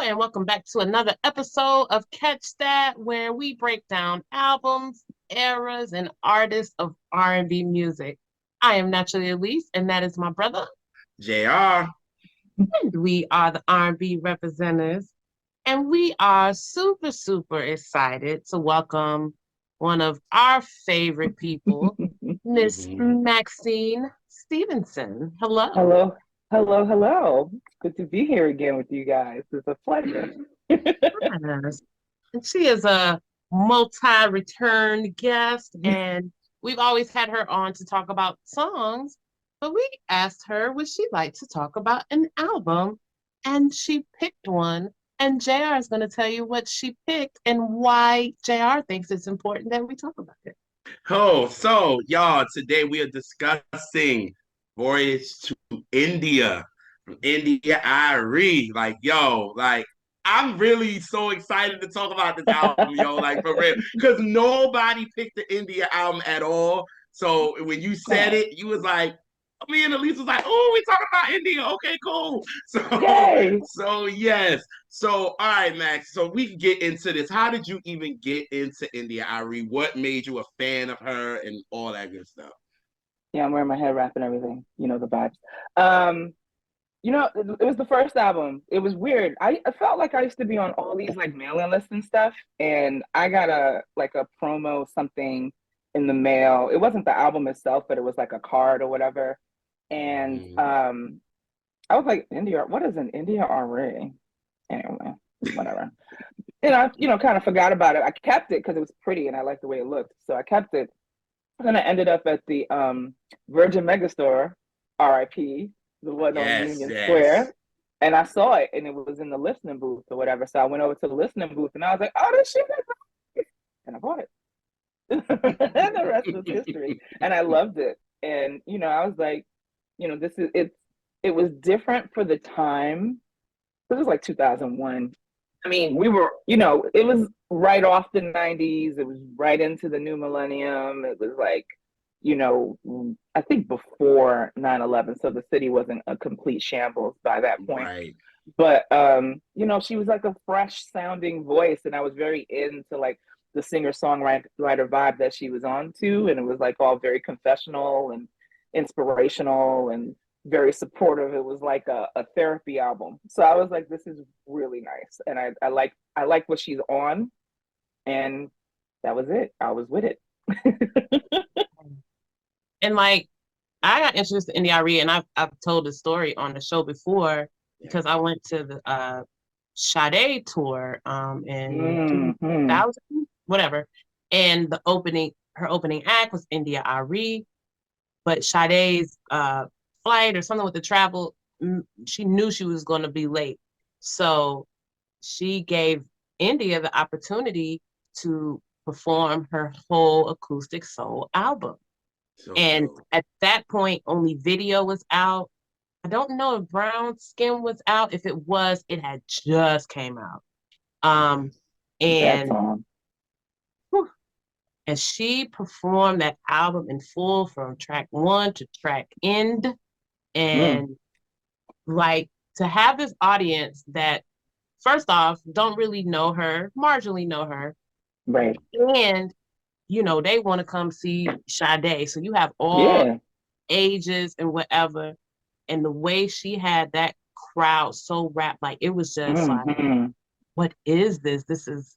and welcome back to another episode of Catch That, where we break down albums, eras, and artists of R&B music. I am Naturally Elise, and that is my brother, JR. and we are the R&B representatives, and we are super excited to welcome one of our favorite people, Miss Mhm. Maxine Stephenson. Hello. Hello, hello. It's good to be here again with you guys. It's a pleasure. Yes. And she is a multi-return guest, and we've always had her on to talk about songs, but we asked her would she like to talk about an album, and she picked one. And JR is going to tell you what she picked and why JR thinks it's important that we talk about it. So y'all, today we are discussing Voyage to India from India Arie. I'm really so excited to talk about this album, yo, like for real. Because nobody picked the India album at all. So when you said Oh, it, you was like, me and Elise was like, oh, we talking about India. Okay, cool. So, yay! so yes. So, all right, Max. So we can get into this. How did you even get into India Arie? What made you a fan of her and all that good stuff? Yeah, I'm wearing my head wrap and everything. You know the vibes. Um, it was the first album. It was weird. I felt like I used to be on all these like mailing lists and stuff, and I got a promo something in the mail. It wasn't the album itself, but it was like a card or whatever. And Mm, I was like, India, what is an India RA? Anyway, whatever. And I kind of forgot about it. I kept it because it was pretty and I liked the way it looked. So I kept it. And then I ended up at the Virgin Megastore, RIP, the one on yes, Union yes. Square. And I saw it and it was in the listening booth or whatever. So I went over to the listening booth and I was like, oh, this shit is nice. And I bought it. And the rest was history. And I loved it. And, I was like, it was different for the time. It was like 2001. I mean, it was right off the 90s. It was right into the new millennium. It was like, I think before 9/11, so the city wasn't a complete shambles by that point. Right. But she was like a fresh sounding voice, and I was very into like the singer-songwriter vibe that she was on to, and it was like all very confessional and inspirational and very supportive. It was like a therapy album. So I was like, this is really nice. And I like what she's on. And that was it. I was with it. And like, I got introduced to NDRE, and I've told the story on the show before Yeah. because I went to the Sade tour in Mm-hmm. 2000, whatever. And her opening act was India Arie, but Sade's flight or something with the travel, she knew she was going to be late. So she gave India the opportunity to perform her whole acoustic soul album. So And dope. at that point, only video was out. I don't know if Brown Skin was out. If it was, it had just came out. Um, Yes. That and song. whew, and she performed that album in full from track one to track end. Mm, And like to have this audience that first off don't really know her, marginally know her, right. and they want to come see Sade. So you have all Yeah. ages and whatever. And the way she had that crowd so wrapped, like it was just like, Mm-hmm. what is this? This is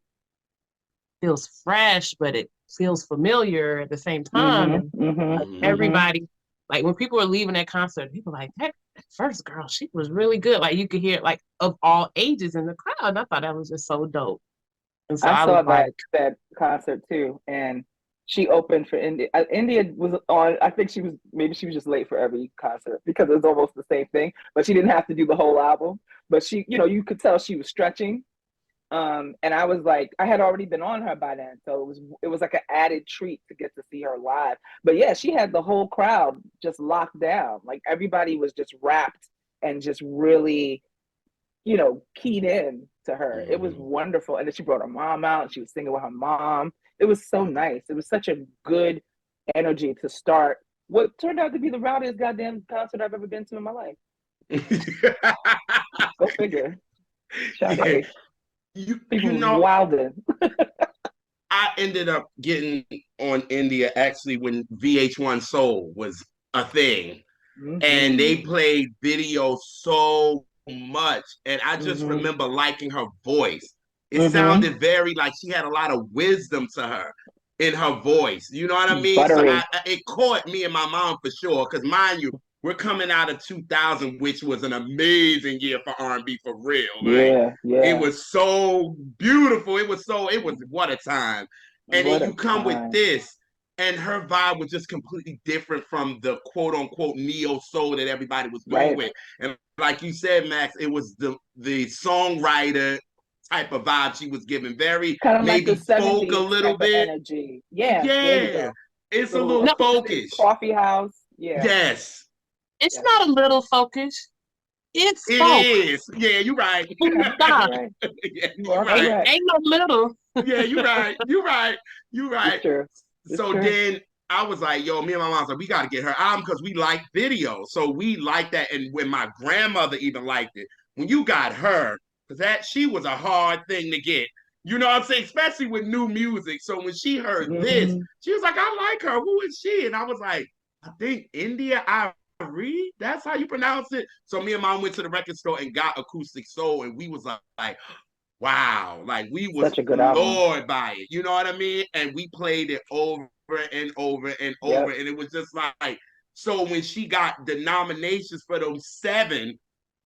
feels fresh, but it feels familiar at the same time. And Mm-hmm. Mm-hmm. like Mm-hmm. Mm-hmm. everybody, like when people were leaving that concert, people were like that first girl, she was really good. Like you could hear like of all ages in the crowd. And I thought that was just so dope. And so I I was saw like, that concert too, and she opened for India. India was on. I think she was just late for every concert because it was almost the same thing. But she didn't have to do the whole album. But she, you could tell she was stretching. And I was like, I had already been on her by then, so it was like an added treat to get to see her live. But yeah, she had the whole crowd just locked down. Like everybody was just wrapped and just really keyed in to her. It was Mm-hmm. wonderful. And then she brought her mom out and she was singing with her mom. It was so nice. It was such a good energy to start what turned out to be the rowdiest goddamn concert I've ever been to in my life. Go figure. Yeah. Sade. You People was know, wilding. I ended up getting on India actually when VH1 Soul was a thing. And they Mm-hmm. played video so much. And I just Mm-hmm. remember liking her voice. It Mm-hmm. sounded very like she had a lot of wisdom to her in her voice. You know what I mean? So Buttery. it caught me and my mom for sure. Because mind you, we're coming out of 2000, which was an amazing year for R&B for real. Like Yeah, it yeah. was so beautiful. It was what a time. And then What you a come with time. this, and her vibe was just completely different from the quote unquote neo soul that everybody was doing Right. with. And like you said, Max, it was the songwriter type of vibe she was giving. Very Kind of like the maybe folk a 70s type little of bit. energy. Yeah, there you Yeah, go. it's a Little little No, acoustic folkish. coffee house. Yeah, Yes, it's yeah. not a little folkish. It's it folk. is. Yeah, you're right. Full Okay, stop. you're right. Yeah, You you're are Ain't right. correct. ain't no little. Yeah, you're right. You're right. You're It's right. true. It's So true. then I was like, yo, me and my mom was like, we got to get her album because we like video. So we like that. And when my grandmother even liked it, when you got her, because that she was a hard thing to get. You know what I'm saying? Especially with new music. So when she heard this, Mm-hmm. she was like, I like her. Who is she? And I was like, I think India Arie. That's how you pronounce it. So me and mom went to the record store and got Acoustic Soul, and we was like, wow, like we was Such a good album. floored by it. You know what I mean? And we played it over and over and over, Yep. and it was just like so. When she got the nominations for those 7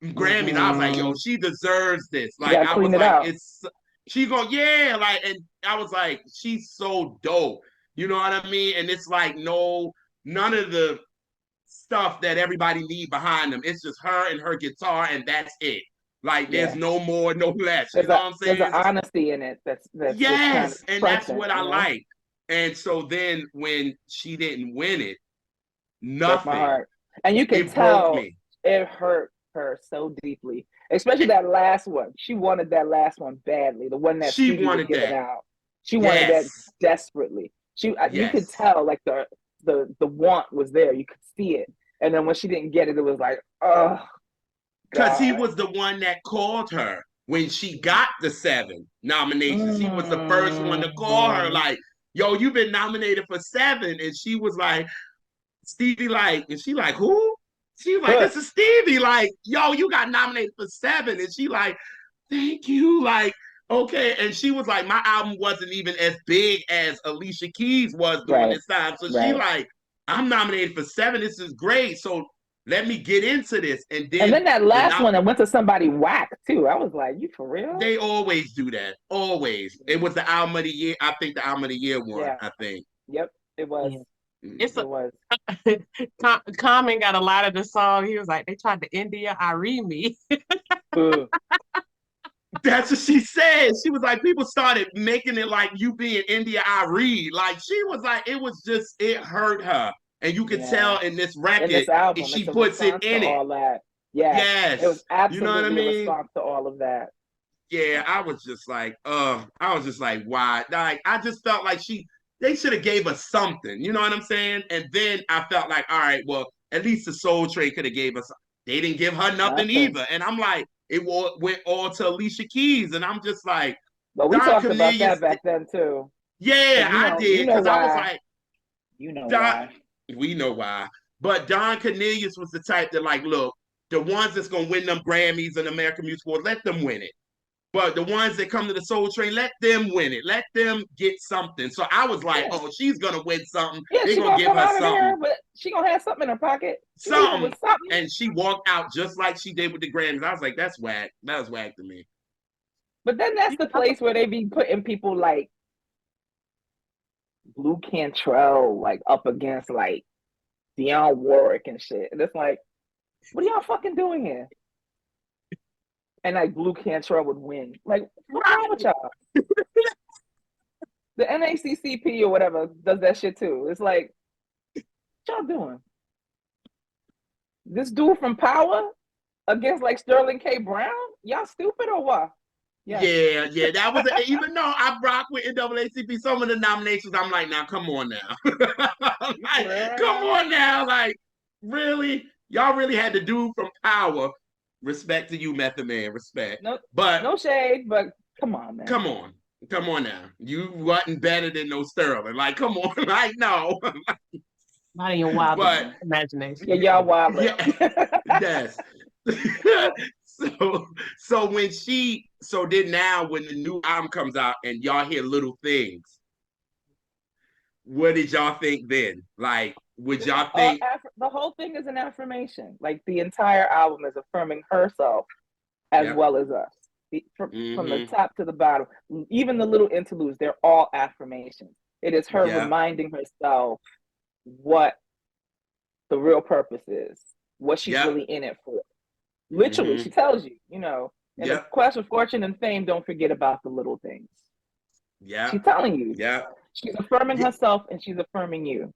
Grammys, I was like, yo, Mm-hmm. she deserves this. She Like got to I was clean it like, out. it's she going yeah, like, and I was like, she's so dope. You know what I mean? And it's like none of the stuff that everybody need behind them. It's just her and her guitar, and that's it. Like there's Yeah. no more, no less. You There's know a what I'm there's saying? an It's just honesty in it that's just kind of yes, and that's present, what I like. And so then when she didn't win it, Broke my nothing. heart. And you can It broke tell me. it hurt her so deeply, especially It, that last one. She wanted that last one badly, the one that she Stevie was wanted giving that. out. She wanted that Yes, desperately. You could yes. tell like the want was there. You could see it. And then when she didn't get it, it was like, oh Because he God. was the one that called her when she got the 7 nominations. He was the first one to call her, Mm-hmm. like, yo, you've been nominated for 7. And she was like, Stevie, like, and she like, who? She was like, this is Stevie. Like, yo, you got nominated for 7. And she like, thank you. Like, okay. And she was like, my album wasn't even as big as Alicia Keys was during Right, this time. So she right. like, I'm nominated for 7. This is great. So let me get into this. And And then then that the last nom- one that went to somebody whack too. I was like, you for real? they always do that. Always. It was the album of the year. I think the album of the year one, Yeah. I think. Yep. It was. Yeah. It's Mhm. a It was. Common got a lot of the song. He was like, they tried to India Arie me. Ugh. That's what she said. She was like, people started making it like you being India Arie. Like she was like, it was just, it hurt her. And you could Yeah. tell in this In record, this album, she it's a puts it response to in it. all that. Yes. It was Yes. You know what I absolutely a mean? response to all of that. Yeah, I was just like, why? Like, I just felt like they should have gave us something. You know what I'm saying? And then I felt like, all right, well, at least the Soul Train could have gave us. They didn't give her nothing Nothing. either. And I'm like, went all to Alicia Keys, and I'm just like, But we Don talked about Cornelius. that back then too. Yeah, Because I you did know because I was why. like, You know Don. why. We know why, but Don Cornelius was the type that like, look, the ones that's gonna win them Grammys and American Music Awards, let them win it. But the ones that come to the Soul Train, let them win it. Let them get something. So I was like, Yeah. oh, she's gonna win something. Yeah, They're she gonna gonna give come her out of something, there, but she gonna have something in her pocket. She leaving something. with something. And she walked out just like she did with the Grammys. I was like, that's whack. That was whack to me. But then that's the place where they be putting people like Blue Cantrell like up against like Dionne Warwick and shit. And it's like, what are y'all fucking doing here? And like Blue Cantrell would win. Like, what's wrong with Right. y'all? The NACCP or whatever does that shit too. It's like, what y'all doing? This dude from Power against like Sterling K. Brown? Y'all stupid or what? Yes. Yeah, yeah, that was even though I rock with NAACP, some of the nominations, I'm like, now come on now, You for real like, right come now? on now, like, really, y'all really had the dude from Power Respect to you, Method Man. Respect. No, But no shade, but come on, man. come on. Come on now. You wasn't better than no Sterling. Like, come on. Like, no. Not in your wildest But imagination. Yeah, y'all wild. yeah, yes. So then now when the new album comes out and y'all hear Little Things, what did y'all think then? Like, would y'all think The whole thing is an affirmation. Like the entire album is affirming herself as yep. well as us. From the top to the bottom, even the little interludes, they're all affirmations. It is her reminding herself what the real purpose is, what she's really in it for. Literally, she tells you, in the quest for fortune and fame, don't forget about the little things. Yeah. She's telling you. Yeah. She's affirming herself and she's affirming you.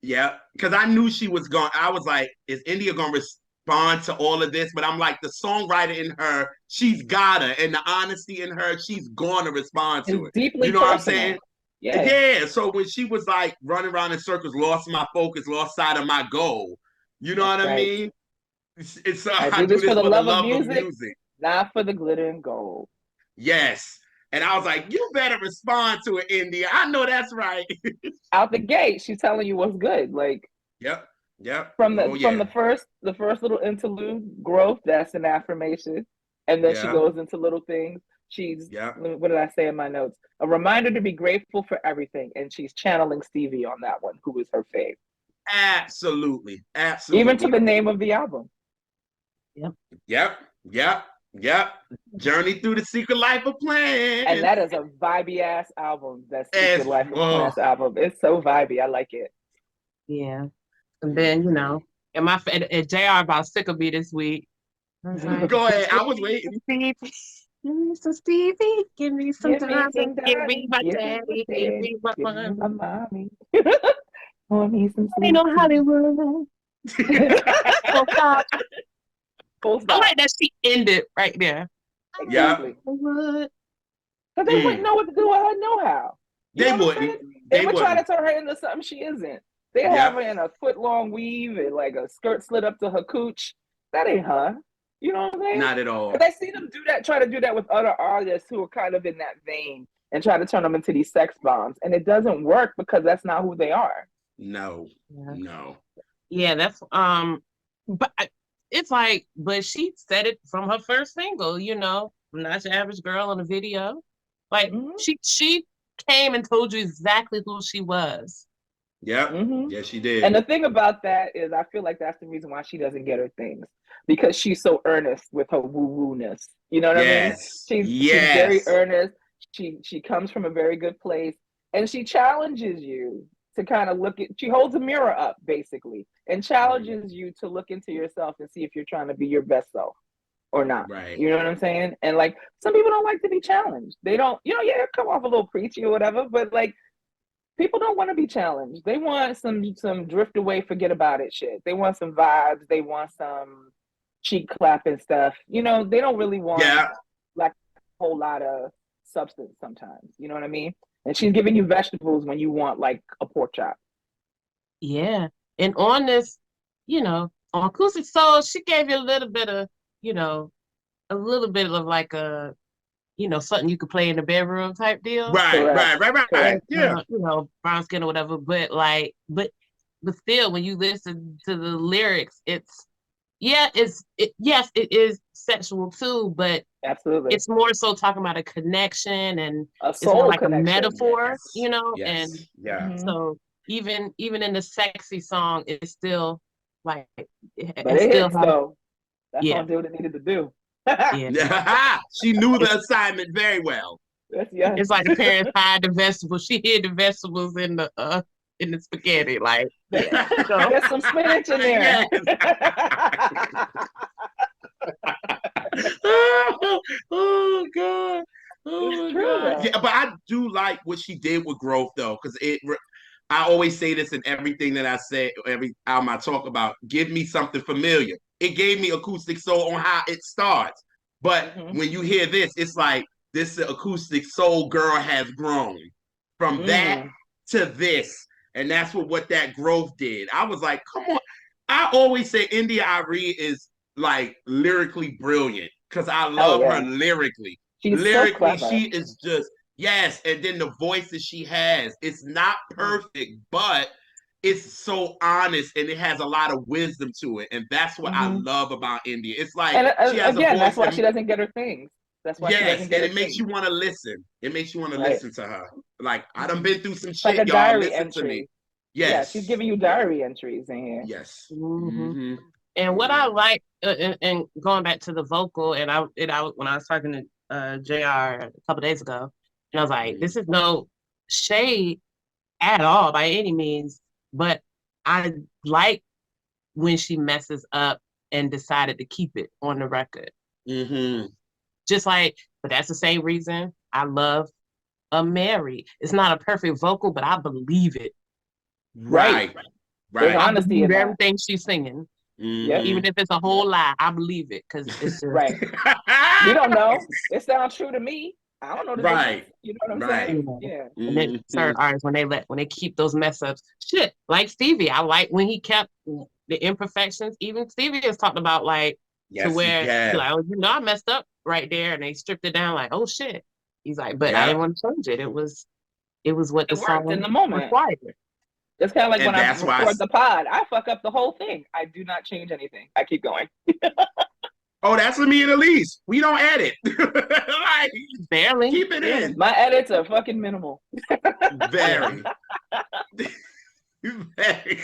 Yeah. Because I knew she was going, I was like, is India going to respond to all of this? But I'm like, the songwriter in her, she's got her. And the honesty in her, she's going to respond to it. Deeply you know personal. What I'm saying? Yeah. So when she was like running around in circles, lost my focus, lost sight of my goal, you know what I mean? It's I do this for the love of music, not for the glitter and gold. Yes. And I was like, you better respond to it, India. I know that's right. Out the gate, she's telling you what's good. Like, yep. From the first little interlude, growth, that's an affirmation. And then she goes into little things. She's what did I say in my notes? A reminder to be grateful for everything. And she's channeling Stevie on that one, who is her fave. Absolutely. Even to the name of the album. Yep. Journey Through the Secret Life of Plants. And that is a vibey ass album. That Secret Life of Plants album. It's so vibey. I like it. Yeah. And then, and JR about sick of me this week. Like, go ahead. I was waiting. Give me some Stevie. Give me some time. Give me my daddy. Give me my mommy. Pour me some Ain't no Hollywood. Full stop. I like that she ended right there. Exactly. Because they wouldn't know what to do with her know-how. They wouldn't. They would try to turn her into something she isn't. They have her in a foot-long weave and like a skirt slit up to her cooch. That ain't her. You know what I'm saying? Not at all. But I see them try to do that with other artists who are kind of in that vein and try to turn them into these sex bombs. And it doesn't work because that's not who they are. No. Yeah, that's but it's like, but she said it from her first single, I'm not your average girl in a video. Like she came and told you exactly who she was. Yeah. Yeah, she did. And the thing about that is I feel like that's the reason why she doesn't get her things. Because she's so earnest with her woo-woo-ness. You know what I mean? She's very earnest. She comes from a very good place. And she challenges you to kind of she holds a mirror up, basically, and challenges you to look into yourself and see if you're trying to be your best self or not. Right. You know what I'm saying? And like, some people don't like to be challenged. They don't, come off a little preachy or whatever, but like, people don't want to be challenged. They want some drift away, forget about it shit. They want some vibes. They want some cheek clapping stuff. They don't really want like a whole lot of substance sometimes. You know what I mean? And she's giving you vegetables when you want like a pork chop. Yeah. And on this, on Acoustic Soul, she gave you a little bit of, like a, something you could play in the bedroom type deal. Right. Yeah. Brown skin or whatever. But like, but still, when you listen to the lyrics, it is sexual too, but absolutely, it's more so talking about a connection and it's more like connection. A metaphor, and so even in the sexy song, it's still like, but it hits though. That's gonna do what it needed to do. She knew the assignment very well. It's like the parents hide the vegetables. She hid the vegetables in the spaghetti. Like, there's some spinach in there. Oh God. Oh God. Yeah, but I do like what she did with Growth though, because I always say this in everything that I say, every album I talk about. Give me something familiar. It gave me Acoustic Soul on how it starts, but when you hear this, it's like this Acoustic Soul girl has grown from that to this, and that's what that growth did. I was like, come on. I always say India Arie is like lyrically brilliant because I Oh love her yeah, lyrically. she's so Lyrically, clever. she is just yes, and then the voice that she has, it's not perfect, but it's so honest and it has a lot of wisdom to it, and that's what I Mm-hmm. love about India. It's like And she has a again, that's voice why that she doesn't get her things. That's why she yes, doesn't get and her it makes things. you want to listen. It makes you want to Right. listen to her. Like I done Mm-hmm. been through some Like a shit, y'all. diary Listen to me. entry. Yeah, she's Yes, giving you diary entries in here. yes. hmm Mm-hmm. And what I Yeah. like, and going back to the vocal, and I when I was talking to Jr. a couple days ago, and I was like, Mm-hmm. this is no shade at all by any means, but I like when she messes up and decided to keep it on the record. Mm-hmm. Just like, but that's the same reason I love a Mary. It's not a perfect vocal, but I believe it. Right. Right. There's Right. I honesty believe in that. everything she's singing, Yep. even Mm-hmm. if it's a whole lie. I believe it because it's just Right. We don't know. It sounds true to me. I don't know the difference. right. You know what I'm Right. saying? you know. Yeah. And then Mm-hmm. certain artists when they keep those mess ups, shit. Like Stevie, I like when he kept the imperfections. Even Stevie has talked about like to Yes, where yeah. like, oh, I messed up right there, and they stripped it down like, oh shit. He's like, but I Yeah. didn't want to change it. It was what the It worked in song the moment. required. It's kind of like when And I that's why record the pod, I fuck up the whole thing. I do not change anything. I keep going. oh, that's with me and Elise. We don't edit. Like Barely. keep it Yeah. in. My edits are fucking minimal. Yeah. Very. Very.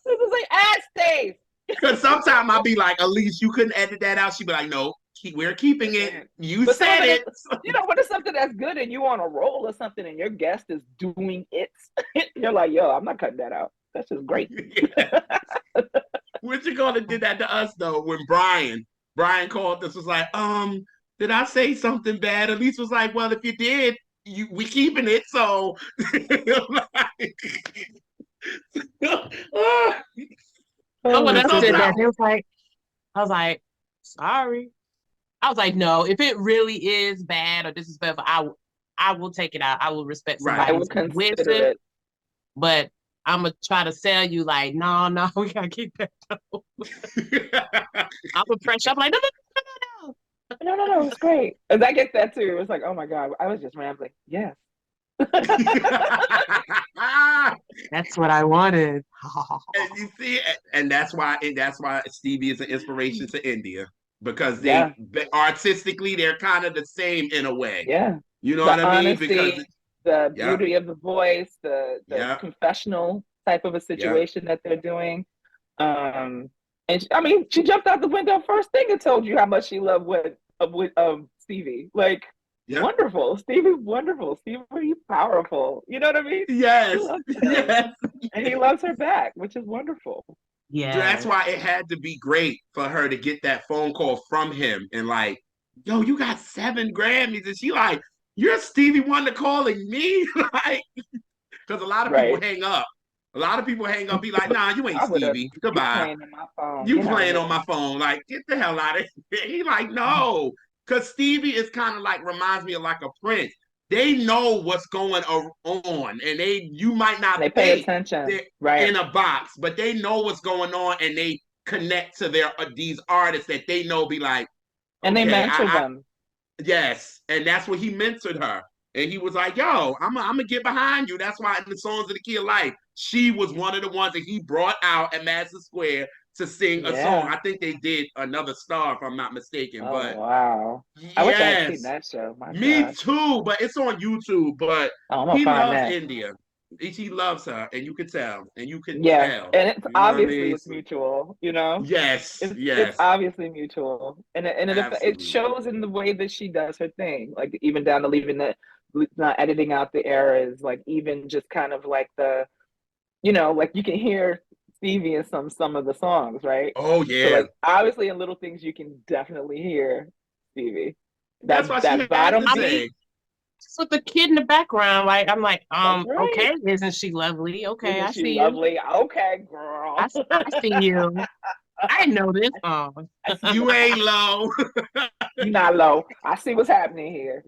This is like ad stays. Because sometimes I'll be like, Elise, you couldn't edit that out. She'd be like, no, we're keeping it. You But some said of it is, it. when it's something that's good and you on a roll or something and your guest is doing it, you're like, yo, I'm not cutting that out. That's just great. Yeah. What you gonna did that to us though when Brian called us was like, did I say something bad? Elise was like, well, if you did, we keeping it. So No one Oh, else did goodness. that. I was like, sorry. I was like, no, if it really is bad or disrespectful, I will take it out. I will respect right. I will somebody's consider wishes, it. but I'm gonna try to sell you like, no, no, we gotta keep that. I'm a pressure. I'm like, no, no, no, no, No, no, no, it's great. And I get that too. It was like, oh my God, I was just rambling. Yes. that's what I wanted. And you see, and that's why Stevie is an inspiration to India because Yeah. artistically they're kind of the same in a way. Yeah. You know The what I mean? Because honesty, the yeah, beauty of the voice, the yeah, confessional type of a yeah, situation that they're doing. Um, and I mean, she jumped out the window first thing and told you how much she loved Stevie. Like, yeah. wonderful. Stevie's wonderful. Stevie powerful. You know what I mean? She Yes, loves him. yes. And he loves her back, which is wonderful. That's Yes. why it had to be great for her to get that phone call from him and like, yo, you got 7 Grammys, and she like, you're Stevie Wonder calling me, like, because a lot of people Right. hang up. A lot of people hang up, be like, nah, you ain't I would have, Stevie. you Goodbye. playing in my phone. You Get out of playing on here. my phone. Like, get the hell out of here. He like, no. Because Stevie is kind of like, reminds me of like a Prince. They know what's going on. And you might not They pay think attention. they're Right. in a box, but they know what's going on and they connect to these artists that they know be like, And they okay, mentor them. yes. And that's what he mentored her. And he was like, yo, I'm gonna get behind you. That's why in the Songs of the Key of Life, she was one of the ones that he brought out at Madison Square to sing a song. Yeah. I think they did Another Star, if I'm not mistaken. Oh, But wow. I wish I had seen yes, that show. My me God. too. But it's on YouTube. But Oh, I'm going to he find loves that. India. He loves her, and you can tell. And you can Yeah. tell. And it's You know what I obviously mean? it's mutual, you know? Yes, It's yes, obviously mutual. And it absolutely. shows in the way that she does her thing. Like even down to leaving not editing out the errors, like even just kind of like like you can hear Stevie in some of the songs, right? Oh So yeah. like obviously in little things you can definitely hear Stevie. That's why she That had bottom to I'm beat, say. just with the kid in the background. Like I'm like, that's right. okay, isn't she lovely? Okay, Isn't I she see you. lovely? Okay, girl. I see you. I know this song. I see You ain't low. you not low. I see what's happening here.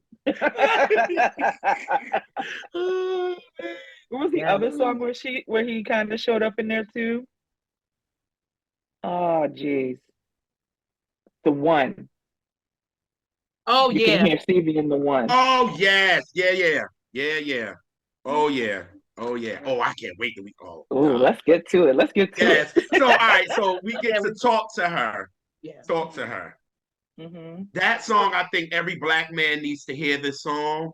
What was the Yeah. other song where he kind of showed up in there too? Oh, jeez. The One. Oh You can yeah. hear Stevie in The One. Oh yes, yeah. Oh yeah, oh yeah. Oh, I can't wait to we. Oh Oh, God. let's get to it. Let's get to Yes. it. So all right. So we get Yeah, to talk to her. yeah. Talk to her. Mm-hmm. That song, I think every black man needs to hear this song.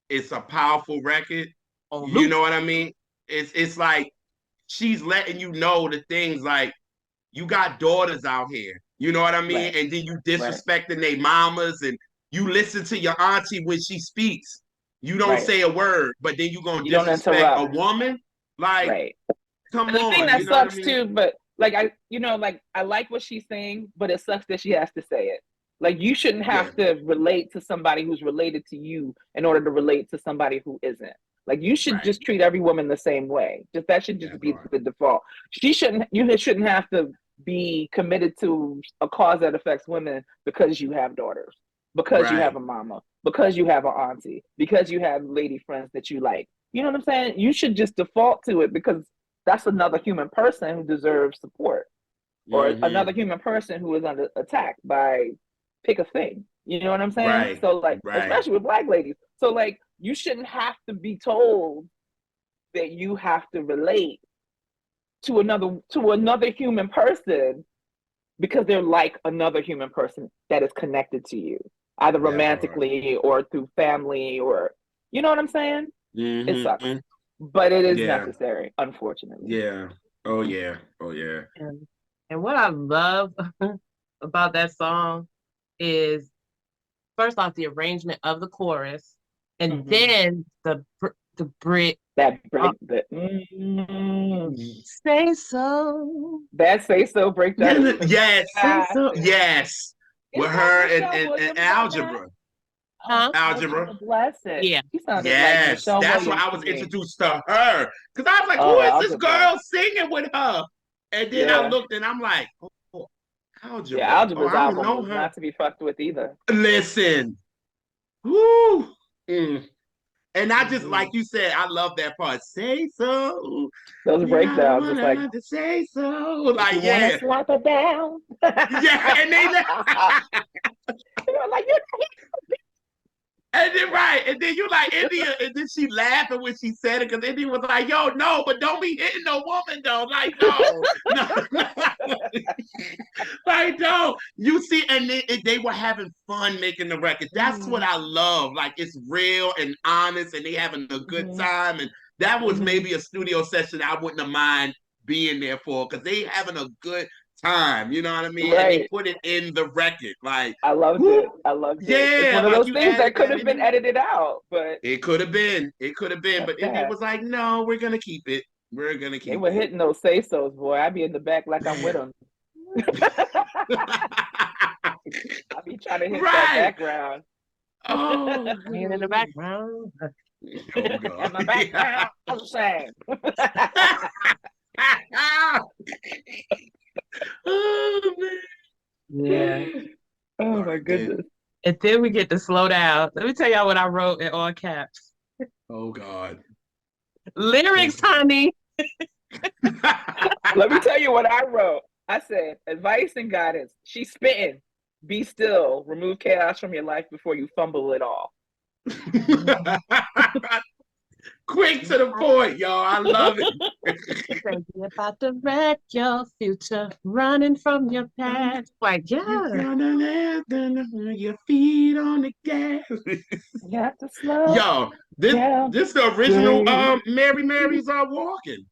It's a powerful record. On You loop. know what I mean? It's like she's letting you know the things like you got daughters out here. You know what I mean? Right. And then you Right. disrespecting their mamas and you listen to your auntie when she speaks. You don't Right. say a word, but then you gonna You don't disrespect a interrupt. woman? Like, Right. come And the thing on, that you know what I sucks mean? too, but like I like what she's saying, but it sucks that she has to say it. Like you shouldn't Yeah, have to relate to somebody who's related to you in order to relate to somebody who isn't. Like you should right. just treat every woman the same way. Just that should just That be part. the default. You shouldn't have to be committed to a cause that affects women because you have daughters, because you have Right. a mama, because you have an auntie, because you have lady friends that you like. You know what I'm saying? You should just default to it because that's another human person who deserves support or Mm-hmm. another human person who is under attack by pick a thing. You know what I'm saying? Right. So like, Right. especially with black ladies. So like, you shouldn't have to be told that you have to relate to another human person because they're like another human person that is connected to you, either That part. romantically or through family or you know what I'm saying? It sucks. Mm-hmm. But it is Yeah. necessary, unfortunately. Yeah. Oh yeah. Oh yeah. And what I love about that song is first off the arrangement of the chorus, and Mm-hmm. then the Brit That uh, break the say so. that say so breakdown is Yes. Say so. fantastic. Yes. Is With that her Michelle and Williams on that? algebra. Oh, Huh? Algebra. algebra, bless it. Yeah. She sounded like Yes. Michelle That's why Williams I to was me. introduced to her. Because I was like, who Oh, is this algebra. girl singing with her? And then I Yeah. looked and I'm like, oh, Yeah, algebra. Oh, algebra's I don't album know was her. not to be fucked with either. Listen. Woo. Mm. And I just Mm-hmm. like you said, I love that part. Say so. Those You gotta breakdowns, it's like wanna to say so. if you Like, want to yeah. slap it down. Yeah. And they Like you and then right. And then you like India, and then she laughing when she said it because India was like, yo, no, but don't be hitting no woman though. Like, no. No. Like, no. You see, and they were having fun making the record. That's what mm-hmm. I love. Like it's real and honest, and they having a good Mm-hmm. time. And that was Mm-hmm. maybe a studio session I wouldn't have mind being there for because they having a good time. You know what I mean? And they Right. put it in the record. Like, I loved who? it. I loved it. It's Yeah, one of like those you things added that could that have in been there. edited out, but It could have been. It could have been. that's But India that. was like, no, we're gonna keep it. We're gonna They keep were it. hitting those say so's, boy. I'd be in the back like I'm with Man. them. I'd be trying to hit that Right. background. Oh, And in the background. oh And God. my background sang. Oh man. Yeah. Oh All my right, then. goodness. And then we get to slow down. Let me tell y'all what I wrote in all caps. Oh God. Oh Lyrics, honey. Let me tell you what I wrote. I said, advice and guidance. She's spitting. Be still. Remove chaos from your life before you fumble it all. God. Quick to the point, y'all. I love it. Crazy about to wreck your future, running from your past. Like, You yeah. gonna let your feet on the gas. You have to slow Yo, this down. this the original Mary Mary's are walking.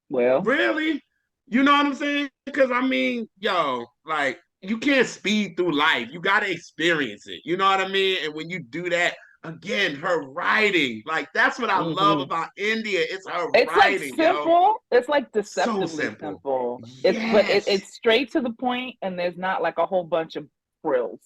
Well, Really? You know what I'm saying? Because I mean, yo, like you can't speed through life. You gotta experience it. You know what I mean? And when you do that, again, her writing, like that's what I love mm-hmm. about India. It's her It's like writing, yo. simple. It's like So deceptively simple. simple. Yes. It's straight to the point, and there's not like a whole bunch of frills.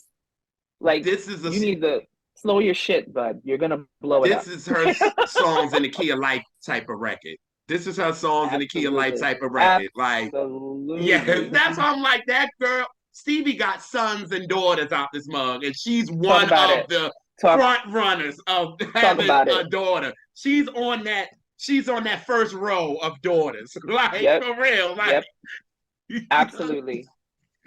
Like This is a you need to slow your shit, bud. You're gonna blow it this up. is her songs in the key of life type of record. This is her songs in the key of life Absolutely, type of record. Like, yeah, absolutely. that's why I'm like that girl. Stevie got sons and daughters out this mug, and she's Talk one about of it. the Talk front runners of talk having about a it. daughter. She's on that. She's on that first row of daughters. Like Yep, for real. Like yep. Absolutely.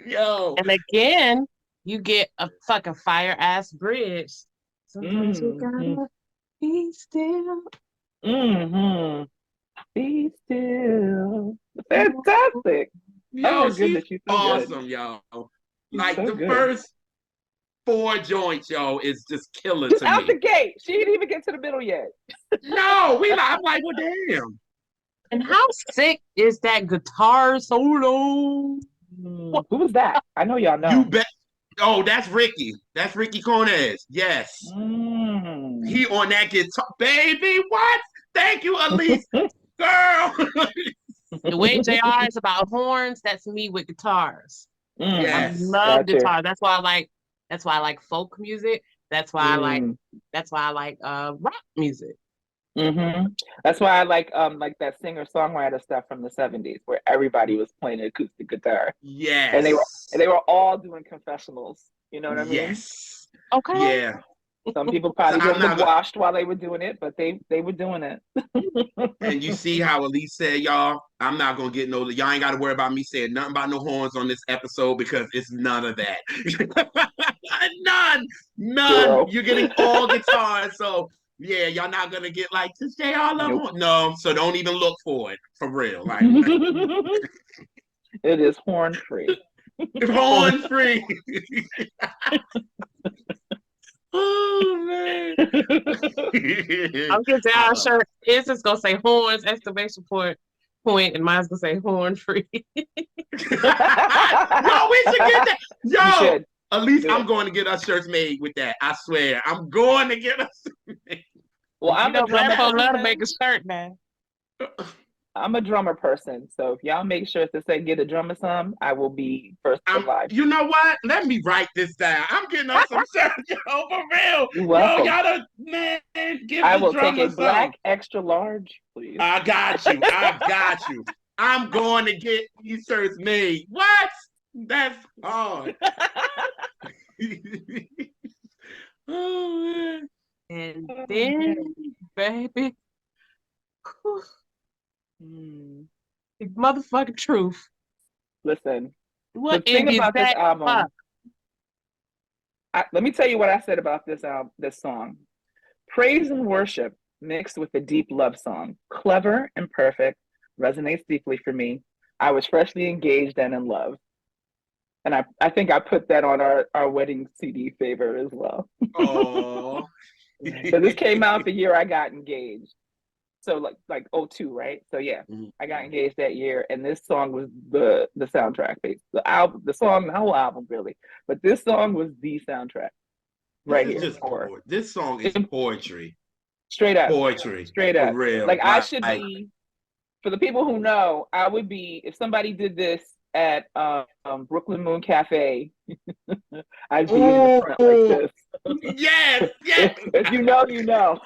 Yo. And again, you get a fucking fire ass bridge. Sometimes you Mm-hmm. gotta be still. Mm-hmm. Be still. Fantastic. Oh my Yo, she's goodness, she's so good. awesome, yo. She's Like so the good. first four joints, yo, is just killer Just to out the me. gate. She didn't even get to the middle yet. No, I'm like, well, damn. And how sick is that guitar solo? Who was that? I know y'all You know. bet. Oh, that's Ricky. That's Ricky Conez. Yes. Mm. He on that guitar. Baby, what? Thank you, Elise. Girl. The way JR is about horns, that's me with guitars. I Yes. love Gotcha. guitar. That's why I like folk music. That's why I like Mm. that's why I like rock music. Mm-hmm. That's why I like that singer-songwriter stuff from the 70s where everybody was playing acoustic guitar. And they were Yes. and they were all doing confessionals. You know what I mean? Yes. Okay. Yeah. Some people So probably I'm getting not gonna, debauched while they were doing it, but they were doing it. and you see how Elise said, y'all, I'm not gonna get no, y'all ain't gotta worry about me saying nothing about no horns on this episode because it's none of that. None. Zero. You're getting all guitars. So yeah, y'all not gonna get like this JR love Nope. horn. No, so don't even look for it for real. Like It is horn free. horn free. Oh man. I'm gonna say I our love shirt. His is gonna say horns, exclamation point, and mine's gonna say horn free. it. Yo, we should get that. You Yo, should at least do I'm it. going to get us shirts made with that. I swear. I'm going to get us. Well, You I'm a know, black drummer folks love to person. make a shirt now. I'm a drummer person. So if y'all make sure to say get a drummer some, I will be first in line. You know what? Let me write this down. I'm getting us some shirts, yo, for real. You're Yo, welcome. y'all done, man, give I the will take a drummer some. black extra large, please. I got you. I got you. I'm going to get these shirts made. What? That's hard. Oh, man. And Oh, then, man. baby, whew, Hmm. the motherfucking truth. Listen, the What thing indie is about this that? Fuck. album, let me tell you what I said about this album, this song. Praise and worship mixed with a deep love song. Clever and perfect, resonates deeply for me. I was freshly engaged and in love. And I think I put that on our wedding CD favor as well. Oh. So this came out the year I got engaged. So like '02, right? So yeah, I got engaged that year, and this song was the soundtrack. The album, the song, the whole album really, but this song was the soundtrack This right is here just for this song is poetry. straight up, Poetry. straight For up. real. Like I should be, for the people who know, I would be if somebody did this at Brooklyn Moon Cafe. I'd be in the front like Oh, this. yes, yes. If you know, you know.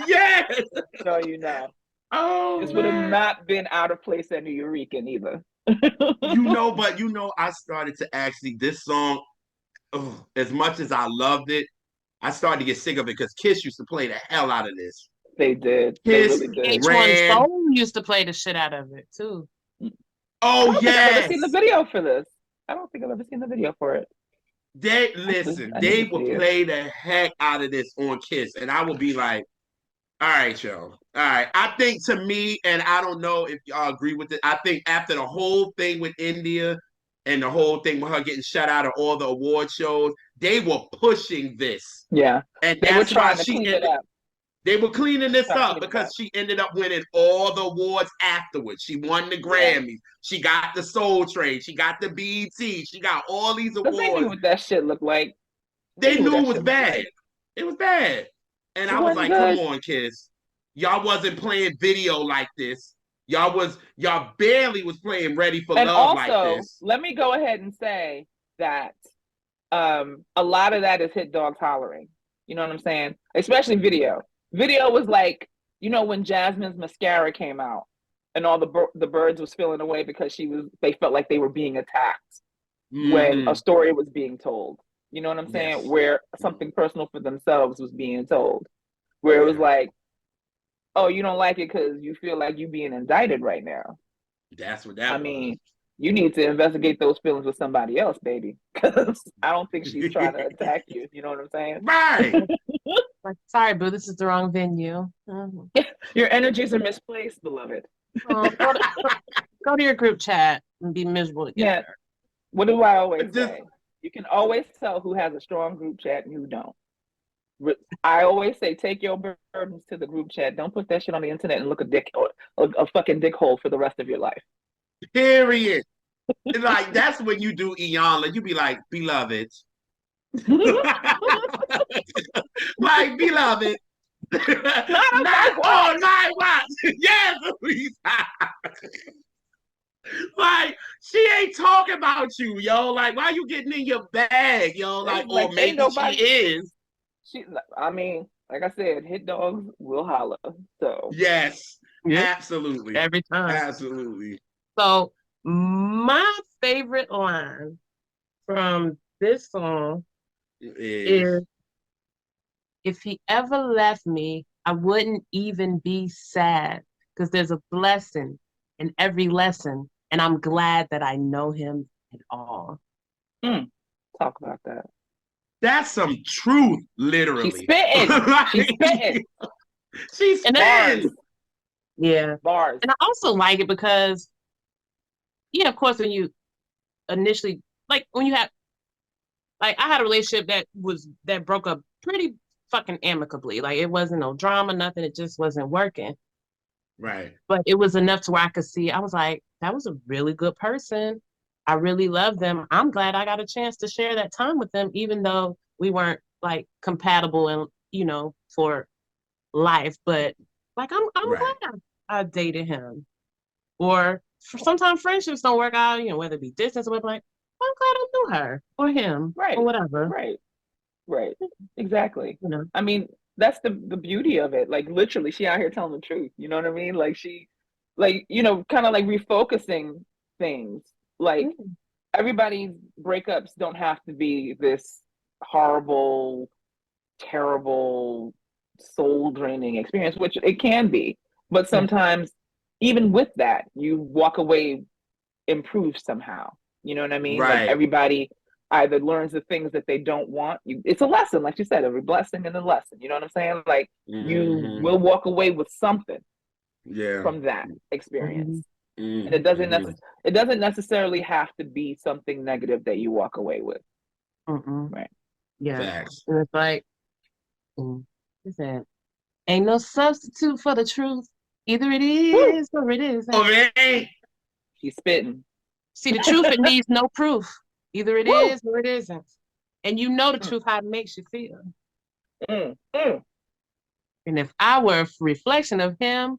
Yes. So you know. Oh This would have man. not been out of place at New Eureka either. But I started to actually this song, as much as I loved it, I started to get sick of it because Kiss used to play the hell out of this. They did. They Kiss really did. H1 ran. Soul used to play the shit out of it too. I Oh don't think I've ever seen the yes. video for this. I don't think I've ever seen the video for it. I need They to would see it. play the heck out of this on Kiss, and I would be like, all right, yo. All right. I think to me, and I don't know if y'all agree with it, I think after the whole thing with India and the whole thing with her getting shut out of all the award shows, they were pushing this. Yeah. And They were that's why trying to she clean it ended, up. they were cleaning this Try to up clean it because up. she ended up winning all the awards afterwards. She won the Grammys. Yeah. She got the Soul Train. She got the BET. She got all these Because they knew awards. what that shit looked like. They knew it was bad. Like. It was bad. And It I was wasn't like, good. come on, Kiss. Y'all wasn't playing video like this. Y'all barely was playing Ready for And Love also, like this. let me go ahead and say that a lot of that is hit dogs hollering. You know what I'm saying? Especially video. Video was like, when Jasmine's mascara came out and all the birds was feeling away because they felt like they were being attacked when a story was being told. You know what I'm saying? Yes. Where something personal for themselves was being told. Where it was like, oh, you don't like it because you feel like you're being indicted right now. That's what that was. you need to investigate those feelings with somebody else, baby. Because I don't think she's trying to attack you. You know what I'm saying? Right. Like, sorry, boo, this is the wrong venue. Mhm. Your energies are misplaced, beloved. Oh, go to your group chat and be miserable Yeah. together. What do I always Just say? You can always tell who has a strong group chat and who don't. I always say, take your burdens to the group chat. Don't put that shit on the internet and look a fucking dick hole for the rest of your life. period. Like that's when you do Iyanla. You be like, beloved. Like, beloved. Not on my watch. Yes, please. Like, she ain't talking about you, yo. Like, why you getting in your bag, yo? Like, or Like, ain't maybe she nobody. is. I mean, like I said, hit dogs will holler. So Yes, Yeah, absolutely. every time. Absolutely. So my favorite line from this song Is is, if he ever left me, I wouldn't even be sad because there's a blessing in every lesson, and I'm glad that I know him at all. talk about that. that's some truth, She's literally. spitting. Like, She's spitting. she's And Bars. spitting. yeah, Bars. and I also like it because, yeah, of course, when you initially, like when you have, like I had a relationship that broke up pretty fucking amicably. Like it wasn't no drama, nothing. It just wasn't working. Right. But it was enough to where I could see. I was like, that was a really good person. I really love them. I'm glad I got a chance to share that time with them, even though we weren't like compatible and for life. But like I'm Right. glad I dated him. Or sometimes friendships don't work out, whether it be distance or whatever. Like, I'm glad I knew her or him or Right. whatever. Right. Right. Exactly. You know. I mean, that's the beauty of it. Like literally, she out here telling the truth. You know what I mean? Like she, like kind of like refocusing things. Like Mm. everybody's breakups don't have to be this horrible, terrible, soul draining experience, which it can be. But Yeah. sometimes, even with that, you walk away improved somehow. You know what I mean? Like Right. everybody either learns the things that they don't want. It's a lesson, like you said, every blessing and a lesson. You know what I'm saying? Like you Mm-hmm. will walk away with something Yeah. from that experience. Mm-hmm. And Mm-hmm. it doesn't necessarily have to be something negative that you walk away with. Mm-mm. Right. Yeah. Facts. And it's like, what's that? Ain't no substitute for the truth. Either it Woo! is or it isn't. Oh, it ain't. She's spitting. See, the truth, it needs no proof. Either it Woo! is or it isn't. And you know the truth, how it makes you feel. Mm, mm. And if I were a reflection of him,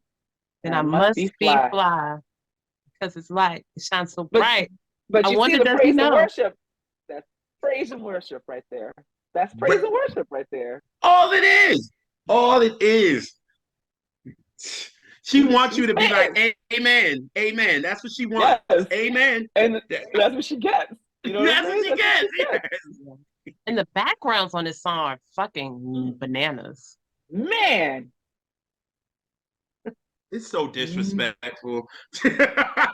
then I I must must be be fly. fly because it's light. It shines so But bright. but I you see wonder, the does he praise and know? worship. That's praise and worship right there. That's praise But and worship right there. all it is. All it is. She wants She's you to be like, spitting. amen. Amen. That's what she wants. Yes. Amen. And that's what she gets. You know what I'm That's what saying? she That's what gets. she gets. Yes. And the backgrounds on this song are fucking bananas. Man. It's so Because disrespectful. I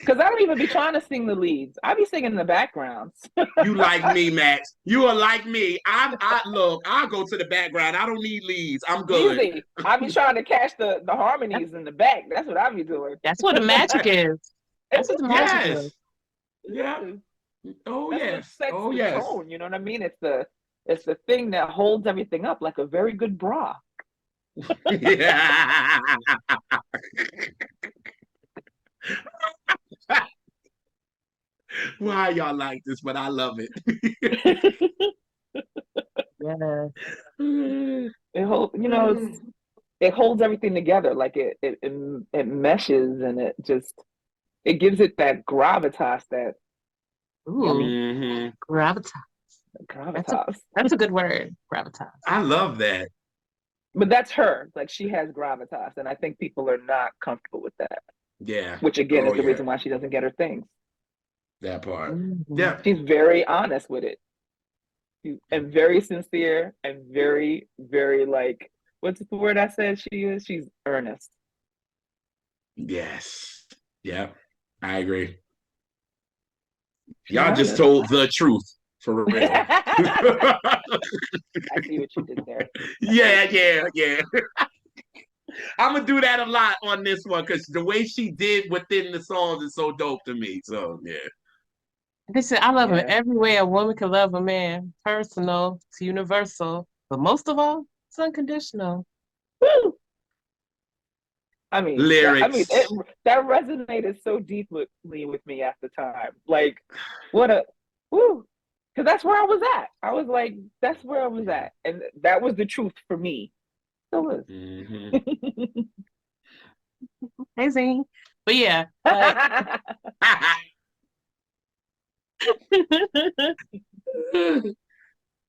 don't even be trying to sing the leads. I be singing the backgrounds. you like me, Max. You are like me. I look, I'll go to the background. I don't need leads. I'm good. Easy. I be trying to catch the That's, harmonies in the back. That's what I be doing. that's what the magic is. That's what the magic Yes. is. Yeah. Oh That's what yes. sets Oh the yes. tone. You know what I mean? It's the thing that holds everything up like a very good bra. Yeah. Why y'all like this? But I love it. Yeah. It holds, it holds everything together. Like it meshes and it gives it that gravitas, that Ooh, yummy hmm gravitas. That's a gravitas. that's a good word, gravitas. I love that. But that's her. Like she has gravitas, and I think people are not comfortable with that. Yeah. Which again Oh is the yeah. reason why she doesn't get her things. That part. Mm-hmm. Yeah. She's very honest with it, and very sincere, and very, very like what's the word I said she is? She's earnest. Yes. Yeah. I agree. She's an Y'all just artist. told the truth for real. I see what you did there. Yeah. I'm gonna do that a lot on this one because the way she did within the songs is so dope to me. So yeah. They said, I love him Yeah. every way a woman can love a man, personal to universal, but most of all, it's unconditional. Woo! It, Lyrics. that resonated so deeply with me at the time. Like, what a woo! Because that's where I was at. I was like, that's where I was at, and that was the truth for me. So was. Mm-hmm. Amazing. But yeah,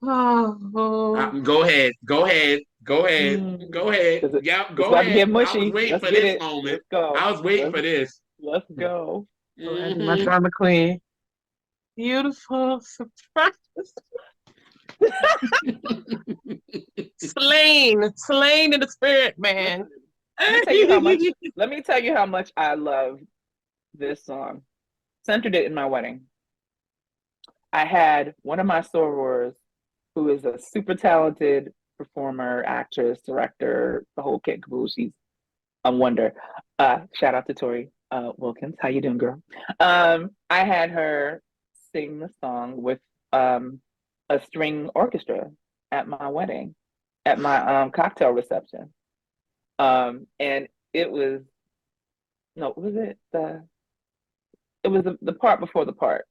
oh, Go ahead. Go ahead. Go ahead. Go ahead. Because Yeah, it's go about to ahead. get I was mushy. waiting Let's for get this it. moment. Let's go. I was waiting Let's for this. let's go. my Mm-hmm. drama queen. Beautiful surprise. Slain in the spirit, man. Listen, let me tell you how much. Let me tell you how much I love this song. Centered it in my wedding. I had one of my sorors who is a super talented performer, actress, director, the whole kit and caboodle. She's a wonder. Shout out to Tori Wilkins. How you doing, girl? I had her sing the song with a string orchestra at my wedding, at my cocktail reception. And it was no, was it the part before the part.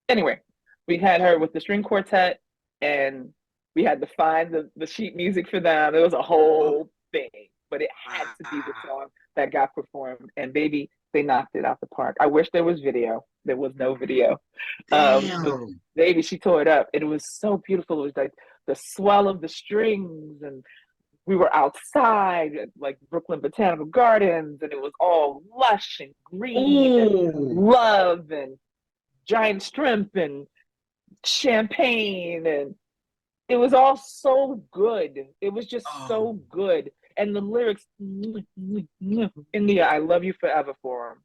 Anyway, we had her with the string quartet, and we had to find the sheet music for them. It was a whole thing, but it had to be the song that got performed. And baby, they knocked it out the park. I wish there was video. There was no video. But Damn. baby, she tore it up. And it was so beautiful. It was like the swell of the strings, and we were outside at like Brooklyn Botanical Gardens, and it was all lush and green and Ooh. love and giant shrimp and champagne, and it was all so good. It was just Oh. so good. And the lyrics, India, I love you forever for him.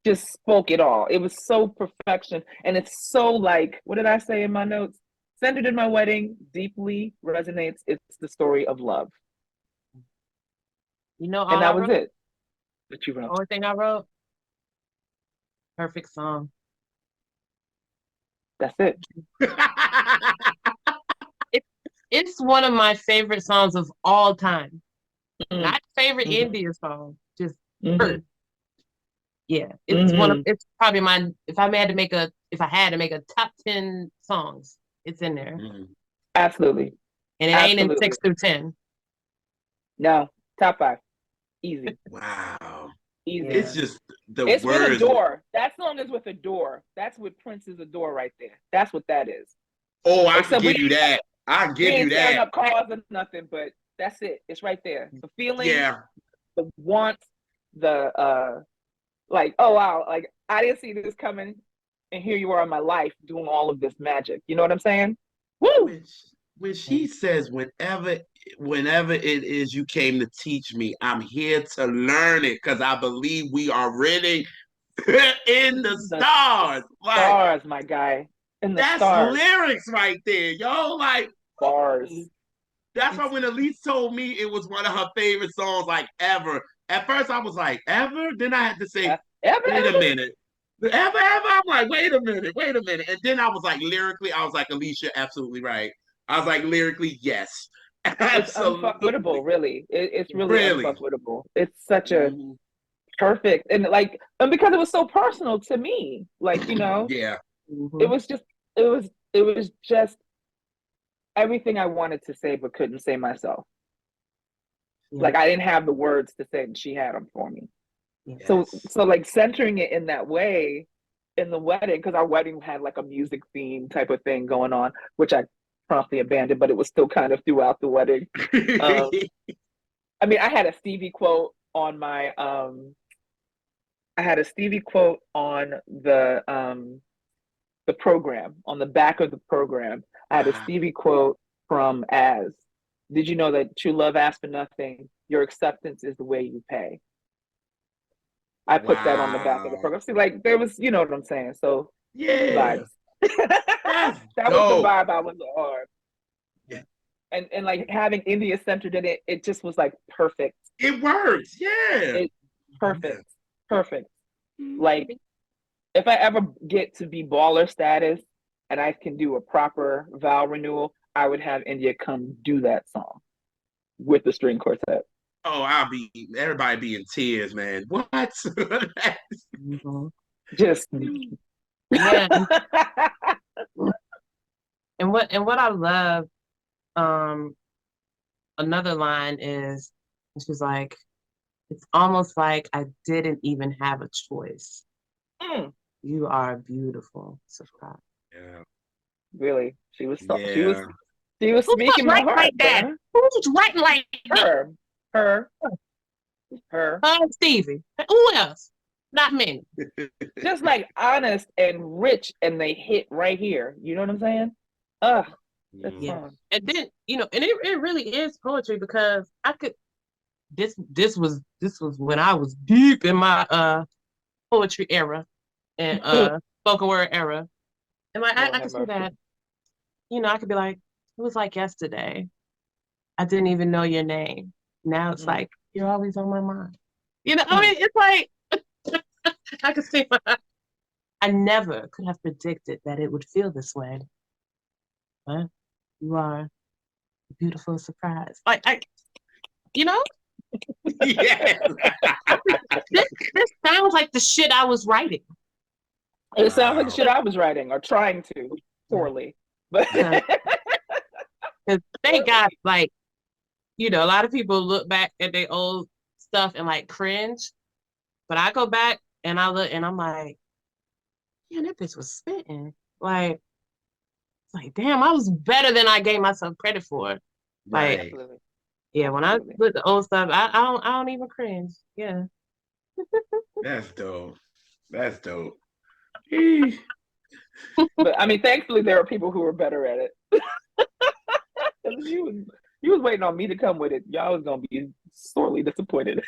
Just spoke it all. It was so perfection. And it's so like, what did I say in my notes? Centered in my wedding, deeply resonates. It's the story of love. You know, And all I that was wrote, it that you the wrote. only thing I wrote, perfect song. That's it. It, it's one of my favorite songs of all time. Mm-hmm. Not favorite Mm-hmm. India song, just Mm-hmm. yeah. Mm-hmm. It's probably my if I had to make a top 10 songs, it's in there. Absolutely. And it ain't in Absolutely. 6 through 10. No, top five. Easy. Wow. Easy. It's Yeah. just the It's with a words. door. That song is with a door. That's what Prince is, a door right there. That's what that is. Oh, I can Except give you that. I we give you ain't tearing that. up cars or nothing, but that's it. It's right there. The feeling, Yeah. the want, the like, oh wow, like I didn't see this coming, and here you are in my life doing all of this magic. You know what I'm saying? Woo! When when she says whenever it is you came to teach me, I'm here to learn it because I believe we are really in the The stars. Like stars, my guy. In the that's stars. lyrics right there, yo. Like Bars. that's why It's when Elise told me it was one of her favorite songs like ever. At first I was like, ever? Then I had to say, ever, wait a ever. minute. Ever? I'm like, wait a minute. And then I was like, lyrically, I was like, Alicia, absolutely right. I was like, lyrically, yes. It's Absolutely. unfuckwittable, really. It's really Really. unfuckwittable. It's such a Mm-hmm. perfect, and like, and because it was so personal to me, like, Yeah. it Mm-hmm. was just, it was just everything I wanted to say but couldn't say myself. Yeah. Like I didn't have the words to say, and she had them for me. Yeah. Yes. So like centering it in that way in the wedding, because our wedding had like a music theme type of thing going on, which I promptly abandoned, but it was still kind of throughout the wedding. Um, I mean, I had a Stevie quote on my I had a Stevie quote on the program, on the back of the program. I had a Wow. Stevie quote from As. Did you know that true love asks for nothing? Your acceptance is the way you pay. I put that on the back of the Wow. program. See, like there was, you know what I'm saying. So Yeah. vibes. That's That was the dope. vibe I was on. Yeah. And like having India centered in it, it just was like perfect. It works. Yeah. It Yeah. perfect. Perfect. Like if I ever get to be baller status and I can do a proper vow renewal, I would have India come do that song with the string quartet. Oh, everybody be in tears, man. What? Mhm. Just Yeah, and what I love, um, another line is she's like, it's almost like I didn't even have a choice. mm, You are beautiful, surprise. Yeah. really. She was Yeah. she was Who was speaking my writing heart, like that? man. Who's writing like that? Her, her, her. Stevie. Who else? Not many. Just like honest and rich, and they hit right here. You know what I'm saying? Ugh, that Yeah. song. And then, and it really is poetry because I could this was when I was deep in my poetry era and spoken word era. And like Lord I have could see mercy. that, I could be like, it was like yesterday. I didn't even know your name. Now it's Mm. like you're always on my mind. I mean, it's like I could see I never could have predicted that it would feel this way. But you are a beautiful surprise. Like you know, Yes. this sounds like the shit I was writing. It sounds like the Wow. shit I was writing or trying to Yeah. poorly, but Because thank God, like, a lot of people look back at their old stuff and like cringe. But I go back and I look and I'm like, yeah, that bitch was spitting. Like, damn, I was better than I gave myself credit for. Like, Right. absolutely, yeah, when I absolutely. look at the old stuff, I don't even cringe. Yeah. That's dope. That's dope. Eh. But I mean, thankfully, there are people who are better at it. Because you was waiting on me to come with it. Y'all was gonna be sorely disappointed.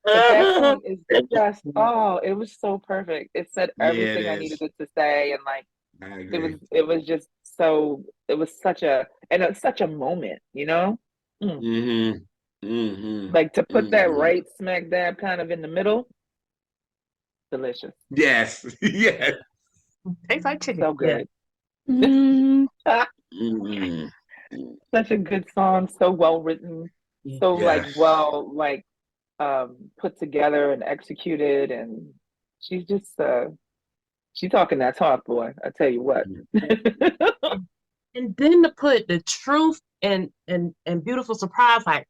But that song is just it was so perfect. It said Yeah, it everything I needed is. it to say, and like I it was agree. it was just it was such a moment, you know? Mm. Mm-hmm. Mm-hmm. Like to put that Mm-hmm. right smack dab kind of in the middle, delicious. Yes. Yes. Tastes like chicken. So Yeah. good. Mm, Mm-hmm. Such a good song, so well written, yeah. so like Yes. put together and executed, and she's just she talking that talk, boy. I tell you what. And then to put the truth and beautiful surprise, like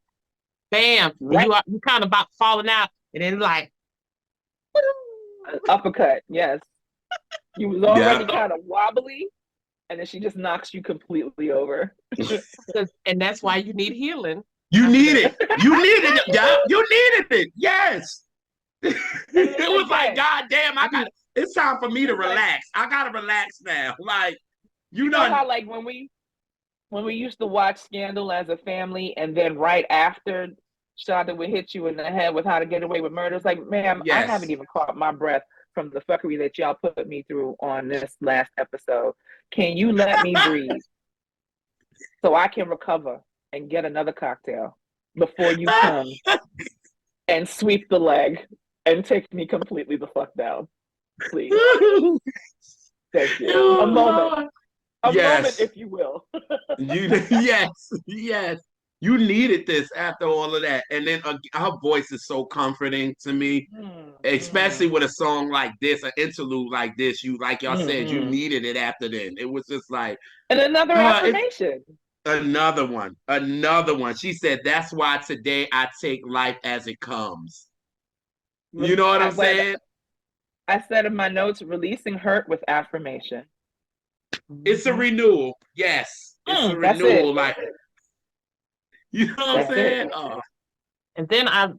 bam, and Right, you kind of about falling out, and then like, uppercut. Yes, you was Yeah. already kind of wobbly, and then she just knocks you completely over. and that's why you need healing You after need that. it. You needed it. Yeah. You needed it. Yes. It And was like, again, God damn, it's time for me to it's like relax. I gotta relax now. Like, you you know done. how like when we used to watch Scandal as a family, and then right after Shonda would hit you in the head with How to Get Away with Murder. It's like, ma'am, I haven't Yes. even caught my breath from the fuckery that y'all put me through on this last episode. Can you let me breathe so I can recover and get another cocktail before you come and sweep the leg and take me completely the fuck down? Please. Thank you. Oh, Lord. A moment, Yes. if you will. Yes. Yes. You needed this after all of that. And then her voice is so comforting to me, especially Mm, with a song like this, an interlude like this. Like y'all said, you mm. needed it after then. It was just like, And another it's affirmation. another one. Another one. She said, that's why today I take life as it comes. You know what I'm saying? I said in my notes, releasing hurt with affirmation. It's a Mhm. renewal. Yes. It's a That's it. renewal. Like, you know what I'm That's it. saying? Oh, And then I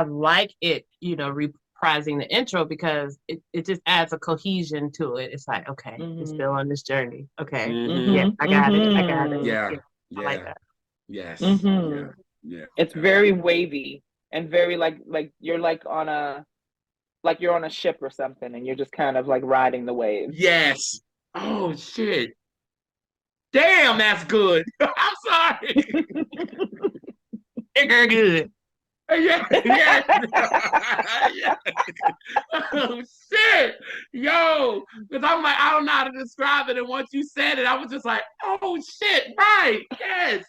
like it, reprising the intro because it just adds a cohesion to it. It's like, okay, we're Mm-hmm. still on this journey. Okay. mm-hmm. Yeah, Mm-hmm. I got it. I got it. Mm-hmm. Yeah. Yeah, I like Yeah. that. Yes. Mm-hmm. Yeah. Yeah. It's very wavy and very like you're you're on a ship or something and you're just kind of like riding the waves. Yes. Oh shit. Damn, that's good. I'm sorry. Very good. Yeah, yeah. Yeah. Oh shit. Yo. Because I'm like, I don't know how to describe it. And once you said it, I was just like, oh shit, right. Yes.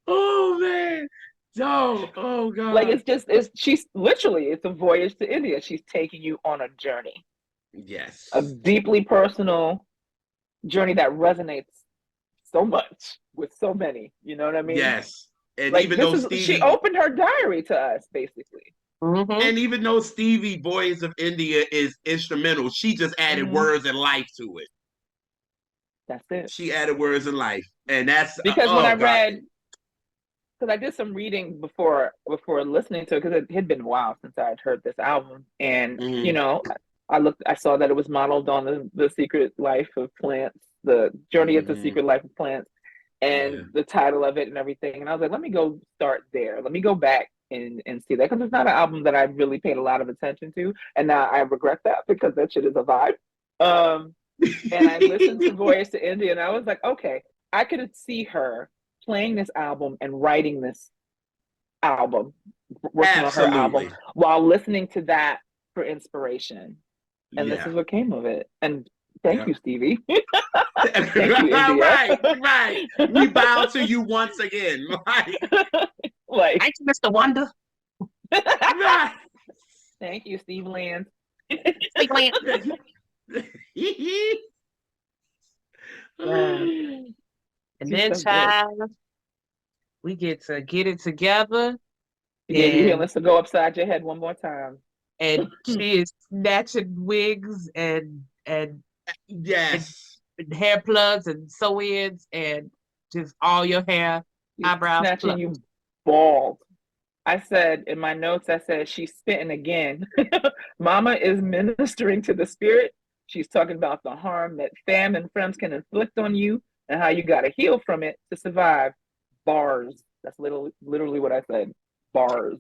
Oh man. Yo, oh Like God. she's literally it's a voyage to India. She's taking you on a journey, a Yes. deeply personal journey that resonates so much with so many. You know what I mean? Yes. And Like even though she Stevie opened her diary to us basically. Mm-hmm. and even though Stevie Voice of India is instrumental, she just added Mm-hmm. words and life to it. That's it. She added words and life. And that's Because when I oh God. read, because I did some reading before listening to it, because it had been a while since I had heard this album, and Mm-hmm. I saw that it was modeled on the Secret Life of Plants, the Journey into Mm-hmm. Secret Life of Plants, and Yeah. the title of it and everything. And I was like, let me go start there. Let me go back and see that because it's not an album that I really paid a lot of attention to, and now I regret that because that shit is a vibe. Um, and I listened to Voyage to India, and I was like, okay, I could see her playing this album and writing this album, working on her album Absolutely. while listening to that for inspiration. And this Yeah. is what came of it. And thank Yeah. you, Stevie. Thank you, India. Right, right. We bow to you once again. Like, Thank you, Mr. Wonder. Right. thank you, Steve Land. Steve Land. And She's then, so good. child, we get to get it together, She gave you and healings to go upside your head one more time. she is snatching wigs and Yes. hair plugs and sew-ins and just all your hair, She's eyebrows snatching plucked. you bald. I said in my notes, I said, she's spitting again. Mama is ministering to the spirit. She's talking about the harm that fam and friends can inflict on you and how you got to heal from it to survive. Bars. That's literally what I said. Bars.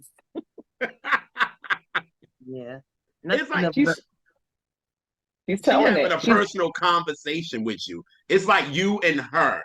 Yeah. It's like She's she telling having it. a personal conversation with you. It's like you and her.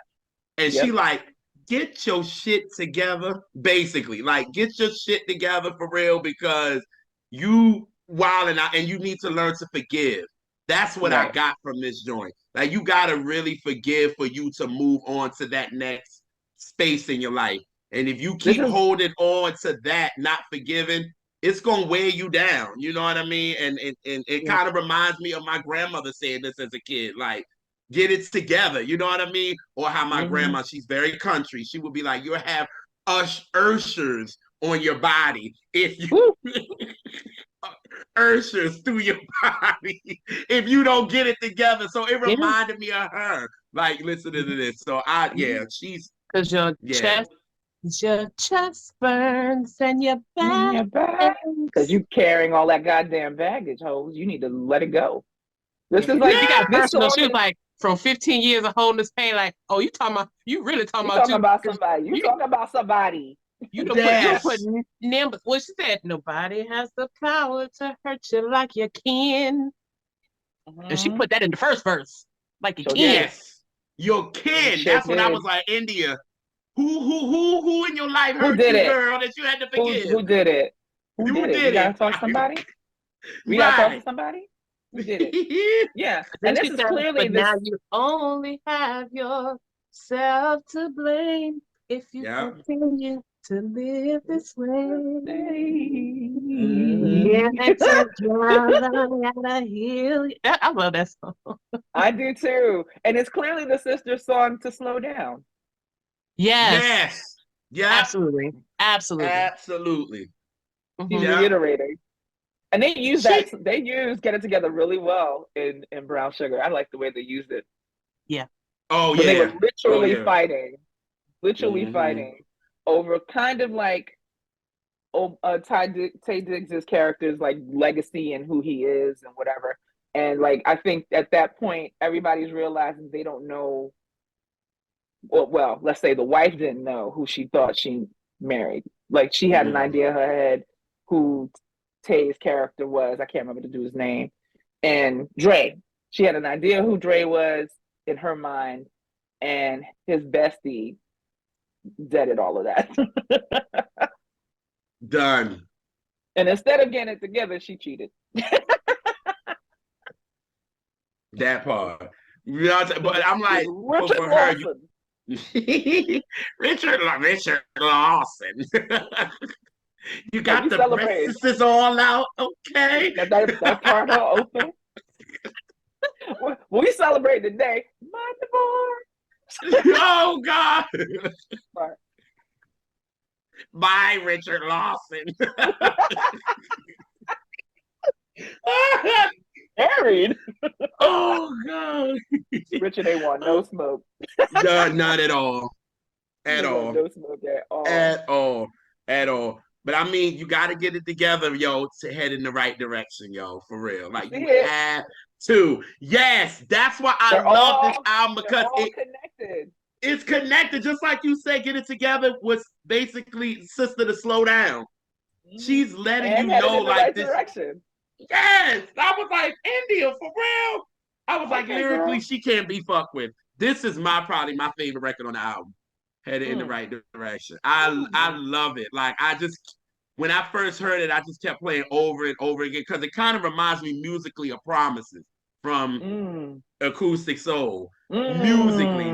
And she Yep. like, get your shit together, basically. Like, get your shit together for real because you wilding out and you need to learn to forgive. That's what I Right. got from this joint. Like, you gotta really forgive for you to move on to that next space in your life. And if you This keep is holding on to that, not forgiving, it's gonna wear you down. You know what I mean? And it Yeah. kind of reminds me of my grandmother saying this as a kid. Like, get it together. You know what I mean? Or how my mm-hmm. grandma, she's very country. She would be like, you'll have ushers on your body if you ushers through your body if you don't get it together. So it Yeah. reminded me of her. Like listening to this. So she's Because yeah. your chest burns and your In back your back. Because aches. you carrying all that goddamn baggage, hoes. You need to let it go. This is She like got this personal. song She was is like, from 15 years of holding this pain, like, oh, you really talking you about talking you. about Because somebody. You you talking about somebody. you put Yes. numbers. What she said, nobody has the power to hurt you like you can. And she Mm-hmm. put that in the first verse, like you Sure can. did. Yes. Your kin. Sure That's when I was did. like, India. Who in your life Who hurt did you, it? girl, that you had to Who forgive? did it? Who Who did it? We did it? gotta talk to somebody. We gotta talk to Right. somebody. Who did it? Yeah. But then And this she is said, clearly but now this. you only have yourself to blame if you Yeah. continue to live this way. Yeah, Mm-hmm. it's a job I gotta heal. I love that song. I do too. And it's clearly the sister's song to slow down. Yes, Yes. Yep. absolutely, absolutely. Absolutely. She's Hmm. Yep. reiterating. And they use She. Get It Together really well in Brown Sugar. I like the way they used it. Yeah, Oh When they were yeah. Oh yeah. literally Mm-hmm. fighting over kind of like Tay Diggs' character's like legacy and who he is and whatever. And like I think at that point everybody's realizing they don't know well, let's say the wife didn't know who she thought she married. Like she had an idea in her head who Tay's character was. I can't remember the dude's name. And Dre. She had an idea who Dre was in her mind, and his bestie deaded all of that. Done. And instead of getting it together, she cheated. That part. You know what I'm saying? But I'm like, Richard for her, Lawson. Richard Lawson. You Are got we the celebrating? breasts all out, okay? That part all open. We celebrate today. My divorce. Oh God. Sorry. Bye, Richard Lawson. Married. Oh God. Richard ain't want no smoke. No, not at all. At all. No smoke at all. At all. At all. But I mean, you got to get it together, yo, to head in the right direction, yo, for real. Like you have to. Yes, that's why I love this album, because it's connected. Just like you said, Get It Together was basically Sister to Slow Down. She's letting you know, like, this direction. Yes, I was like, India, for real. I was like, lyrically, she can't be fucked with. This is probably my favorite record on the album. Headed in the right direction. I love it. Like, when I first heard it, I just kept playing over and over again, because it kind of reminds me musically of Promises from Acoustic Soul. Musically,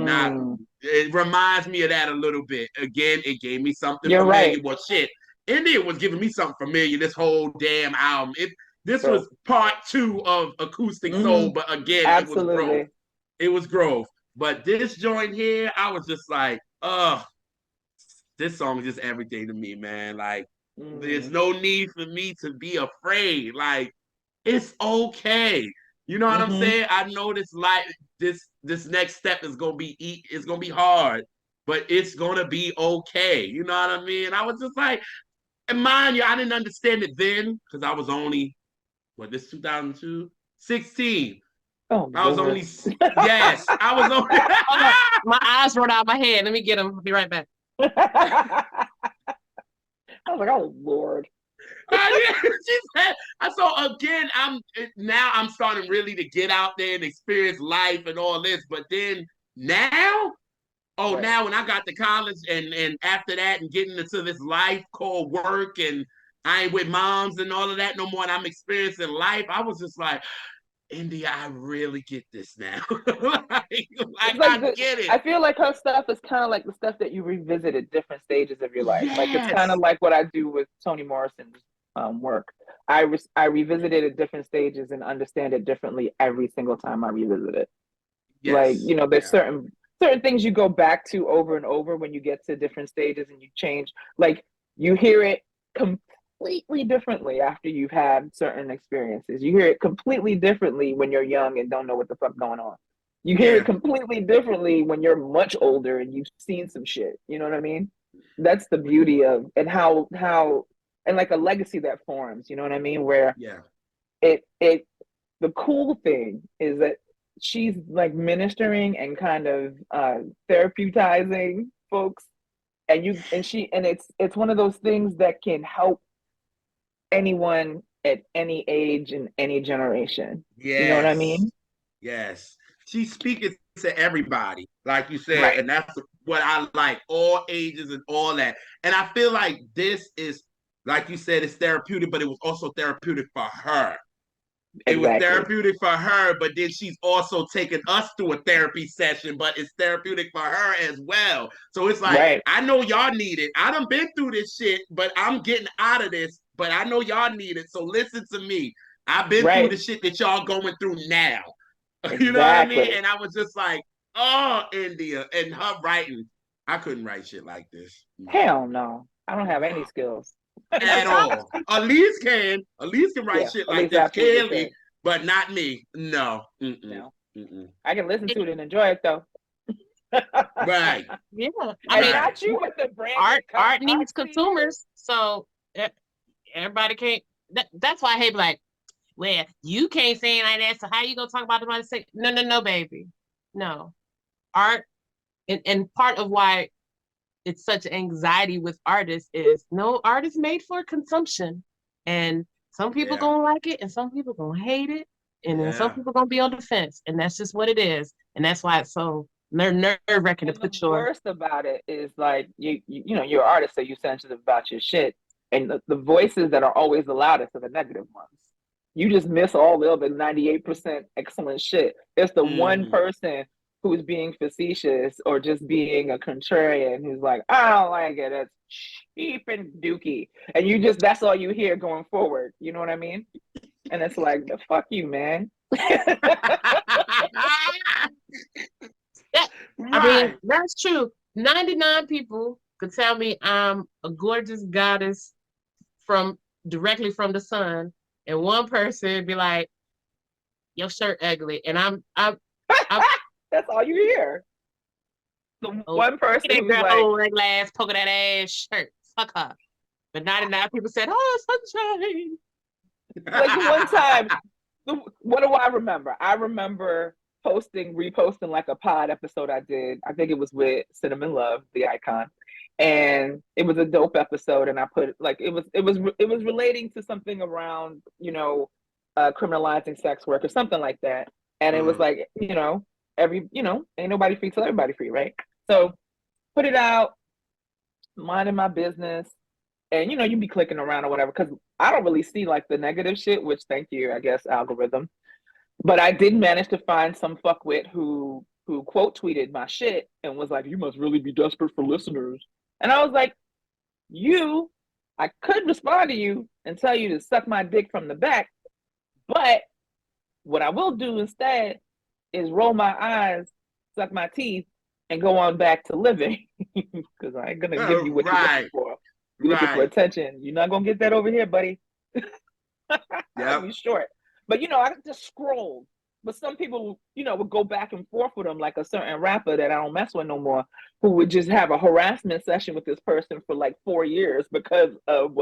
it reminds me of that a little bit. Again, it gave me something familiar. Right. Well, shit, India was giving me something familiar this whole damn album. This was part 2 of Acoustic Soul, but again, absolutely. It was growth. It was growth. But this joint here, I was just like, this song is just everything to me, man. Like, there's no need for me to be afraid. Like, it's okay. You know what I'm saying? I know this next step is gonna be hard, but it's gonna be okay. You know what I mean? I was just like, and mind you, I didn't understand it then, because I was only, this 2002? 16. Oh, I was only, yes, I was only. My eyes rolled out of my head. Let me get them. I'll be right back. I was like, oh, Lord. So again, I'm starting really to get out there and experience life and all this. But then now, now when I got to college and after that and getting into this life called work, and I ain't with moms and all of that no more, and I'm experiencing life, I was just like, India, I really get this now. I get it. I feel like her stuff is kind of like the stuff that you revisit at different stages of your life. Yes. Like, it's kind of like what I do with Toni Morrison's work. I revisit it at different stages and understand it differently every single time I revisit it. Yes. Like, there's certain things you go back to over and over when you get to different stages and you change. Like, you hear it completely differently after you've had certain experiences. You hear it completely differently when you're young and don't know what the fuck going on. You hear it completely differently when you're much older and you've seen some shit. You know what I mean? That's the beauty of, and how and like a legacy that forms, you know what I mean? Where the cool thing is that she's like ministering and kind of therapeuticizing folks, and it's one of those things that can help anyone at any age in any generation. Yes. You know what I mean? Yes. She's speaking to everybody, like you said, right. And that's what I like, all ages and all that. And I feel like this is, like you said, it's therapeutic, but it was also therapeutic for her. Exactly. It was therapeutic for her, but then she's also taking us through a therapy session, but it's therapeutic for her as well. So it's like, right. I know y'all need it. I done been through this shit, but I'm getting out of this, but I know y'all need it. So listen to me. I've been through the shit that y'all going through now. Exactly. You know what I mean? And I was just like, oh, India, and her writing. I couldn't write shit like this. Hell no. I don't have any skills. At all. Elise can write shit like this, Kelly, but not me. No. No. I can listen to it and enjoy it though. Right. Yeah. I mean, not you with the brand. Art needs consumers, so everybody can't. That's why I hate like, well, you can't say it like that. So how you gonna talk about the money? Say no, baby, no. Art and part of why it's such anxiety with artists is no art is made for consumption. And some people Yeah. gonna like it and some people gonna hate it. And then some Yeah. people gonna be on the fence. And that's just what it is. And that's why it's so nerve-wracking to And the put your worst about it is like you know, you're an artist, so you're sensitive about your shit. And the voices that are always the loudest are the negative ones. You just miss all the other 98% excellent shit. It's the one Mm. person who's being facetious or just being a contrarian who's like, I don't like it. It's cheap and dookie. And you just, that's all you hear going forward. You know what I mean? And it's like, the fuck you, man. Yeah, I mean, Right. that's true. 99 people could tell me I'm a gorgeous goddess from directly from the sun, and one person be like, "Your shirt ugly," and I'm That's all you hear. The oh, one look at person that who's girl, like, old ugly ass, poking that ass shirt. Fuck her. But 99 people said, "Oh, sunshine." like one time, what do I remember? I remember reposting like a pod episode I did. I think it was with Cinnamon Love, the icon, and it was a dope episode. And I put like it was relating to something around criminalizing sex work or something like that. And it was Mm. like ain't nobody free till everybody free, right? So put it out, minding my business, and you be clicking around or whatever because I don't really see like the negative shit. Which thank you, I guess, algorithm. But I did manage to find some fuckwit who quote tweeted my shit and was like, "You must really be desperate for listeners." And I was like, "You, I could respond to you and tell you to suck my dick from the back, but what I will do instead is roll my eyes, suck my teeth, and go on back to living because I ain't gonna give you what you're looking Right. for. You're looking for Right. attention. You're not gonna get that over here, buddy." I'll Yep. be short. But I just scrolled. But some people, would go back and forth with them, like a certain rapper that I don't mess with no more, who would just have a harassment session with this person for like 4 years because of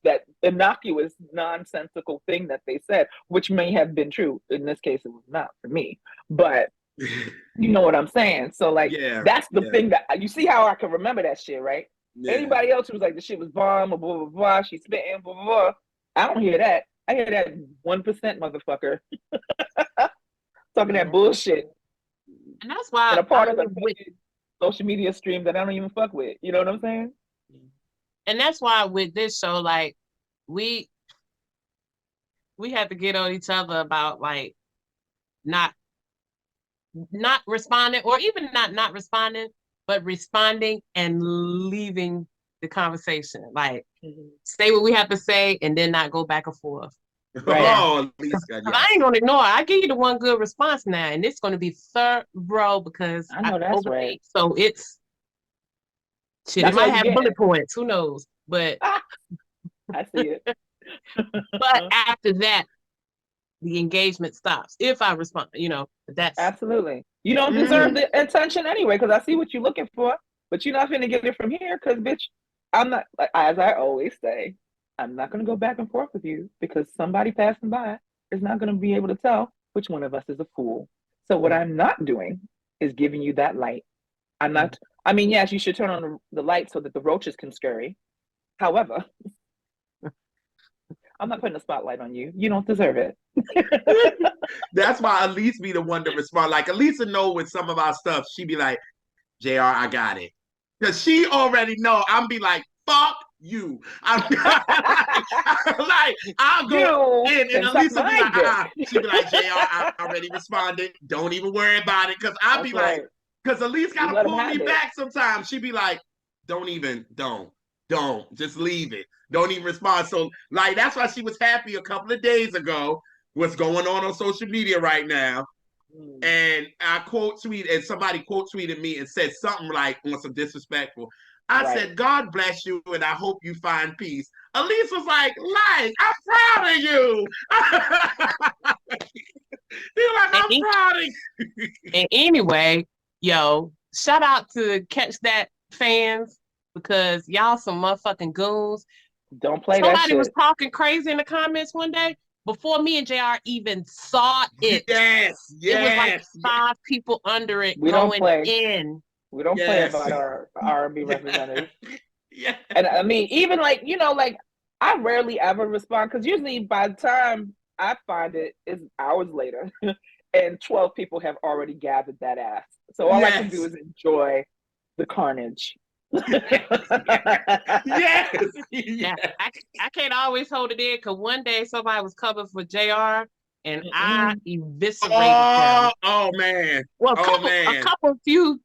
that innocuous, nonsensical thing that they said, which may have been true. In this case, it was not for me. But you know what I'm saying? So, like, Yeah. that's the Yeah. thing that you see how I can remember that shit, right? Yeah. Anybody else who was like, the shit was bomb or blah, blah, blah, she's spitting, blah, blah, blah. I don't hear that. I hear that 1% motherfucker talking that bullshit And that's in why a I part of the mean, with social media stream that I don't even fuck with. You know what I'm saying? and that's why with this show, like we we have to get on each other about like not not responding or even not responding, but responding and leaving the conversation. Like say what we have to say and then not go back and forth. Right. Now, Oh, at least God, I yes. ain't gonna ignore. I give you the one good response now, and it's gonna be thorough because I I know that's right. overthink. So it's shit. It That's all might you have getting. bullet points. Who knows? But I see it. but after that, the engagement stops. If I respond, that's Absolutely. You don't deserve Mm. the attention anyway, because I see what you're looking for, but you're not going to get it from here because, bitch, I'm not, as I always say, I'm not going to go back and forth with you because somebody passing by is not going to be able to tell which one of us is a fool. So, what I'm not doing is giving you that light. I'm not, I mean, yes, you should turn on the light so that the roaches can scurry. However, I'm not putting a spotlight on you. You don't deserve it. That's why at least be the one to respond. Like Elisa know with some of our stuff, she be like, JR, I got it. Because she already know. I'm be like, fuck you. I'm like, I'll go You in and can suck Elisa be my like, dick. She be like, JR, I already responded. Don't even worry about it. Because I'll That's be like, right. because Elise You got to let them pull me have it. back sometimes. She be like, don't. Just leave it. Don't even respond. So, like, that's why she was happy a couple of days ago. What's going on social media right now? And I quote tweet and somebody quote tweeted me and said something like on some disrespectful. I Right. said, God bless you and I hope you find peace. Elise was like, I'm proud of you. He was like, I'm and, proud of you. and anyway, yo, shout out to Catch That fans because y'all some motherfucking goons. Don't play that Somebody was shit. talking crazy in the comments one day before me and JR even saw it. Yes, It was like yes. 5 people under it We don't going play. in. We don't play Yes. about our R&B representatives. Yeah. And I mean, even like, like I rarely ever respond because usually by the time I find it is hours later and 12 people have already gathered that ass. So all I can do Yes. is enjoy the carnage. Yes. Yeah, Yes. I can't always hold it in because one day somebody was coming for JR and I Mm-mm. eviscerated Oh, them. oh man. Well, Oh man.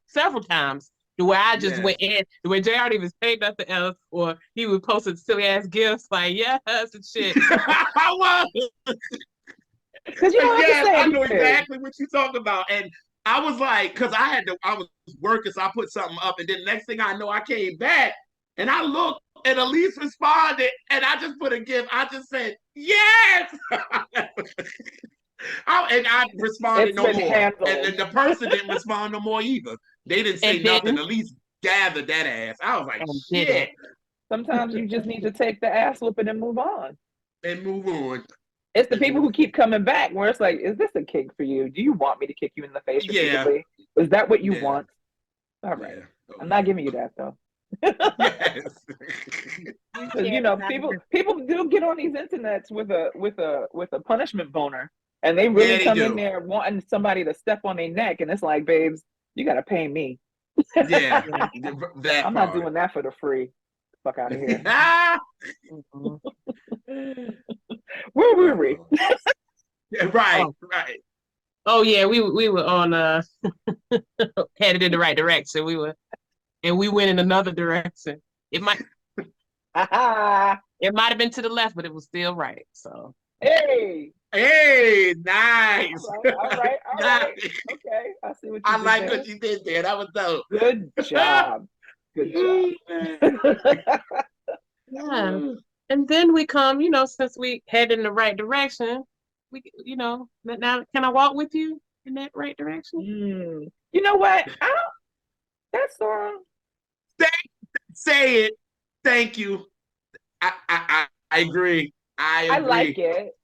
several times to where I just Yes. went in, to where JR didn't even say nothing else, or he would post a silly ass gifts like yes and shit. I was. Because you don't have to Yes, say I know anything. exactly what you're talking about. And I was like, because I was working, so I put something up, and then the next thing I know, I came back and I looked, and Elise responded, and I just put a gift. I just said, yes. And I responded It's no been more. And handled. then the person didn't respond no more either. They didn't say And nothing. didn't Elise gathered that ass. I was like, and shit, didn't. Sometimes you just need to take the ass whooping and move on. and move on. It's the people who keep coming back where it's like, is this a kink for you? Do you want me to kick you in the face Yeah, repeatedly? Is that what you yeah, want? All right. yeah. I'm not Okay. giving you that though. Yes. We Because can't people do get on these internets with a punishment boner, and they Yeah, really they come in do. there wanting somebody to step on their neck, and it's like, babes, you gotta pay me. Yeah, yeah. that I'm not part. doing that for the free. Fuck out of here. Mhm. Where were we? Yeah, right, Oh, right. oh yeah, we were on headed in the right direction. We went in another direction. It might it might have been to the left, but it was still right. So Hey, Hey, all nice. right, all right, all right. Nice. Okay, I see what you I did like there. what you did there. That was dope. Good job. Good job. Ooh, man. yeah. And then we come, since we head in the right direction, but now can I walk with you in that right direction? You know what? I don't. That song. say, say it. Thank you. I agree. I I like agree. it,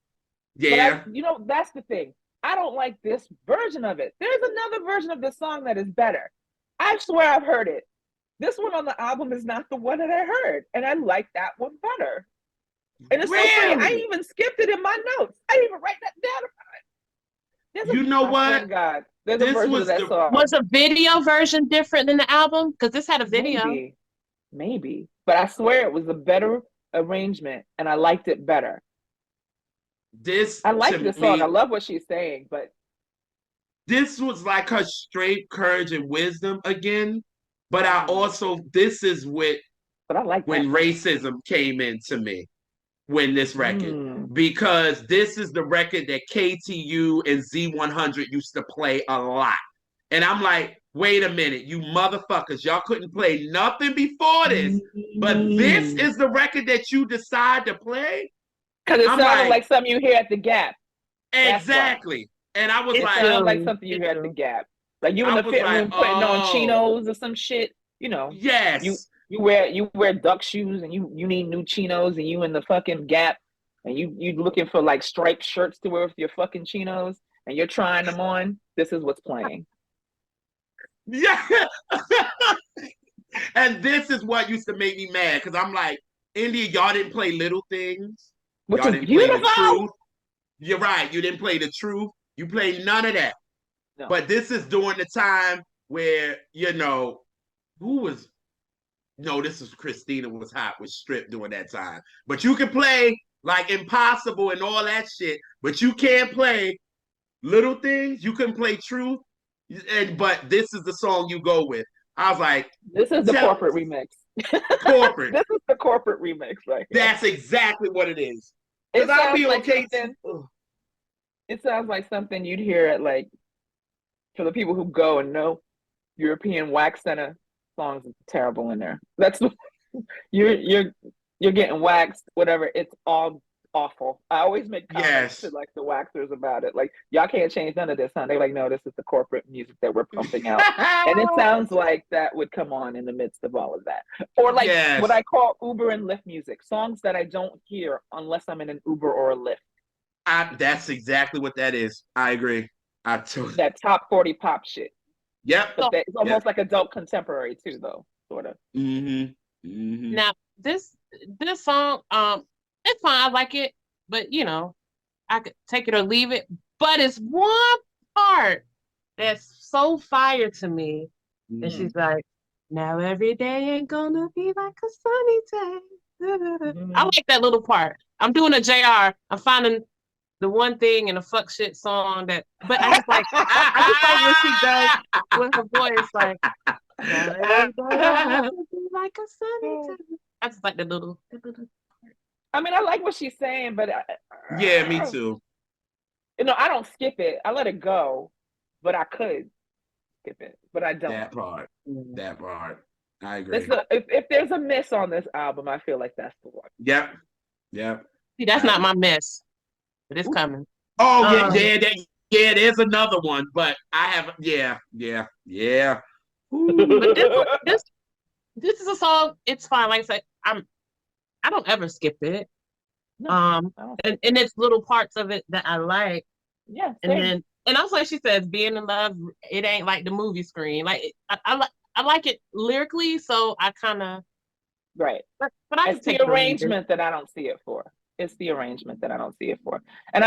but Yeah. that's the thing. I don't like this version of it. There's another version of the song that is better. I swear I've heard it. This one on the album is not the one that I heard, and I like that one better. And it's so funny. I Really? even skipped it in my notes. I didn't even write that down. You know I swear what? to God, there's a This version of was that the Was song. a video version different than the album? Because this had a video. Maybe, maybe, but I swear it was a better arrangement, and I liked it better. this I like to this song. I me. love what she's saying, but This was like her straight courage and wisdom again. But I mm, also this is I like when that part. racism came into me when this record Mm. because this is the record that KTU and Z100 used to play a lot. And I'm like, wait a minute, you motherfuckers, y'all couldn't play nothing before this, but this Mm. is the record that you decide to play? Because it I'm sounded like, like something you hear at the Gap. That's why. exactly. And I was It It like, sounded like do. something you It hear at the do. Gap. Like you in I the was fitting like, room putting on oh, chinos or some shit. You know, you yes. you wear duck shoes and you need new chinos and you in the fucking Gap and you looking for like striped shirts to wear with your fucking chinos and you're trying them on. This is what's playing. Yeah. And this is what used to make me mad because I'm like, India, y'all didn't play Little Things. Which Y'all is didn't play The beautiful. Truth. You're right. You didn't play The Truth. You played none of that. No. But this is during the time where, who was, no, this is Christina was hot with Strip during that time. But you can play like Impossible and all that shit, but you can't play Little Things. You can play Truth. But this is the song you go with. I was like, This is the tell corporate remix. corporate. This is the corporate remix right here. That's exactly what it is. Because It I'll sounds be like okay. something. It sounds like something you'd hear at like for the people who go and know European Wax Center songs are terrible in there. That's you're you're getting waxed, whatever. It's all awful. I always make comments to Yes. like the waxers about it. Like, y'all can't change none of this, huh? They're like, no, this is the corporate music that we're pumping out. And it sounds like that would come on in the midst of all of that. Or like what Yes. I call Uber and Lyft music, songs that I don't hear unless I'm in an Uber or a Lyft. That's exactly what that is. I agree. I totally. That top 40 pop shit. Yep. But So it's Yep. almost like adult contemporary too, though, sort of. Mm-hmm. Mm-hmm. now this song, it's fine. I like it, but I could take it or leave it. But it's one part that's so fire to me. And Mm-hmm. she's like, now every day ain't gonna be like a sunny day. I Mm-hmm. like that little part. I'm doing a JR. I'm finding the one thing in a fuck shit song but I just like when she does with her voice, like, now every day ain't gonna be like a sunny day. I just like the little I mean, I like what she's saying, but Yeah, me too. I don't skip it. I let it go, but I could skip it, but I don't. That part. part. That part. I This agree. if there's a miss on this album, I feel like that's the one. Yep. Yep. See, that's I not agree. my mess, but it's coming. Oh yeah, Um, yeah. There's another one, but I have. Yeah. but this Ooh. one, this is a song. It's fine. Like I said, I don't ever skip it. No, Um, I don't and skip it. it's little parts of it that I like. Yeah, And same. then, and also she says, being in love, it ain't like the movie screen. Like I like it lyrically, so I kind of, Right. but I It's can the take it or leave it. arrangement that I don't see it for. It's the arrangement that I don't see it for. And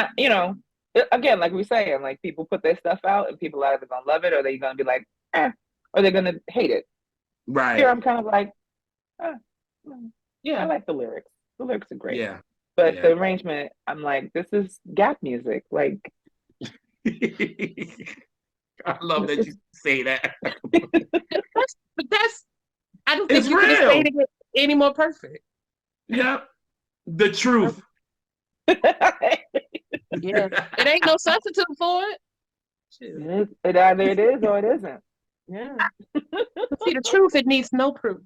again, like we saying, like people put their stuff out and people are either gonna love it or they're gonna be like, or they're gonna hate it. Here Right. I'm kind of like, eh, I Yeah. like the lyrics. The lyrics are great. Yeah. But the Yeah. arrangement, I'm like, this is gap music. Like I love this that is you say that. But that's I don't think It's you could have real. stated it any more perfect. Yep. The truth. Yeah, it ain't no substitute for it. Shoot. it either it is or it isn't. Yeah. But see, the truth, it needs no proof.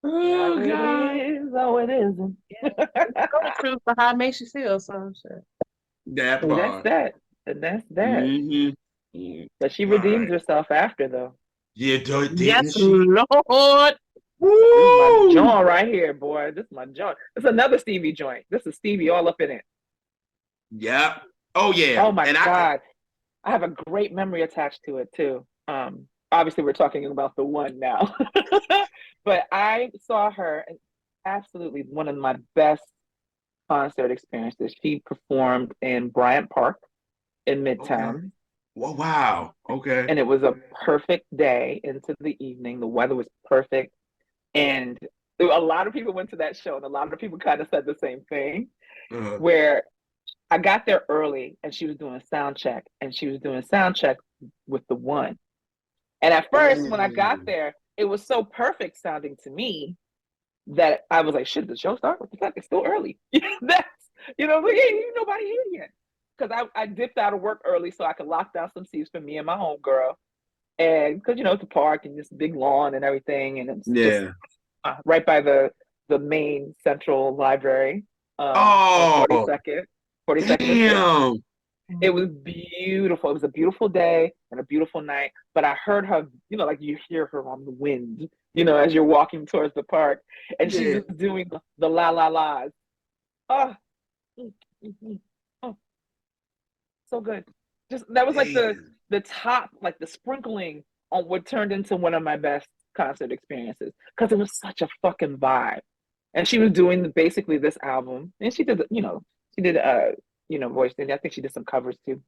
Oh Either it God. is or it isn't. Yeah. You know the truth, but how it makes you feel. So shit. That So that's part. that. And that's that. Mm-hmm. But she All redeemed right. herself after though. Yeah, didn't Yes, she? Lord. This is my Woo! joint right here, boy. This is my joint. This is another Stevie joint. This is Stevie all up in it. Yep. Oh yeah. Oh my And I can. God. I have a great memory attached to it too. Obviously we're talking about the one now. But I saw her and absolutely one of my best concert experiences. She performed in Bryant Park in Okay. Midtown. Well, wow. Okay. And it was a perfect day into the evening. The weather was perfect. And a lot of people went to that show, and a lot of people kind of said the same thing. Uh, Where I got there early, and she was doing sound check, and she was doing sound check with the one. And at first, when I got ooh. there, it was so perfect sounding to me that I was like, "Shit, the show start? What the fuck? It's still early." That's like, hey, ain't nobody here yet. Because I dipped out of work early so I could lock down some seats for me and my homegirl. And because it's a park and this big lawn and everything, and it's just Yeah. right by the main central library on Oh, 42nd and 6th. damn. It was beautiful. It was a beautiful day and a beautiful night. But I heard her, like you hear her on the wind, as you're walking towards the park, and she's Yeah. just doing the la la la's. Oh, mm, mm, mm. Oh, so good. Just that was like the Damn. the top, like the sprinkling on what turned into one of my best concert experiences because it was such a fucking vibe. And she was doing basically this album, and she did Voice to India. I think she did some covers too.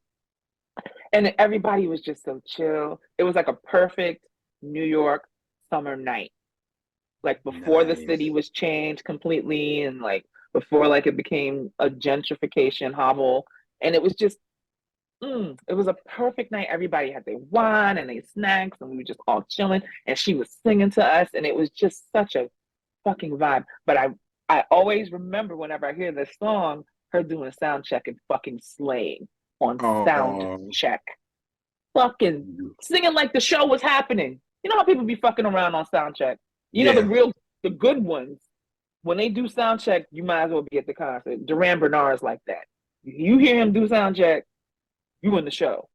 And everybody was just so chill. It was like a perfect New York summer night, like before the city Nice. was changed completely, and like before like it became a gentrification hobble. And it was just it was a perfect night. Everybody had their wine and their snacks, and we were just all chilling. And she was singing to us, and it was just such a fucking vibe. But I always remember whenever I hear this song, her doing sound check and fucking slaying on sound Oh. check, fucking singing like the show was happening. You know how people be fucking around on sound check. Yeah. The good ones. When they do sound check, you might as well be at the concert. Duran Bernard's like that. You hear him do sound check, you in the show.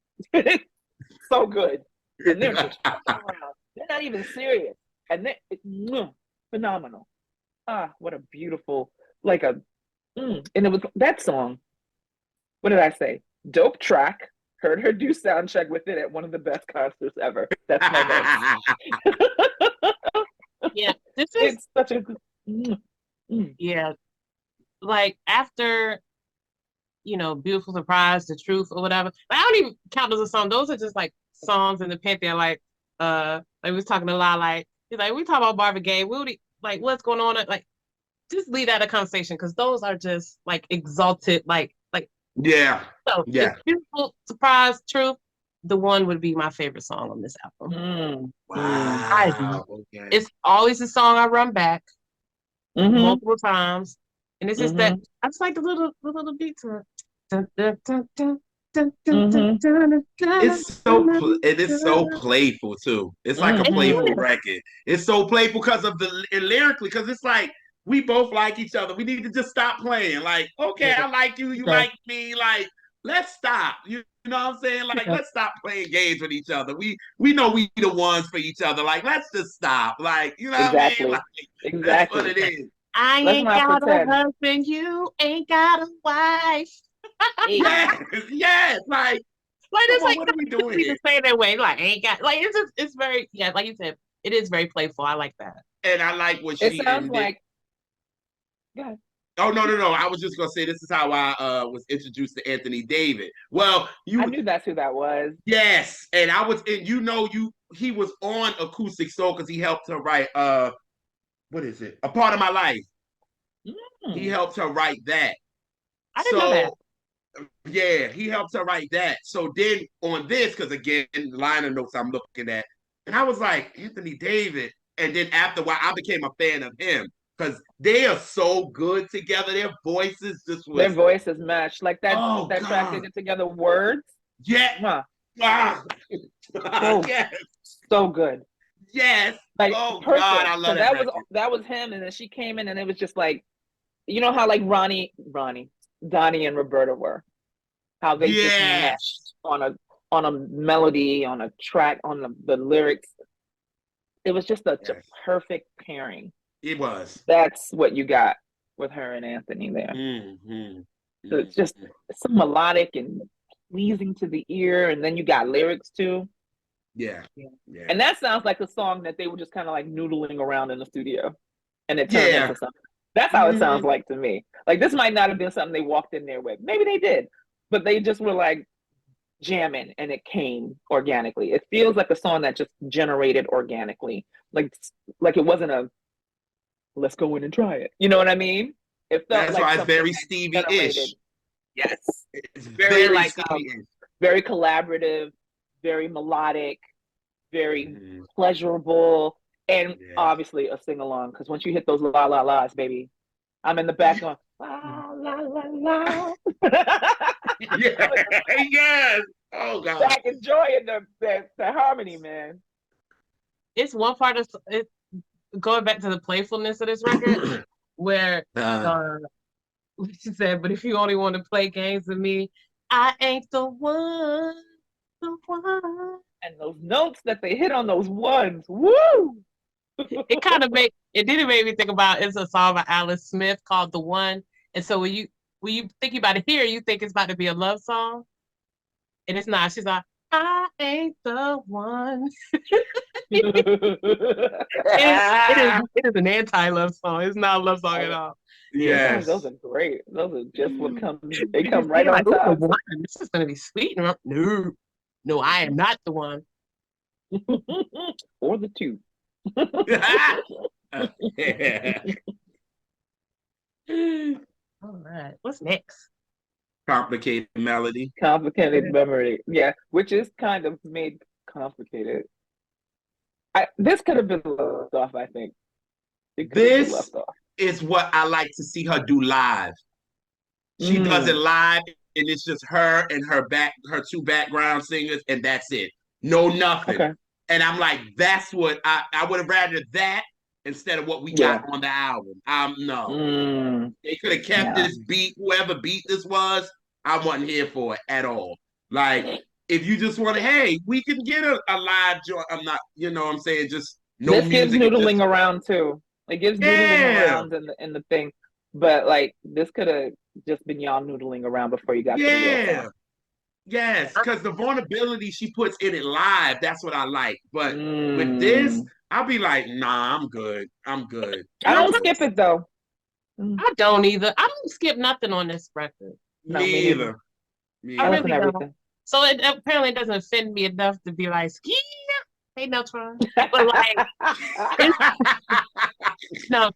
So good. And they're just fucking around. They're not even serious. And it's phenomenal. Ah, what a beautiful, like and it was that song. What did I say? Dope track. Heard her do sound check with it at one of the best concerts ever. That's my notes. Yeah, this is It's such a good. yeah. Like after Beautiful Surprise, The Truth, or whatever. But I don't even count those as a song. Those are just like songs in the pantheon. Like we was talking a lot. Like he's like we talk about Marvin Gaye. Like what's going on? Like just leave that a conversation because those are just like exalted. Like Yeah. so. Yeah. It's Beautiful Surprise, Truth. The one would be my favorite song on this album. I agree. Wow. Okay. It's always a song I run back multiple times, and it's just that I just like the little beats. It is so playful too. It's like a playful record. It's so playful because of lyrically, because it's like we both like each other. We need to just stop playing. Like, okay, I like you, you like me. Like, let's stop. You know what I'm saying? Like, let's stop playing games with each other. We know we the ones for each other. Like, let's just stop. Like, you know what I mean? Like, that's what it is. I ain't got a husband, you ain't got a wife. yes, like it's like what are we doing here? Say that way, like ain't got like it's very like you said, it is very playful. I like that, and I like what she. It sounds like. Yeah. Oh no! I was just gonna say this is how I was introduced to Anthony David. Well, I knew that's who that was. Yes, and I was, and he was on Acoustic Soul because he helped her write what is it? A Part of My Life. He helped her write that. I didn't know that. Yeah, he helped her write that. So then on this, because again, the liner notes I'm looking at, and I was like, Anthony David. And then after a while, I became a fan of him because they are so good together. Their voices just was. Their voices match. Like that God. track they did together, Words. Yeah. Yes. So good. Yes. Like, perfect. God, I love that was him, and then she came in, and it was just like, you know how like Donnie and Roberta were, how they just meshed on a melody, on a track, on the lyrics. It was just a perfect pairing. It was. That's what you got with her and Anthony there. So it's just so melodic and pleasing to the ear, and then you got lyrics too. Yeah. And that sounds like a song that they were just kind of like noodling around in the studio, and it turned into something. That's how it sounds like to me. Like this might not have been something they walked in there with. Maybe they did, but they just were like jamming, and it came organically. It feels like a song that just generated organically. Like it wasn't a let's go in and try it. You know what I mean? It felt that's why it's very Stevie-ish. Yes, it's very like very collaborative, very melodic, very pleasurable, and obviously a sing along. Because once you hit those la la la's, baby, I'm in the back going la la la la. Yes. Oh God. Back enjoying the harmony, man. It's one part of it. Going back to the playfulness of this record, where she said, "But if you only want to play games with me, I ain't the one." And those notes that they hit on those ones, woo! It didn't make me think about it's a song by Alice Smith called "The One," and so when you think about it here, you think it's about to be a love song, and it's not. She's like, "I ain't the one." It is an anti-love song. It's not a love song at all. Yes, those are great. Those are just what come. They come right on top. This is gonna be sweet. No, I am not the one. Or the two. All right. What's next? Complicated Melody. Complicated Memory. Yeah, which is kind of made complicated. This could have been left off, I think. This is what I like to see her do live. She does it live, and it's just her and her two background singers, and that's it. No nothing. Okay. And I'm like, that's what I would have rather that instead of what we got on the album. No. They could have kept this beat, whoever beat this was, I wasn't here for it at all. Like, if you just want to, hey, we can get a live joint. I'm not, you know what I'm saying? Just no music. This gives noodling around too. It gives noodling around in the thing. But like, this could have just been y'all noodling around before you got to the real song. Yes, because the vulnerability she puts in it live, that's what I like. But with this, Mm. I'll be like, nah, I'm good. I'm good. I And I'm I'm don't trying good. skip it though. Mm. I don't either. I don't skip nothing on this record. No, me Me neither. either. Me I I either. listen really to don't. everything. So it apparently doesn't offend me enough to be like, yeah, hey, Neutron. But like, it's no,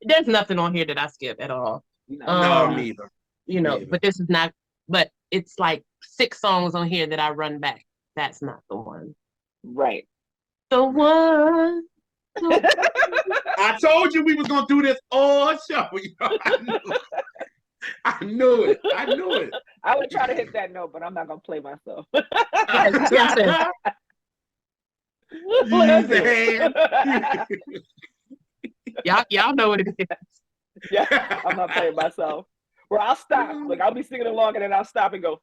there's nothing on here that I skip at all. No, No, Um, me either. Me either. but this is not. But it's like 6 songs on here that I run back. That's not the one. right. The one. The I told you we was gonna do this all show. I knew it. I knew it. I knew it. I would try to hit that note, but I'm not gonna play myself. yeah, that's what I'm saying. You use the hand. Y'all know what it is. Yeah, I'm not playing myself. Where I'll stop, like I'll be singing along, and then I'll stop and go.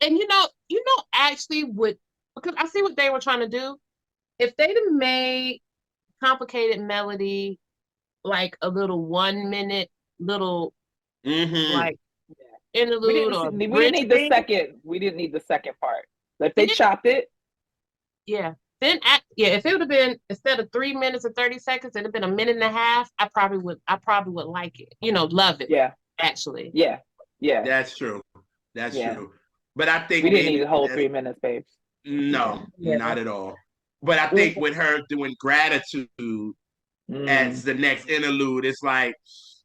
And actually, what because I see what they were trying to do. If they'd have made complicated melody like a little 1 minute little Mm-hmm. like interlude or We didn't bridge need the thing, second. We didn't need the second part. If they yeah, chopped it, yeah. Then if it would have been instead of 3 minutes and 30 seconds, it'd have been a minute and a half. I probably would like it. Love it yeah, actually. yeah, yeah, That's true. That's yeah. true. But I We think didn't need maybe the whole 3 minutes, babes. no, Yeah. not at all. But I think with her doing gratitude as the next interlude, it's like,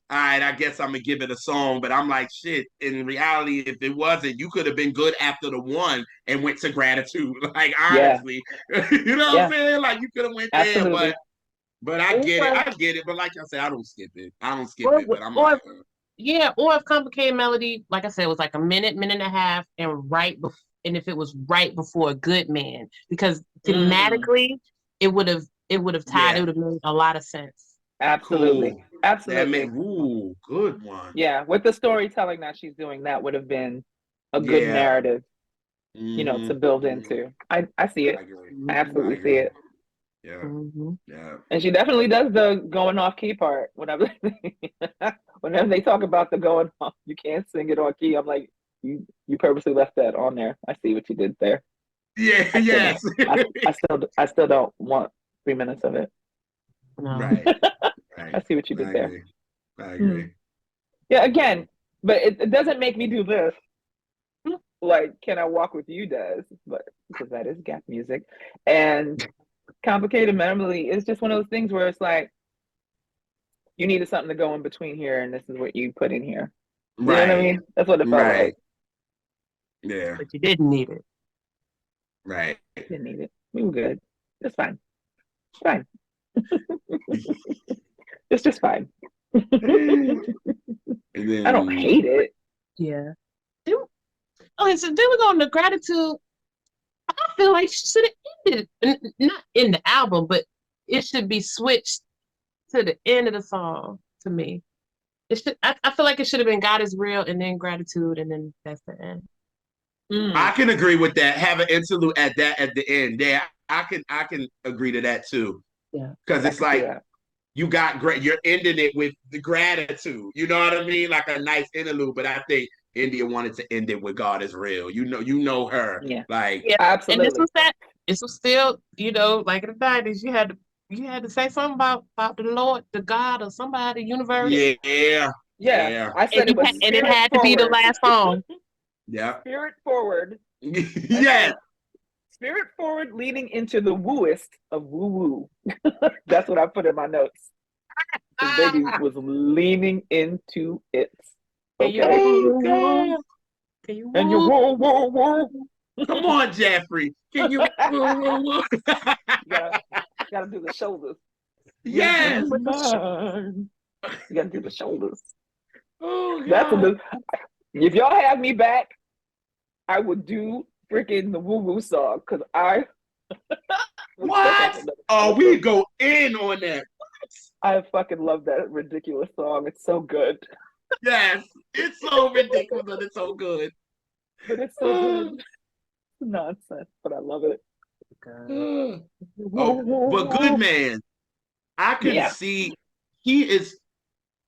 all right, I guess I'm gonna give it a song. But I'm like, shit. In reality, if it wasn't, you could have been good after the one and went to gratitude. Like Yeah, honestly, you know what I'm yeah, saying? Like you could have went there, absolutely. but I get it. Or, I get it. But like I said, I don't skip it. I don't skip or, it. But I'm like, or yeah, or if complicated melody, like I said, was like a minute, minute and a half, and if it was right before a good man, because Mm, thematically it would have tied, it yeah, would have made a lot of sense. absolutely, cool. That absolutely. make good one. Yeah, with the storytelling that she's doing, that would have been a good Yeah. narrative, Mm-hmm. to build Mm-hmm. into. I see I it. agree. I I absolutely see agree. it. Yeah. Mm-hmm. Yeah. And she definitely does the going off key part. Whenever they talk about the going off, you can't sing it on key. I'm like, you purposely left that on there. I see what you did there. Yeah. I still Yes. don't. I still don't want 3 minutes of it. No. Right. I Right. see what you I did there. agree. I Hmm. agree. Yeah, again, but it doesn't make me do this like Can I Walk With You does, but because that is gap music. And Complicated Memory is just one of those things where it's like you needed something to go in between here, and this is what you put in here. You know what I Right. mean? That's what it felt Right. like. Yeah. But you didn't need it. Right. Didn't need it. We were good. It's fine. Fine. It's just fine. And I don't then hate it. Yeah. Okay, so then we go into gratitude. I feel like she should have ended, not in the album, but it should be switched to the end of the song to me. I feel like it should have been God is real and then gratitude and then that's the end. I Mm, can agree with that. Have an interlude at the end. Yeah, I can agree to that too. Yeah. Because I it's can see like that. you got great. You're ending it with the gratitude. You know what I mean? Like a nice interlude. But I think India wanted to end it with God is real. You know her. Yeah, Like Yeah. And this absolutely. was that this was still, like in the 90s, you had to say something about the Lord, the God or somebody, universe. yeah, Yeah, yeah, I And said it was it spirit had to be the forward. last song. yeah. Spirit forward. I Yes. said spirit forward leading into the wooist of woo woo. That's what I put in my notes. Because Ah, baby was leaning into it. Can you Okay. oh woo? God. Can you And you woo? whoa, whoa, whoa. Come on, Jeffrey. Can you gotta gotta do the shoulders. You're Yes. just mine. You gotta do the shoulders. Oh That's God. if y'all have me back, I would do freaking the woo woo song because I What? Oh, we go in on that. I fucking love that ridiculous song. It's so good. Yes. It's so ridiculous, but it's so good. But it's so good. Nonsense, but I love it. Oh, but good man. I can Yeah. see he is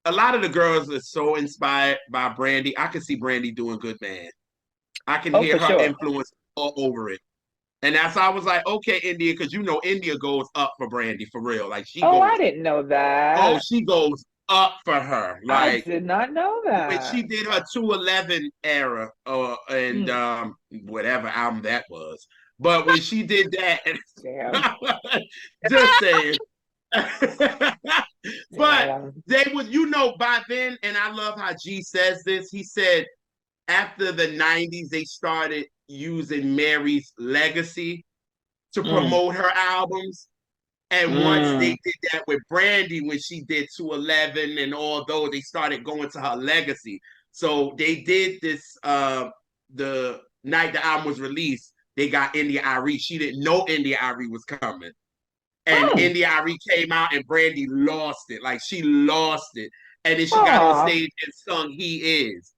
a lot of the girls are so inspired by Brandy. I can see Brandy doing Good Man. I can Oh, hear for her sure. influence all over it. And that's why I was like, okay, India, because you know India goes up for Brandy for real. Like she Oh, I goes, didn't know oh, that. she goes up for her. I Like did not know when that. she did her 211 era, and Mm, whatever album that was. But when she did that, damn. just saying. But Damn. they was, you know, by then, and I love how G says this. He said after the 90s, they started using Mary's legacy to Mm, promote her albums. And once they mm. did that with Brandy, when she did 211 and all those, they started going to her legacy. So they did this the night the album was released, they got India Arie. She didn't know India Arie was coming. And Oh, India Arie came out and Brandy lost it. Like she lost it. And then she got on aw. stage and sung He Is.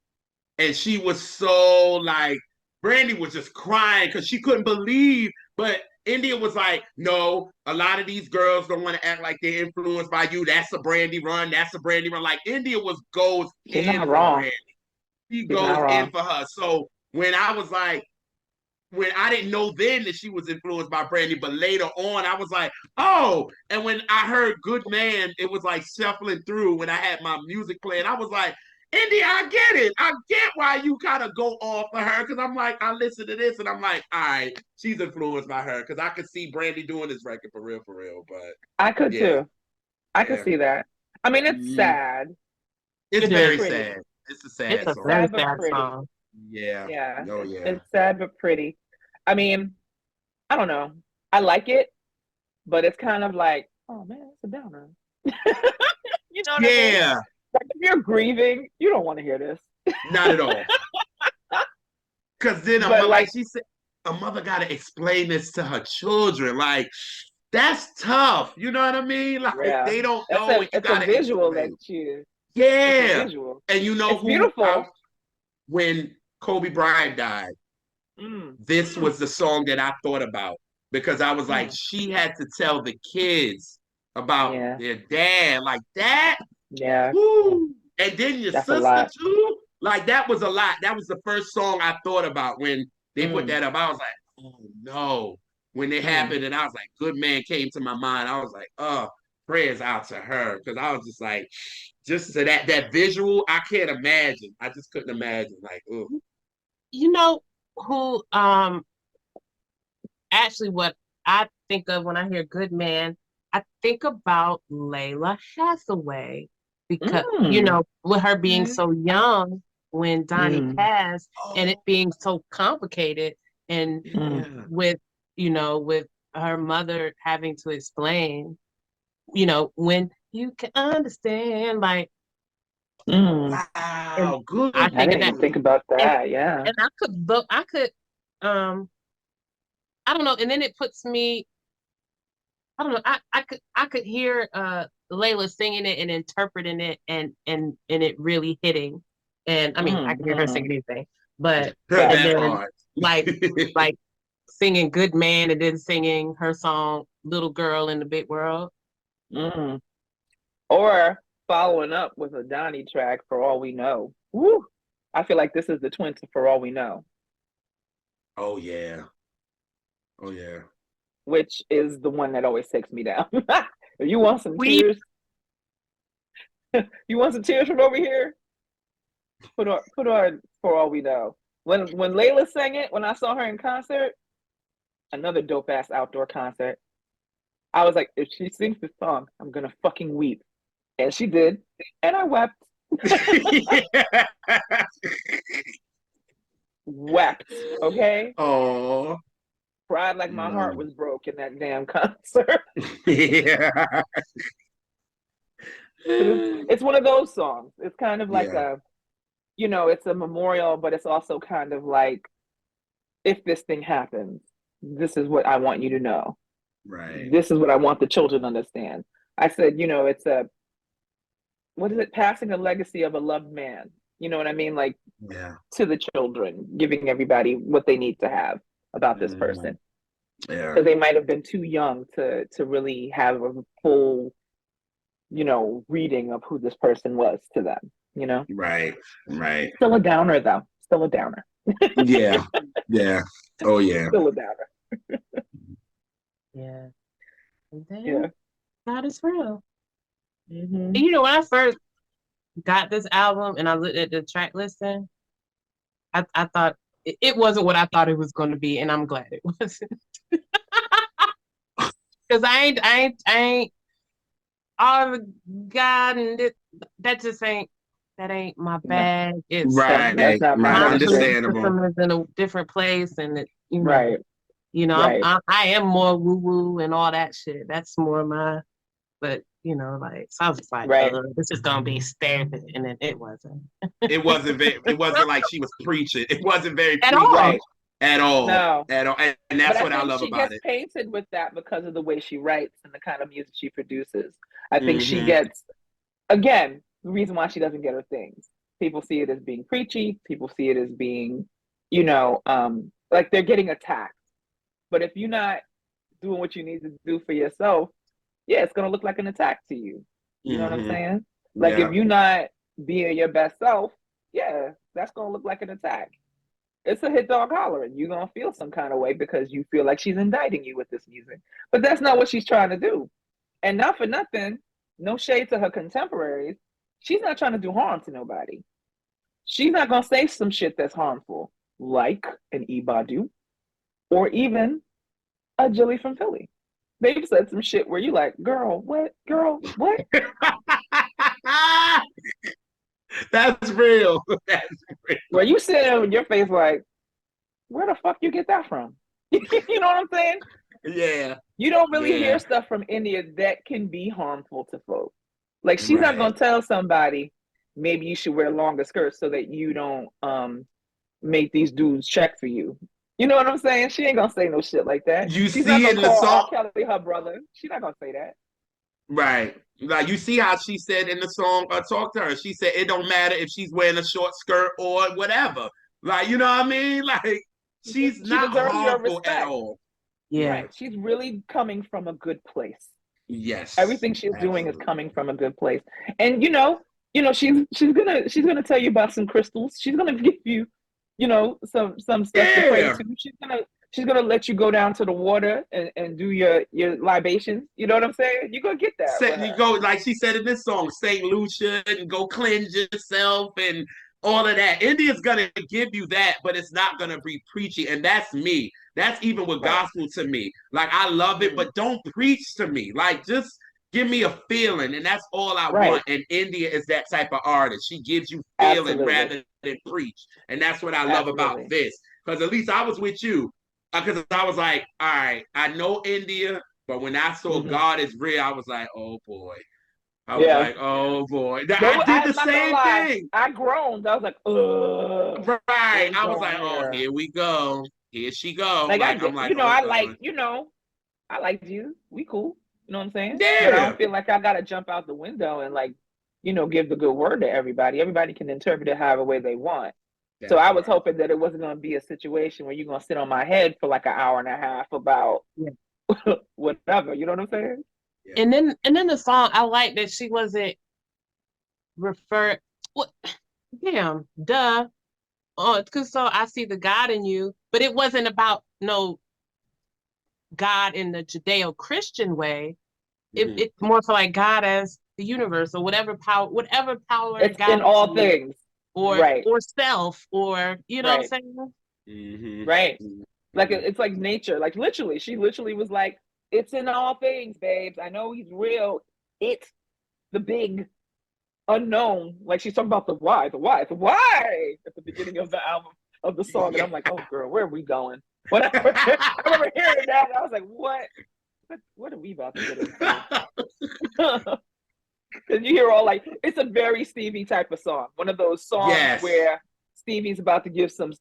And she was so like, Brandy was just crying because she couldn't believe. But India was like, no, a lot of these girls don't want to act like they're influenced by you. That's a Brandy run. That's a Brandy run. Like India goes She's in not for wrong. Brandy. She She's not goes in wrong. for her. So when I was like, when I didn't know then that she was influenced by Brandy, but later on I was like, oh. And when I heard Good Man, it was like shuffling through when I had my music playing. I was like, India, I get it. I get why you kind of go off of her because I'm like, I listen to this and I'm like, all right, she's influenced by her because I could see Brandy doing this record for real, for real. But I could yeah, too. I could yeah. see that. I mean, it's Mm. sad, It's It but very is. pretty. sad. It's a It's sad a It's song. very sad, but sad pretty. song. Yeah. Yeah, Oh yeah. it's sad, but pretty. I mean, I don't know. I like it, but it's kind of like, oh man, it's a downer. You know what I mean? Yeah. Like if you're grieving, you don't want to hear this. Not at all. Because then But like like, she said, a mother got to explain this to her children. Like, that's tough. You know what I mean? Like, yeah, they don't that's know a and you it's a got to visual that explain. you it's a Yeah. visual. And you know It's who, beautiful. when Kobe Bryant died, Mm, this was the song that I thought about because I was like, mm. she had to tell the kids about Yeah, their dad like that. yeah, Woo. And then your that's a sister lot. too. Like that was a lot. That was the first song I thought about when they put Mm, that up. I was like, oh no. When it mm. happened, and I was like, Good Man came to my mind. I was like, oh, prayers out to her. Because I was just like, just to that visual, I can't imagine. I just couldn't imagine. Like, oh. You know who actually what I think of when I hear Good Man, I think about Layla Hathaway because Mm. with her being Okay. so young when Donnie Mm. passed and it Oh, being so complicated and Mm. yeah. with with her mother having to explain, when you can understand like Mm. and Wow. I Good I think of didn't that even think man. about and that. Yeah. and I could um I don't know and then it puts me I don't know. I could hear Layla singing it and interpreting it and it really hitting. And I mean, I Mm. can hear her Mm. singing anything, but and Right. That then part. like like singing "Good Man" and then singing her song "Little Girl in the Big World." Mm. Or following up with a Donnie track for all we know. Woo! I feel like this is the twins for all we know, Oh yeah. Oh yeah. which is the one that always takes me down. If you want some We tears, you want some tears from over here? Put on for all we know. When Layla sang it, when I saw her in concert, another dope ass outdoor concert, I was like, if she sings this song, I'm gonna fucking weep. And she did, and I wept. Yeah. Wept, okay? Oh Cried like my heart no. was broke in that damn concert. Yeah. Because it's one of those songs. It's kind of like Yeah. it's a memorial, but it's also kind of like, if this thing happens, this is what I want you to know. Right. This is what I want the children to understand. I said, it's what is it? Passing a legacy of a loved man. You know what I mean? Like Yeah. to the children, giving everybody what they need to have about this Mm, person. yeah. Because they might have been too young to really have a full reading of who this person was to them, Right. Right. Still a downer, though. Still a downer. Yeah. Yeah. Oh yeah. Still a downer. Yeah. And Yeah. then God is real. Mm-hmm. And when I first got this album and I looked at the track listing, I thought it wasn't what I thought it was going to be, and I'm glad it wasn't. Because I ain't all the God and that just that ain't my No, bag. It's that's Right. not my Right. my belief ministry. Understandable. system is in a different place, and Right. Right. I am more woo woo and all that shit. That's more my, but like, so I was just like, Right. this is gonna be standard, and then it wasn't It wasn't like she was preaching. It wasn't very at preachy all. Right. at all. No. At all. And But that's I what I think love she about gets it. painted with that because of the way she writes and the kind of music she produces. I think she Mm-hmm. gets, again, the reason why she doesn't get her things. People see it as being preachy. People see it as being, like they're getting attacked. But if you're not doing what you need to do for yourself, yeah, it's gonna look like an attack to you. You know what I'm Mm-hmm. saying? Like if Yeah. you're not being your best self, yeah, that's gonna look like an attack. It's a hit dog hollering. You're gonna feel some kind of way because you feel like she's indicting you with this music. But that's not what she's trying to do. And not for nothing, no shade to her contemporaries. She's not trying to do harm to nobody. She's not gonna say some shit that's harmful, like an Ibadu or even a Jilly from Philly. They've said some shit where you like, girl, what? Girl, what? That's real. That's real. Where you sitting with your face like, where the fuck you get that from? You know what I'm saying? Yeah. You don't really Yeah. hear stuff from India that can be harmful to folks. Like she's not Right. gonna tell somebody maybe you should wear longer skirts so that you don't make these dudes check for you. You know what I'm saying? She ain't gonna say no shit like that. You She's not see gonna in the call R. song, Kelly her brother. She's not gonna say that. right? Like you see how she said in the song, "Talk to Her." She said it don't matter if she's wearing a short skirt or whatever. Like you know what I mean? Like she's She not deserves your harmful at respect. all. Yeah. Right. She's really coming from a good place. Yes, Everything she's doing is absolutely. coming from a good place. And she's gonna tell you about some crystals. She's gonna give you, some stuff to pray Yeah, to. She's gonna let you go down to the water and do your libations. You know what I'm saying? You're gonna get that with you her. go like she said in this song, Saint Lucia, and go cleanse yourself and all of that. India's gonna give you that, but it's not gonna be preachy, and that's me. That's even with Right. gospel to me. Like I love it, Mm. but don't preach to me. Like just give me a feeling, and that's all I Right. want. And India is that type of artist. She gives you feeling Absolutely. rather than preach, and that's what I love about Absolutely. this. Because at least I was with you, because I was like, all right, I know India, but when I saw Hmm. God is real, I was like, oh boy. I was Yeah. like, oh boy. I did the I'm not gonna same lie. thing. I groaned. I was like, ugh, Right. what we I was doing like, oh, here? here we go. Here she go. Like I Like, I'm get, like, oh I God. like Jesus. We cool. You know what I'm saying? But I Yeah. don't feel like I gotta jump out the window and like, give the good word to everybody. Everybody can interpret it however way they want. So That I was part. hoping that it wasn't gonna be a situation where you're gonna sit on my head for like an hour and a half about Yeah. whatever. You know what I'm saying? Yeah. And then the song, I like that she wasn't referred. What? Damn, duh. Oh, because so I see the God in you, but it wasn't about no God in the Judeo-Christian way. Mm-hmm. It's more so like God as the universe or whatever power It's in guides all you, things. or Right. self, or you know what I'm Right. saying? Right. Mm-hmm. Like Mm-hmm. it's like nature. Like literally, she literally was like, "It's in all things, babes. I know he's real. It's the big unknown." Like she's talking about the why, the why at the beginning of the album of the song, and Yeah. I'm like, "Oh, girl, where are we going?" Whatever. I remember hearing that, and I was like, "What? What are we about to get into?" Because you hear all like, it's a very Stevie type of song. One of those songs Yes. where Stevie's about to give some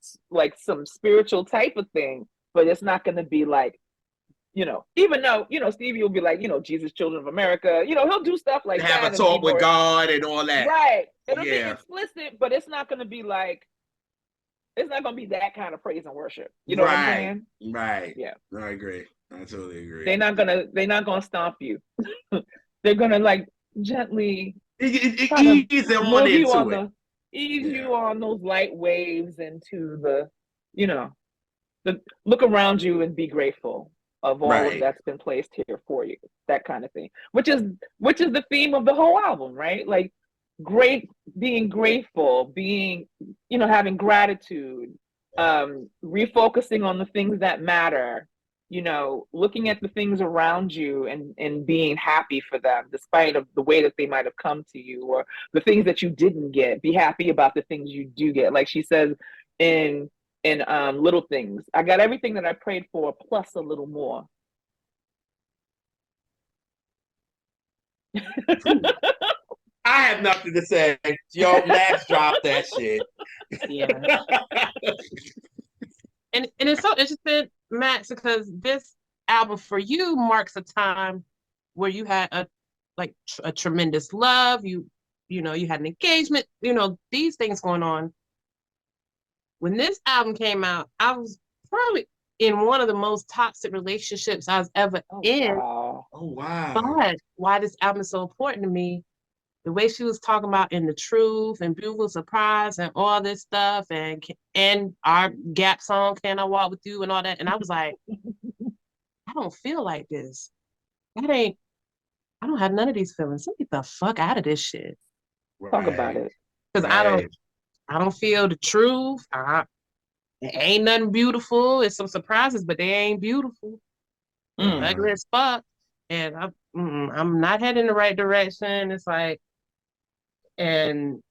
spiritual type of thing, but it's not going to be like, even though, Stevie will be like, Jesus, Children of America, he'll do stuff like Have a that and be talk with more God and all that. right. It'll be Yeah. explicit, but it's not going to be like, it's not going to be that kind of praise and worship. You know what I'm Right. saying? Right. Yeah. I agree. I totally agree. They're not going to stomp you. They're going to like gently It kind of ease them on move you on into it. the ease Yeah. you on those light waves into the, you know, the look around you and be grateful of all of Right. that's been placed here for you, that kind of thing. Which is the theme of the whole album, right? Like great being grateful, being, having gratitude, refocusing on the things that matter, looking at the things around you and being happy for them despite of the way that they might have come to you, or the things that you didn't get, be happy about the things you do get. Like she says in little things, I got everything that I prayed for plus a little more. I have nothing to say. Yo, Max dropped that shit. Yeah. And it's so interesting, Max, because this album for you marks a time where you had a tremendous love. You had an engagement. These things going on. When this album came out, I was probably in one of the most toxic relationships I was ever Oh in. wow. Oh wow. But why this album is so important to me, the way she was talking about In the Truth and Beautiful Surprise and all this stuff, and our Gap song Can I Walk With You and all that, and I was like, I don't feel like this. That ain't. I don't have none of these feelings. Let me get the fuck out of this shit Talk about Right. it. because I don't. Right. I don't feel the truth. It ain't nothing beautiful. It's some surprises, but they ain't beautiful. They're Mm. ugly as fuck, and I'm not heading in the right direction. It's like, and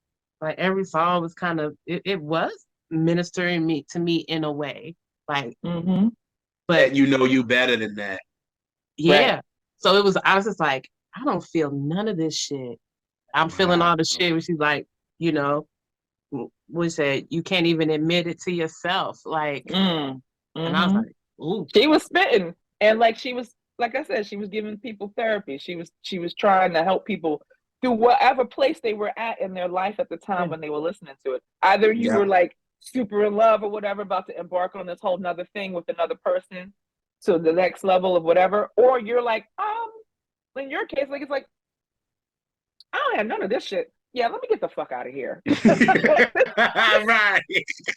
like every song was kind of it was ministering me to me in a way, like, Mm-hmm. but And you know you better than that. Right. yeah. So I was just like, I don't feel none of this shit. I'm feeling Wow. all the shit where she's like, you know, we said you can't even admit it to yourself, like, Mm. and I was Mm-hmm. like, ooh, She was spitting, and like she was, like I said, she was giving people therapy. She was trying to help people through whatever place they were at in their life at the time yeah, when they were listening to it. Either you were Yep. like super in love or whatever, about to embark on this whole nother thing with another person to the next level of whatever, or you're like, in your case, like it's like, I don't have none of this shit. Yeah, let me get the fuck out of here. Right.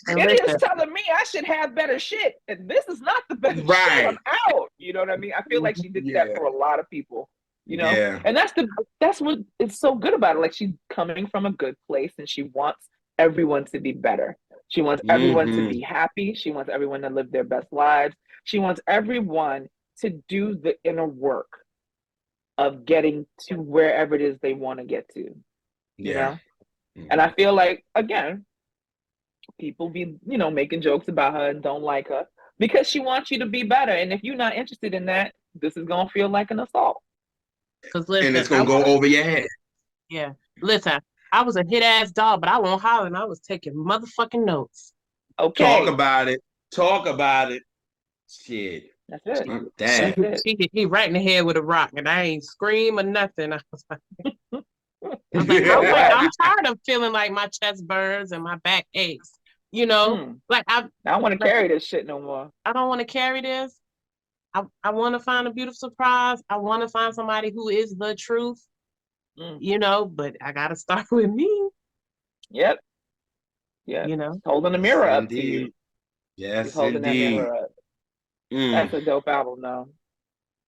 and It is listen, telling me I should have better shit, and this is not the better shit. Right. I'm out. You know what I mean? I feel like she did that Yeah. for a lot of people. Yeah. And that's what is so good about it. Like she's coming from a good place, and she wants everyone to be better. She wants everyone to Mm-hmm. be happy. She wants everyone to live their best lives. She wants everyone to do the inner work of getting to wherever it is they want to get to. You Yeah. know, and I Mm-hmm. feel like, again, people be, making jokes about her and don't like her because she wants you to be better. And if you're not interested in that, this is gonna feel like an assault. because And listen, it's gonna go over your head. yeah, listen, I was a hit ass dog, but I won't holler, and I was taking motherfucking notes. Talk Okay, about it. Talk about it. Shit. that's it. Fuck She that. That's it. she hit me right in the head with a rock, and I ain't scream or nothing. So what? I'm tired of feeling like my chest burns and my back aches. You know, Mm, like I don't want to like carry this shit no more. I don't want to carry this. I want to find a beautiful surprise. I want to find somebody who is the truth. Mm, But I gotta start with me. yep. Yep. You She's know. holding the Yes, mirror up to you. indeed. She's Yes, holding that indeed. mirror up. Mm. That's a dope album, though.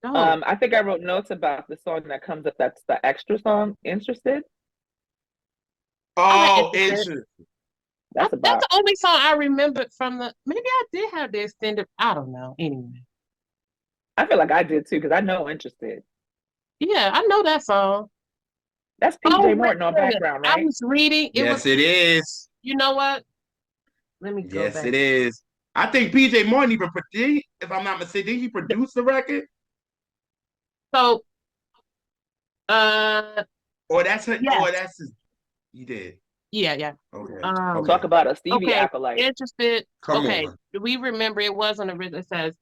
No, I think I wrote notes about the song that comes up. That's the extra song. Interested? I like Oh, interested. interesting. That's That's about. the only song I remembered from the. Maybe I did have the extended. I don't know. Anyway, I feel like I did too because I know interested. yeah, I know that song. That's Oh PJ wait Morton on a minute. background, I right? was reading. It was. Yes, it is. You know what? Let me go Yes, back. it is. I think PJ Morton even produced, if I'm not mistaken, did he produce the record? So, uh, Or that's her, or yes, that's his, he did. yeah, yeah. Okay. Um, Talk Okay. about a Stevie okay, acolyte. interested. Come Okay, on. we remember it was on the original. It says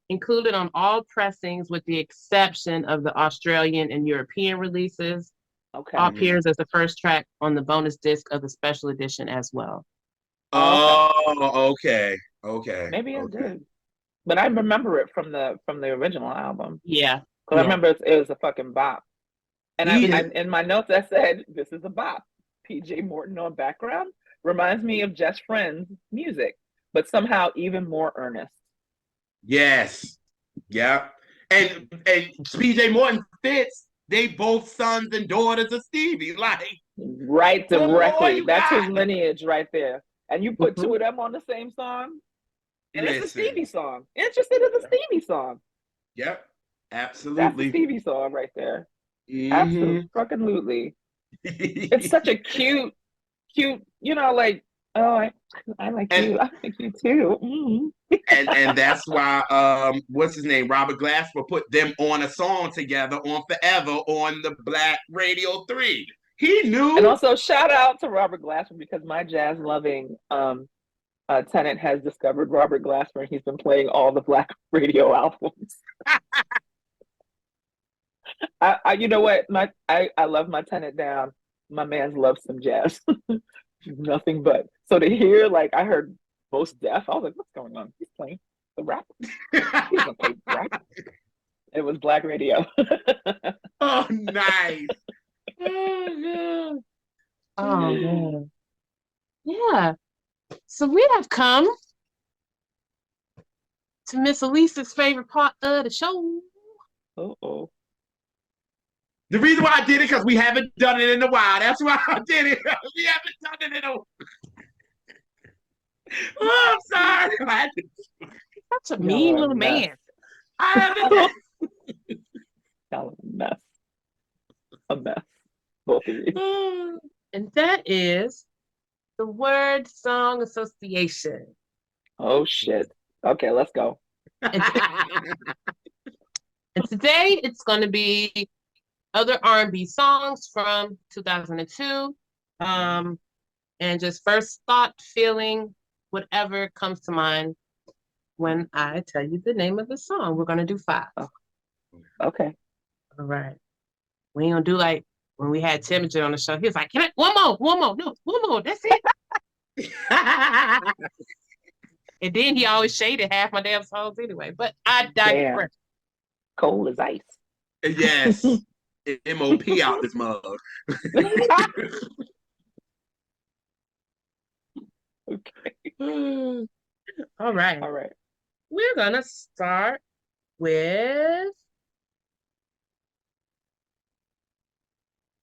included on all pressings with the exception of the Australian and European releases. Okay. Appears as the first track on the bonus disc of the special edition as well. Oh, okay. Oh, okay. Okay. Maybe I Okay. did, but I remember it from the original album Yeah, because I yeah. remember it was a fucking bop. And He I is. in my notes I said, "This is a bop." PJ Morton on background reminds me of Just Friends music, but somehow even more earnest. Yes. Yeah. And PJ Morton fits. They both sons and daughters of Stevie. Like, Right what more directly. you That's his got? lineage right there. And you put two Mhm. of them on the same song, and it's a Listen. Stevie song. Interested in the Stevie song. Yep. That's the Absolutely. Stevie song right there. Mm-hmm. Absolutely. It's such a cute, like, oh, I like and you. I like you too. and that's why what's his name? Robert Glasper put them on a song together on Forever on the Black Radio 3. He And knew. also shout out to Robert Glasper because my jazz loving tenant has discovered Robert Glasper and he's been playing all the Black radio albums. You know what? I love my tenant down. My man's loves some jazz. Nothing but. So to hear, like, I heard Most Def, I was like, what's going on? He's playing the rap. He doesn't play rap. It was Black radio. Oh, nice. Oh, yeah. Oh man. Yeah. So we have come to Miss Elisa's favorite part of the show. Oh. The reason why I did it because we haven't done it in a while. That's why I did it. We haven't done it in a. Oh, I'm sorry. Such a Y'all mean are a little mess. man. I haven't. Y'all are a mess. A mess. Both of you. And that is the word song association. Oh shit. Okay, let's go. And, and today it's going to be other R&B songs from 2002. And just first thought, feeling, whatever comes to mind when I tell you the name of the song. We're going to do 5. Oh, okay. All right. We ain't gonna do like when we had Timothy on the show. He was like, "Can I one more? No, one more. That's it." And then he always shaded half my damn songs anyway. But I Damn. digress. Cold as ice. Yes. MOP out this mug. Okay. All right. All right. We're gonna start with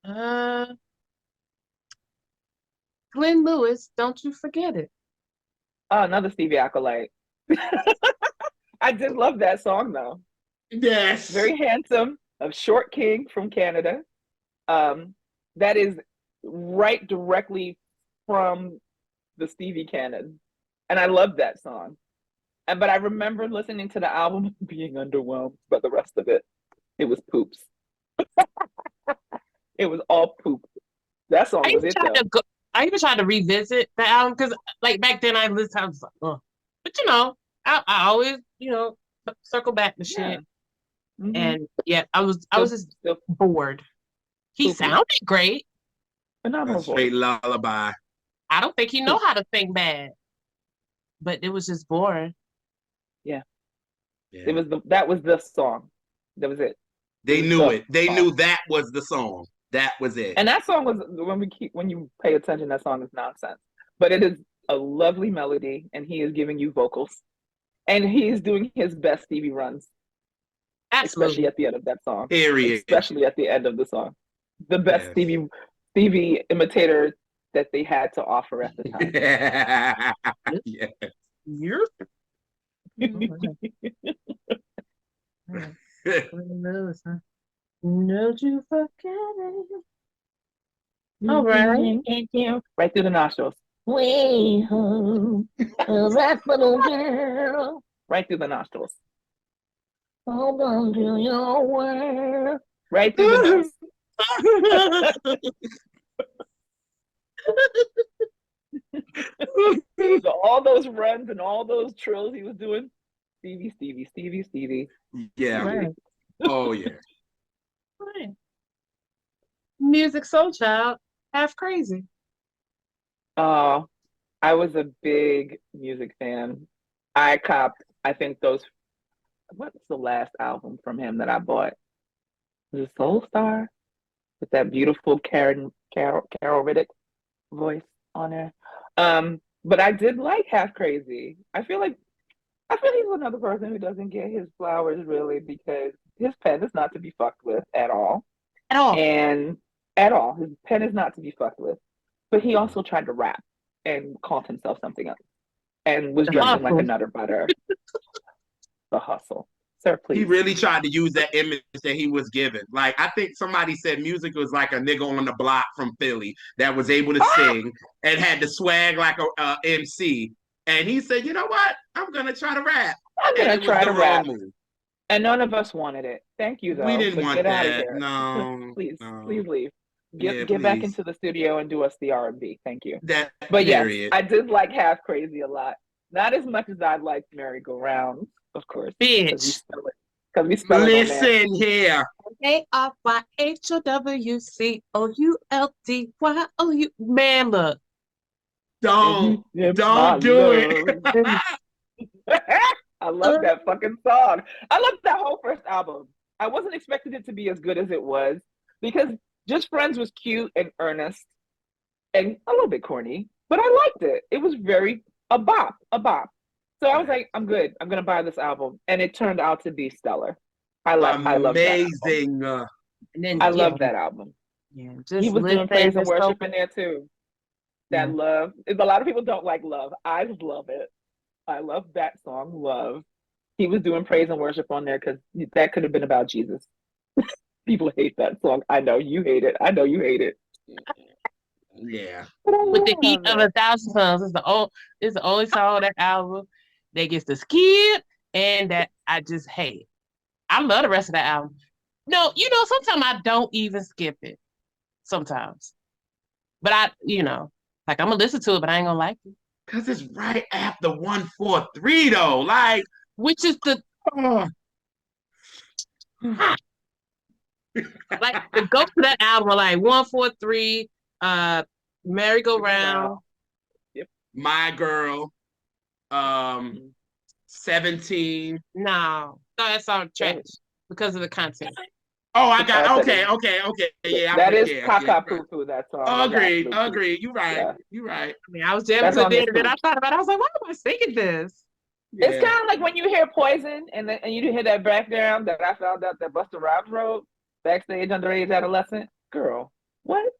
uh Glenn Lewis, Don't You Forget It. Oh, another Stevie acolyte. I did love that song though. Yes. Very handsome, a short king from Canada. That is right directly from the Stevie canon. And I love that song. But I remember listening to the album being underwhelmed by the rest of it. It was poops. It was all poop. That I song was even it tried though. to go I even tried to revisit the album because like back then I listened, I was like, oh. But I always, circle back to Yeah. shit. Mm-hmm. And yeah, I was just Still bored. He poopy. sounded great. A Phenomenal voice. straight lullaby. I don't think he know Poop. how to sing bad, but it was just boring. Yeah. Yeah. That was the song. That was it. They It was knew the it. They song. knew that was the song. That was it. And that song was when you pay attention, that song is nonsense. But it is a lovely melody, and he is giving you vocals, and he is doing his best Stevie runs, especially Absolutely. at the end of that song. Period. Especially at the end of the song, the best Yes. Stevie imitator that they had to offer at the time. Yeah. You're Don't you forget it. All right. Right through the nostrils. Way home, that little girl. Right through the nostrils. Hold on to your world. Right through the nose. So all those runs and all those trills he was doing, Stevie. Yeah. Right. Oh yeah. Right. Music Soul Child, half crazy. I was a big music fan. I think what's the last album from him that I bought? Was it Soul Star? with that beautiful Carol Riddick voice on her. But I did like Half Crazy. I feel he's another person who doesn't get his flowers really because his pen is not to be fucked with at all. At all. And at all. His pen is not to be fucked with. But he also tried to rap and called himself something else and was dressing like a nutter butter. The hustle. Sir, please. He really tried to use that image that he was given. Like, I think somebody said music was like a nigga on the block from Philly that was able to sing and had the swag like a MC. And he said, you know what? I'm going to try to rap. I'm going to try to rap. Move. And none of us wanted it. Thank you, though. We didn't want get that. Out of here. No. Please, no. please leave. Get please. back into the studio and do us the R&B. Thank you. But yes, I did like Half Crazy a lot. Not as much as I liked Merry Go Round, of course. Bitch. Because we spell it. Listen here. ARYHOWCOULDYOU. Man, look. Don't do it. I love that fucking song. I love that whole first album. I wasn't expecting it to be as good as it was because Just Friends was cute and earnest and a little bit corny, but I liked it. It was very a bop. So I was like, I'm good. I'm gonna buy this album, and it turned out to be stellar. I love amazing. That album. I love that album. Yeah, he was doing praise and worship in there too. That love. A lot of people don't like Love. I love it. I love that song, Love. He was doing praise and worship on there because that could have been about Jesus. People hate that song. I know you hate it. I know you hate it. Yeah. With the heat of 1,000 suns, it's the only song on that album that gets to skip and that I just hate. I love the rest of that album. No, sometimes I don't even skip it. Sometimes. But like I'm gonna listen to it, but I ain't gonna like it. Because it's right after 143 though. Like, which is the like to go to that album like 143, Merry Go Round. Yep. My Girl, 17. No, that song trash because of the content. Oh, I got okay. Yeah, that is caca poo poo. That song. Agreed. You right. Yeah. You right. I mean, I was jamming to it, and then I thought about it. I was like, why am I singing this? Yeah. It's kind of like when you hear Poison, and you hear that background that I found out that Busta Rhymes wrote backstage underage adolescent. Girl, what?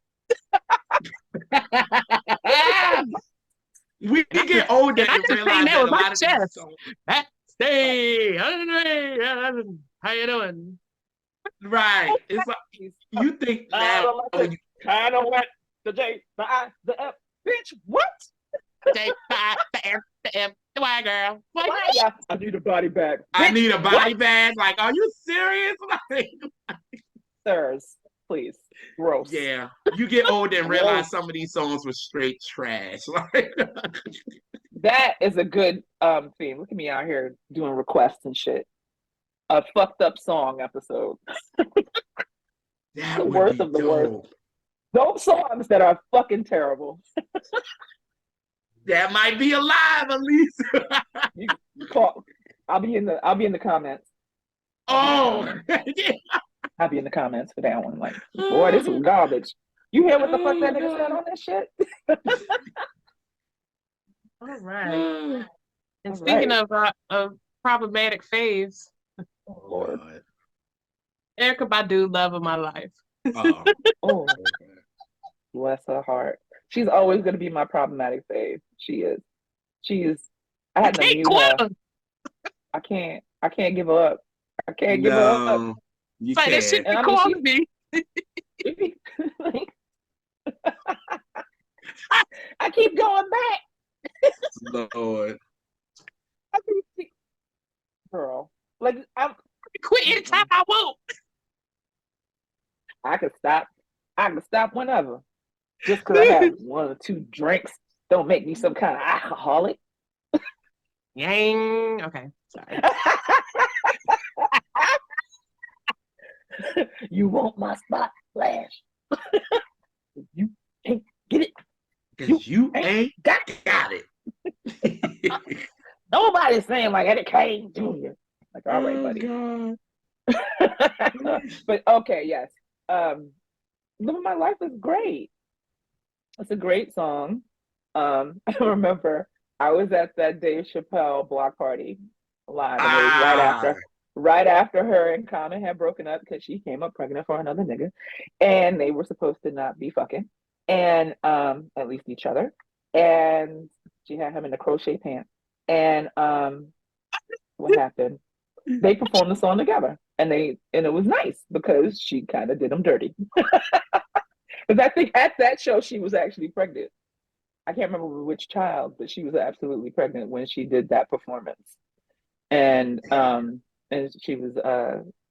We get older and realize that a lot of these songs. Backstage, how you doing? Right. It's like you think now when you kind of went the J, the I, the F, bitch. What? J, the F, the M, the Y girl. I need a body bag. I need a body bag. Like, are you serious? Sirs, please. Gross. Yeah. You get older and realize some of these songs were straight trash. That is a good theme. Look at me out here doing requests and shit. A fucked up song episode. The worst of the worst. Those songs that are fucking terrible. That might be alive, at least. You call. I'll be in the comments. Oh, I'll be in the comments for that one. Like, boy, this is garbage. You hear what the fuck that nigga said on that shit? All right. And speaking of problematic faves. Oh, Lord. Erykah Badu, love of my life. Oh, bless her heart. She's always going to be my problematic fave. She is. I had to mute her. I can't give her up. I can't give her up. You can't. That shit calling me. I keep going back. Lord. Girl. Like, I'm quit anytime I want. I can stop whenever. Just because I have 1 or 2 drinks don't make me some kind of alcoholic. Yang. Okay, sorry. You want my spot, Flash? You ain't get it. Because you ain't got it. Nobody's saying like Eddie Kane Jr. Like, all right, buddy. But okay, yes. Living My Life is great. It's a great song. I remember I was at that Dave Chappelle block party live, and it was Ah, right after her and Common had broken up because she came up pregnant for another nigga, and they were supposed to not be fucking, and at least each other, and she had him in the crochet pants, and what happened? They performed the song together, and it was nice because she kind of did him dirty. Because I think at that show she was actually pregnant. I can't remember which child, but she was absolutely pregnant when she did that performance. And she was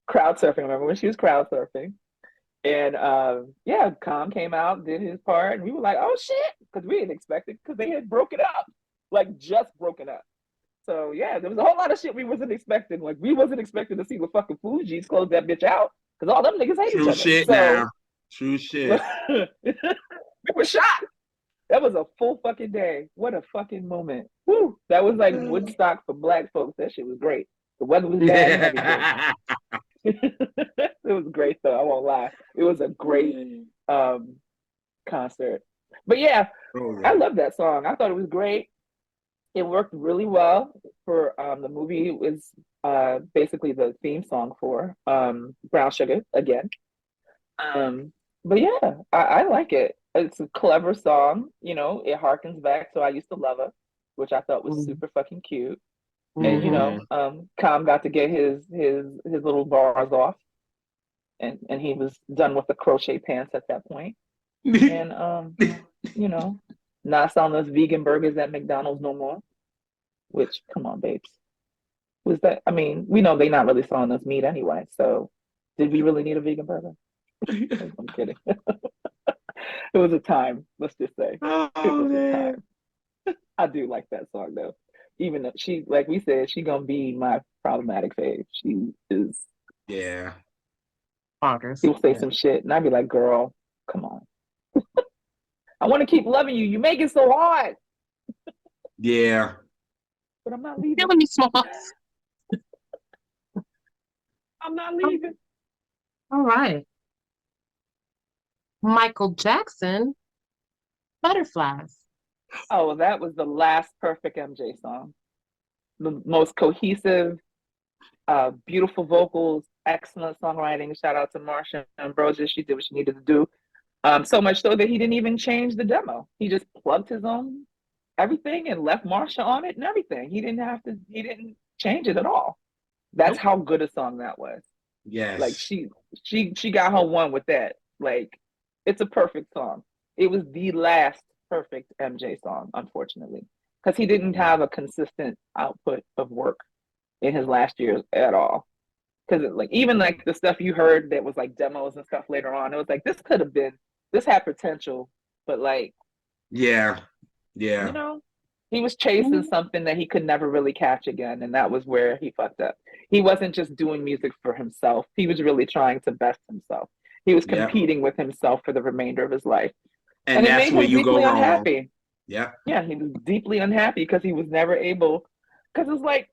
crowd surfing. I remember when she was crowd surfing. And yeah, Khan came out, did his part, and we were like, "Oh shit," because we didn't expect it because they had broken up, like just broken up. So yeah, there was a whole lot of shit we wasn't expecting. Like we wasn't expecting to see the fucking Fugees close that bitch out because all them niggas hate each true other. shit So now. True shit. we were shocked. That was a full fucking day. What a fucking moment. Woo. That was like Woodstock for black folks. That shit was great. The weather was bad and everything. It was great though. I won't lie. It was a great concert. But yeah, Oh, I yeah. love that song. I thought it was great. It worked really well for the movie. It was basically the theme song for Brown Sugar again. Um, but yeah, I like it. It's a clever song. You know, it harkens back to I Used to Love Her, which I thought was super fucking cute. And you Mm-hmm. know, Tom got to get his little bars off, and he was done with the crochet pants at that point. And you know, not selling those vegan burgers at McDonald's no more. Which, come on, babes, was that? I mean, we know they're not really selling us meat anyway. So, did we really need a vegan burger? I'm kidding. It was a time. Let's just say it Oh was a man. time. I do like that song though. Even though she, like we said, she gonna be my problematic fave. She is. Yeah. Bonkers. He'll say Yeah. some shit, and I'd be like, "Girl, come on. I want to keep loving you. You make it so hard, Yeah. but I'm not leaving. Killing me, Smalls. I'm not leaving." All right. Michael Jackson, Butterflies. Oh, well, that was the last perfect MJ song. The most cohesive, beautiful vocals, excellent songwriting. Shout out to Marsha Ambrosius. She did what she needed to do. So much so that he didn't even change the demo. He just plugged his own everything and left Marsha on it and everything. He didn't change it at all. That's Nope. how good a song that was. Like Yes. she got her one with that. Like it's a perfect song. It was the last perfect MJ song, unfortunately. Because he didn't have a consistent output of work in his last years at all. Because like even like the stuff you heard that was like demos and stuff later on, it was like this could have been this had potential, but like Yeah. you Yeah. know, he was chasing Mhm. something that he could never really catch again, and that was where he fucked up. He wasn't just doing music for himself; he was really trying to best himself. He was Yep. competing with himself for the remainder of his life, And and it that's made where him you go deeply wrong. unhappy. Yep. Yeah, he was deeply unhappy because he was never able. Because it's like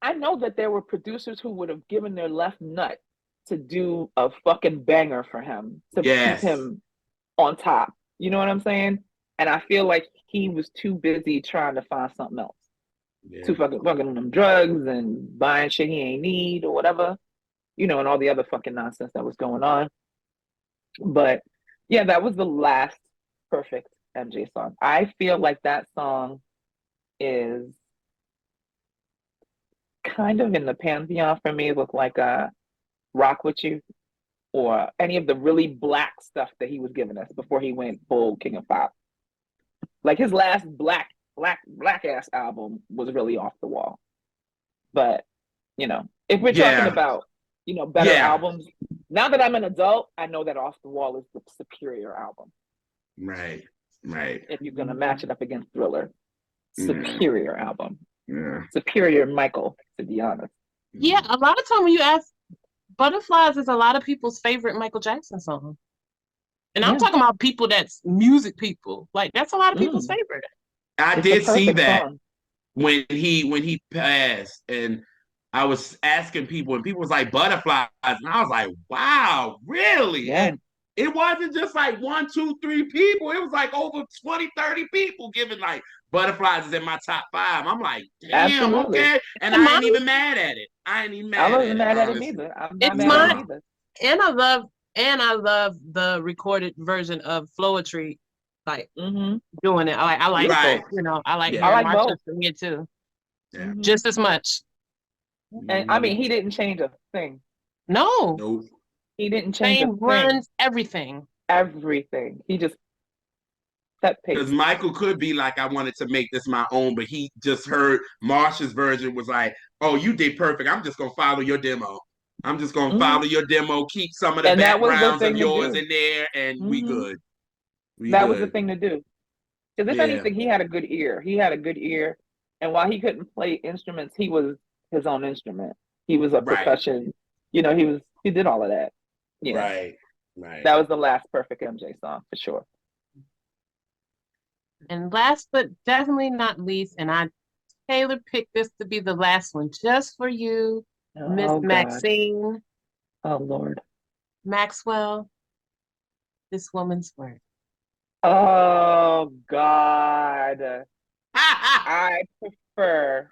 I know that there were producers who would have given their left nut to do a fucking banger for him to keep Yes. him on top. You know what I'm saying? And I feel like he was too busy trying to find something else. Too Yeah. fucking on them drugs and buying shit he ain't need or whatever, you know, and all the other fucking nonsense that was going on. But yeah, that was the last perfect MJ song. I feel like that song is kind of in the pantheon for me with like a Rock With You or any of the really black stuff that he was giving us before he went full King of Pop. Like his last black ass album was really off the wall. But you know, if we're talking Yeah. about better Yeah. albums, now that I'm an adult, I know that Off the Wall is the superior album. Right. Right. If you're gonna match it up against Thriller, Yeah. superior album, Yeah. superior Michael, to be honest. Yeah, a lot of time when you ask, Butterflies is a lot of people's favorite Michael Jackson song. And I'm Yeah, talking about people that's music people. Like that's a lot of people's mm, favorite. I it's a did see perfect that song. when he passed, and I was asking people, and people was like butterflies, and I was like, wow, really? Yeah, it wasn't just like 1, 2, 3 people. It was like over 20, 30 people giving like Butterflies is in my top 5. I'm like, damn, Absolutely. okay. And And I mine, ain't even mad at it. I ain't even I mad wasn't at it, mad at it honestly. either. I'm not it's mad at it mine, No. either. and I love the recorded version of Floetry, like Mm-hmm. doing it. I like, Right. Beautiful. I like I Yeah. hearing like Marsha both. sing it too, Yeah. Mm-hmm. just as much. And I Mhm. mean, he didn't change a thing. No, Nope. He didn't change a same thing. runs, everything. Everything. He just set Because pace. Michael could be like, I wanted to make this my own, but he just heard Marsha's version was like, oh, you did perfect. I'm just gonna follow your demo. I'm just gonna Mm-hmm. follow your demo, keep some of the And that was the backgrounds of thing to yours do. in there, and we Mm-hmm. good. We That was the good. thing to do. Because if Yeah. anything, he had a good ear. He had a good ear. And while he couldn't play instruments, he was his own instrument. He was a Right. percussion. He did all of that. Yeah. Right. Right. That was the last perfect MJ song for sure. And last but definitely not least, and I Taylor picked this to be the last one just for you, Miss Oh God. Maxine Oh Lord. Maxwell. This woman's worth. Oh God. I prefer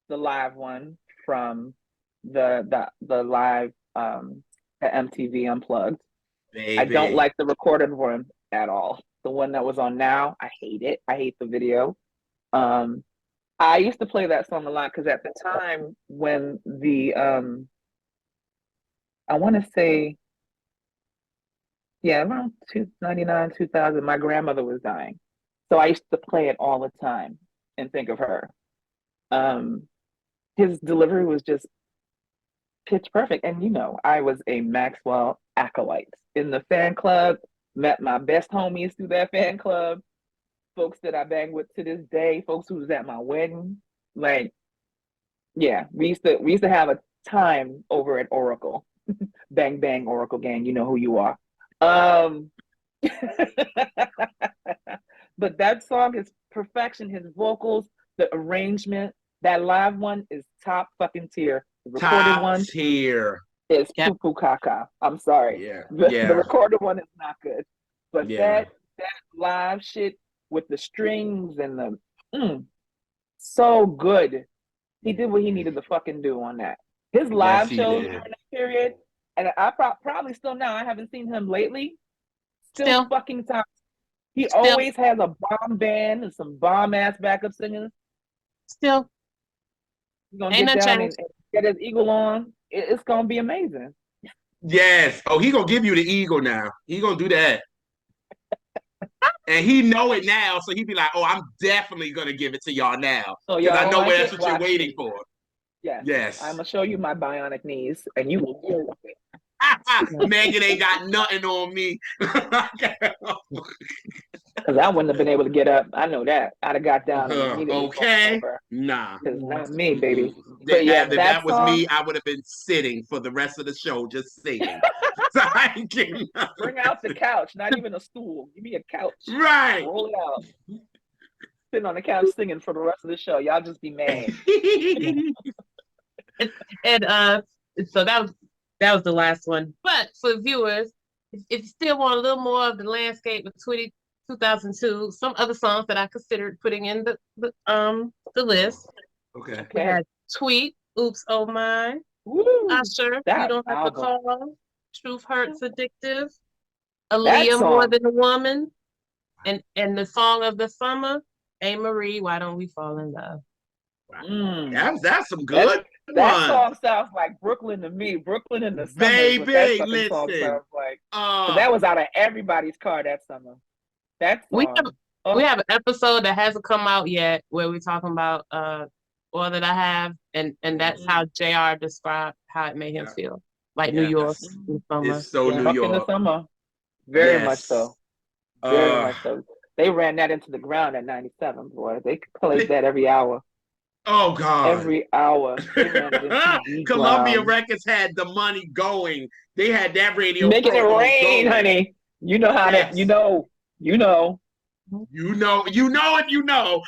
the live one from the live the MTV Unplugged. I don't Baby. like the recorded one at all. The one that was on now, I hate it. I hate the video. Um, I used to play that song a lot because at the time when I want to say, yeah, around 1999, 2000, my grandmother was dying. So I used to play it all the time and think of her. Um, his delivery was just pitch perfect. And I was a Maxwell acolyte in the fan club, met my best homies through that fan club, folks that I bang with to this day, folks who was at my wedding. Like, yeah, we used to have a time over at Oracle. Bang bang Oracle gang, you know who you are. Um but that song is perfection. His vocals, the arrangement, that live one is top fucking tier. The recorded Top one tier. is Yep. poo poo caca. I'm sorry. Yeah. The Yeah. recorded one is not good. But Yeah. that live shit with the strings and the so good. He did what he needed to fucking do on that. His Yes, live he shows did. during that period, and I probably still now. I haven't seen him lately. Still Still, fucking top. He still, always has a bomb band and some bomb ass backup singers. still. He's gonna Ain't get no down change. and get his eagle on. It's gonna be amazing. Yes. Oh, he gonna give you the eagle now. He gonna do that. And he know it now, so he be like, "Oh, I'm definitely gonna give it to y'all now So because y'all I don't know like that's it? what you're Watch waiting me. for." Yes, I'm Yes. gonna show you my bionic knees, and you will deal with it. Megan ain't got nothing on me. Because I wouldn't have been able to get up. I know that. I'd have got down and immediately fallen Okay. over. Nah. Because not me, Mm-mm. baby. But yeah, If that that was song, me, I would have been sitting for the rest of the show just singing. So I ain't getting bring out the couch, not even a stool. Give me a couch. right. Roll it out. Sitting on the couch singing for the rest of the show. Y'all just be mad. Yeah. And so that was the last one. But for viewers, if you still want a little more of the landscape of 2002, some other songs that I considered putting in the list. Okay. We Okay. had Tweet, Oops, Oh My, Woo! Usher, You That Don't Have to album. Call, Truth Hurts Addictive, That Aaliyah, More song. Than a Woman, and the song of the summer, A. Marie, Why Don't We Fall in Love? Mm. That's some That good that ones. song sounds like Brooklyn to me. Brooklyn in the summer is what that Baby, fucking song listen. sounds like. That was out of everybody's car that summer. That We have song. we Oh. have an episode that hasn't come out yet where we're talking about All That I Have, and that's how JR described how it made him feel. Like New York Yes. in summer. It's so Yeah. New Fuck in the York. summer. Very much Yes. so. Very much so. They ran that into the ground at 97, boy. They played that every hour. Oh God. Every hour. They ran it into the Columbia ground. Records had the money going. They had that radio Making it promo rain, going. honey. You know how Yes. to, you know. You know if you know.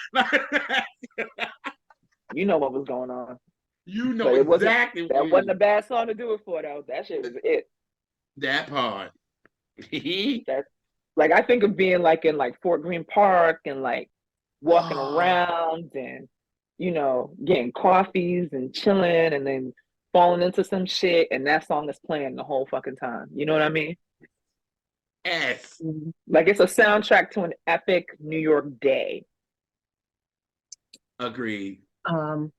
You know what was going on. You know But it wasn't exactly. that wasn't a bad song to do it for though. That shit was it. That part. That's like I think of being like in like Fort Greene Park and like walking Oh, around and getting coffees and chilling and then falling into some shit and that song is playing the whole fucking time. You know what I mean? yes. Like it's a soundtrack to an epic New York day. Agreed. Um,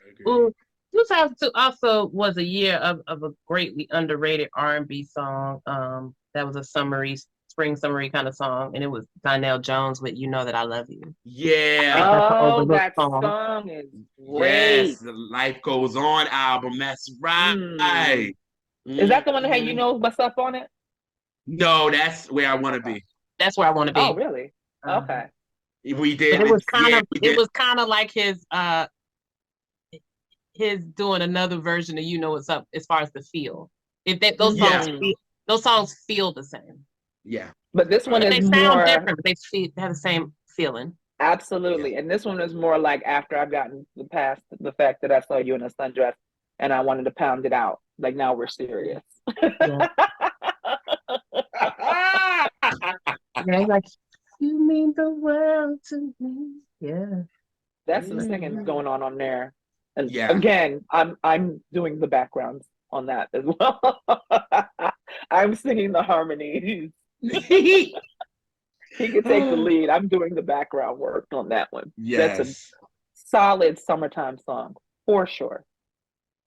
Agreed. well, 2002 also was a year of a greatly underrated R&B song. That was a spring summery kind of song, and it was Donnell Jones with "You Know That I Love You." Yeah. That's an Oh, overlooked that song. song is Yes. great. The Life Goes On album. That's Mm. right. Is that the one that had Mhm. You Know What's Up on it? No, that's where I want to Okay. be. That's where I want to Oh, be. really? Um, Okay. We but did it it. was kind Yeah, of we it did. was kind of like his doing another version of "You Know What's Up" as far as the feel. If that Yeah. those songs feel the same, Yeah. But this one but is they sound more different. But they have the same feeling. Yeah. absolutely, and this one is more like after I've gotten past the fact that I saw you in a sundress and I wanted to pound it out. Like now we're serious. Yeah, yeah. Like you mean the world to me. Yeah. That's some singing Mhm. going on there. And Yeah. again, I'm doing the backgrounds on that as well. I'm singing the harmonies. He could take the lead. I'm doing the background work on that one. That's a Yes. solid summertime song for sure.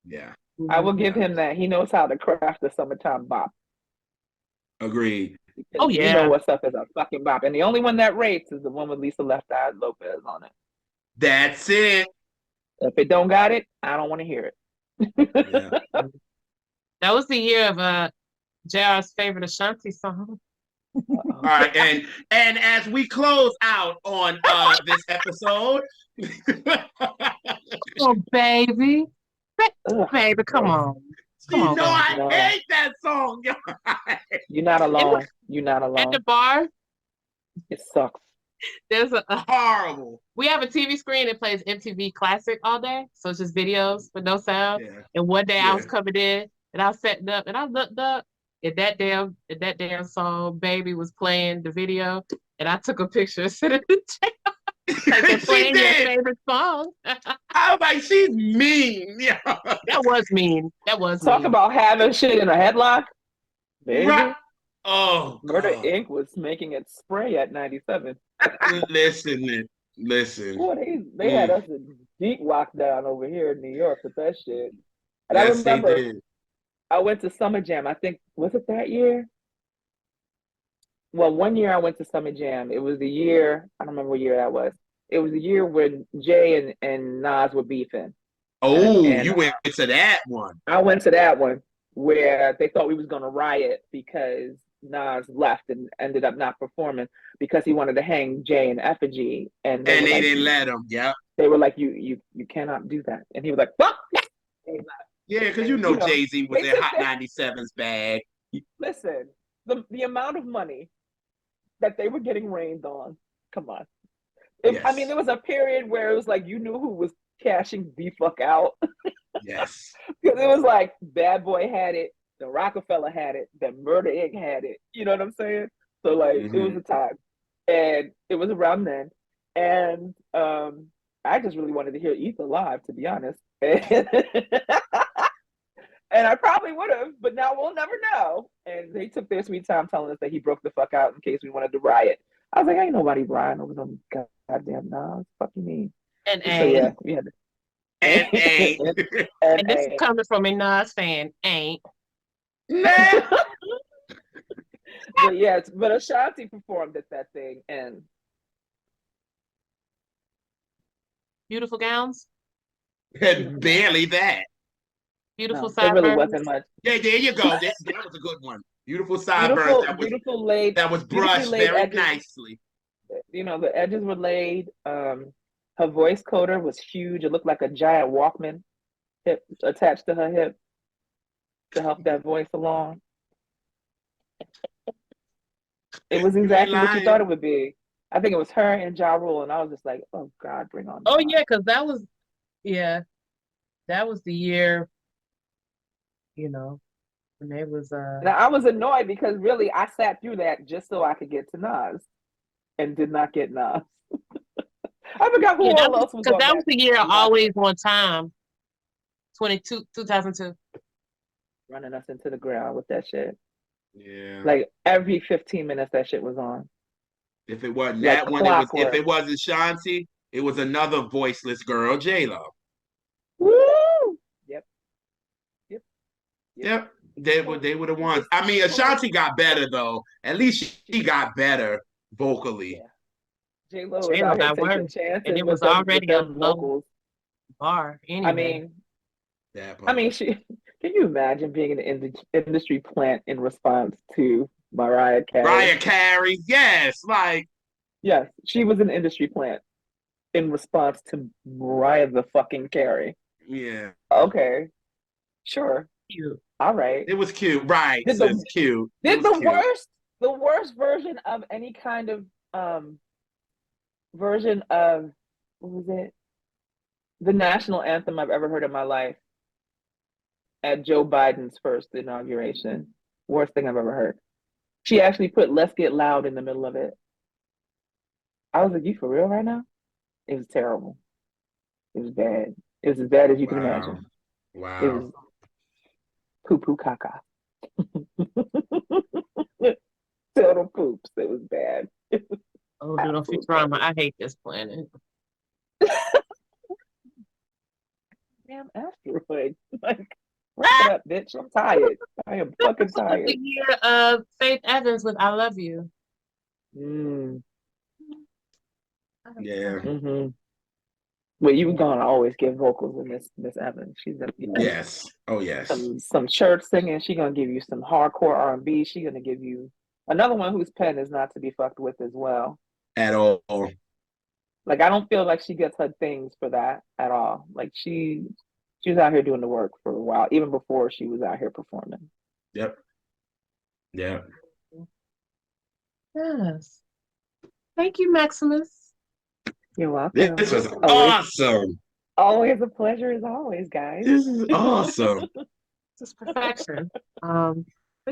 Yeah. I Mhm. will give Yeah. him that. He knows how to craft a summertime bop Agreed. because Oh you know yeah. what's up is a fucking bop. And the only one that rates is the one with Lisa Left Eye Lopez on it. That's it. If it don't got it, I don't want to hear Yeah. it. That was the year of JR's favorite Ashanti song. All Uh-oh. right, and as we close out on this episode, Oh baby, Ugh, baby, come gross. on, come you on, know baby. I No, hate that song. you're not It was alone. You're not at the alone. bar. It sucks. There's Horrible. we have a TV screen that plays MTV Classic all day, so it's just videos with no sound. Yeah. And one day I was Yeah. coming in and I was setting up and I looked up and that damn song "Baby" was playing the video, and I took a picture and sent it to Jay. Like they're She playing your did. favorite song. I was like, she's mean. Yeah. That was mean. That was Talk mean. about having shit in a headlock, Right. baby. Oh Murder God. Inc. was making it spray at 97. Listen, listen. Boy, they had Mm. us in deep lockdown over here in New York with that shit. And I Yes, they remember did. I went to Summer Jam. I think was it that year? Well, one year I went to Summer Jam. It was the year, I don't remember what year that was. It was the year when Jay and Nas were beefing. Oh, And you went to that one. I went to that one where they thought we was gonna riot because Nas left and ended up not performing because he wanted to hang Jay in effigy. And And they didn't let him. Yep. they were like, you cannot do that. And he was like, fuck. Yeah, because you And know Jay-Z was they in took Hot this. 97's bag. Listen, the amount of money that they were getting rained on. Come on. I mean, Yes. there was a period where it was like you knew who was cashing the fuck out Yes. because it was like Bad Boy had it, the Rockefeller had it, the Murder Inc. had it. You know what I'm saying? So like it was Hmm. a time, and it was around then, and I just really wanted to hear Ether live, to be honest. And I probably would have, but now we'll never know. And they took their sweet time telling us that he broke the fuck out in case we wanted to riot. I was like, ain't nobody rioting over some goddamn Nas. Fuck you mean? And So yeah, ain't. we had And ain't. to. and And this is coming from a Nas fan. Ain't. Nah. but yes, but Ashanti performed at that thing, and Beautiful gowns, beautiful gown. Barely that. beautiful No, there really wasn't sideburns. much. Yeah, there you go. That was a good one. Beautiful sideburns. Beautiful, beautifully Brushed laid very edges. nicely. The edges were laid. Her voice coder was huge. It looked like a giant Walkman hip attached to her hip to help that voice along. It was You ain't exactly what you thought lying. it would be. I think it was her and Ja Rule, and I was just like, oh God, bring on Oh Nas. yeah, because yeah, that was the year, you know. And they was Now I was annoyed because really I sat through that just so I could get to Nas and did not get Nas. I forgot who yeah, all else was because on that was that. the year always on time. 2002. Running us into the ground with that shit. Yeah. Like every 15 minutes that shit was on. If it wasn't Like that one, it was. If clockwork. it wasn't Shanti, it was another voiceless girl, J-Lo. Woo! Yep. Yep. Yep. Yep. They were the ones. I mean, Ashanti got better though. At least she got better vocally. Yeah. J-Lo is J-Lo out here got taking worse. And chances it with was them already a low vocals. bar I anyway. mean, That I mean, part. she. Can you imagine being in the industry plant in response to Mariah Carey? Mariah Carey, yes, like Yes, she was an industry plant in response to Mariah the fucking Carey. yeah. Okay, sure, Cute. all right. It was cute, right? Did Sis, the cute. It did was cute. the worst version of any kind of version of what was it? The national anthem I've ever heard in my life at Joe Biden's first inauguration. Worst thing I've ever heard. She actually put "Let's Get Loud" in the middle of it. I was like, "You for real right now?" It was terrible. It was bad. It was as bad as you can Wow. imagine. It Wow. was poo poo caca. Total poops. It was bad. It was Oh, dude, on absolute Futurama, garbage. I hate this planet. Damn asteroid. Like, wrap it up, bitch. I'm tired. I am fucking This was the tired. year of Faith Evans with "I Love You." Mm, Yeah. mm-hmm. Well, you gonna always get vocals in Miss Evans. She's gonna give you Yes. Oh yes. some church singing. She's gonna give you some hardcore R&B. She's gonna give you another one whose pen is not to be fucked with as well. At all. Like I don't feel like she gets her things for that at all. Like she was out here doing the work for a while, even before she was out here performing. Yep. Yeah. Yes. Thank you, Maximus. You're welcome. This was Always, awesome. always a pleasure as always, guys. This is awesome. This is perfection. But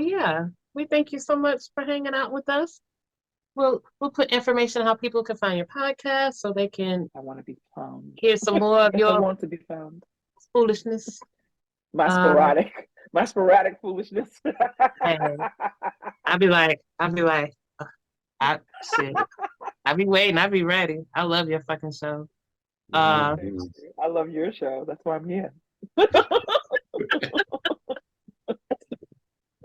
yeah, we thank you so much for hanging out with us. We'll put information on how people can find your podcast so they can I want to be found. hear some more of Yes, I your want to be found. foolishness. My Um, sporadic foolishness. and I'll be like, I shit. I'll be waiting. I'll be ready. I love your fucking show. Mhm. I love your show. That's why I'm here.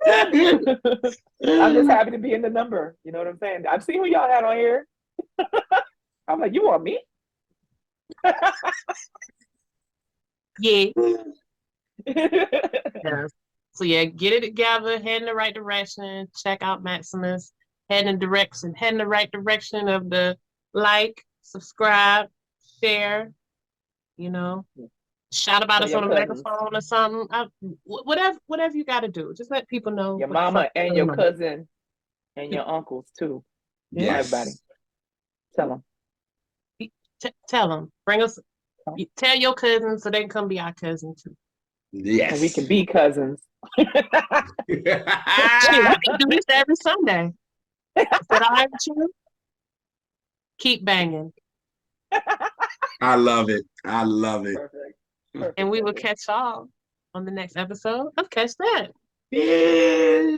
I'm just happy to be in the number. You know what I'm saying? I've seen who y'all had on here. I'm like, you want me? Yeah. Yes. So yeah, get it together, head in the right direction, check out Maximus, head in the right direction of the like, subscribe, share, you know, shout about Tell us your on a cousins, microphone or something. Whatever you got to do. Just let people know your what the fuck mama and going your on. cousin and your uncles too. Yeah. Everybody, Yes. tell them. Tell them, tell your cousins so they can come be our cousin too. Yes. And we can be cousins. Shit, we can do this every Sunday. Is that all right with you? Keep banging. I love it. I love it. Perfect. Perfect. And we will catch y'all on the next episode of Catch That. Yeah.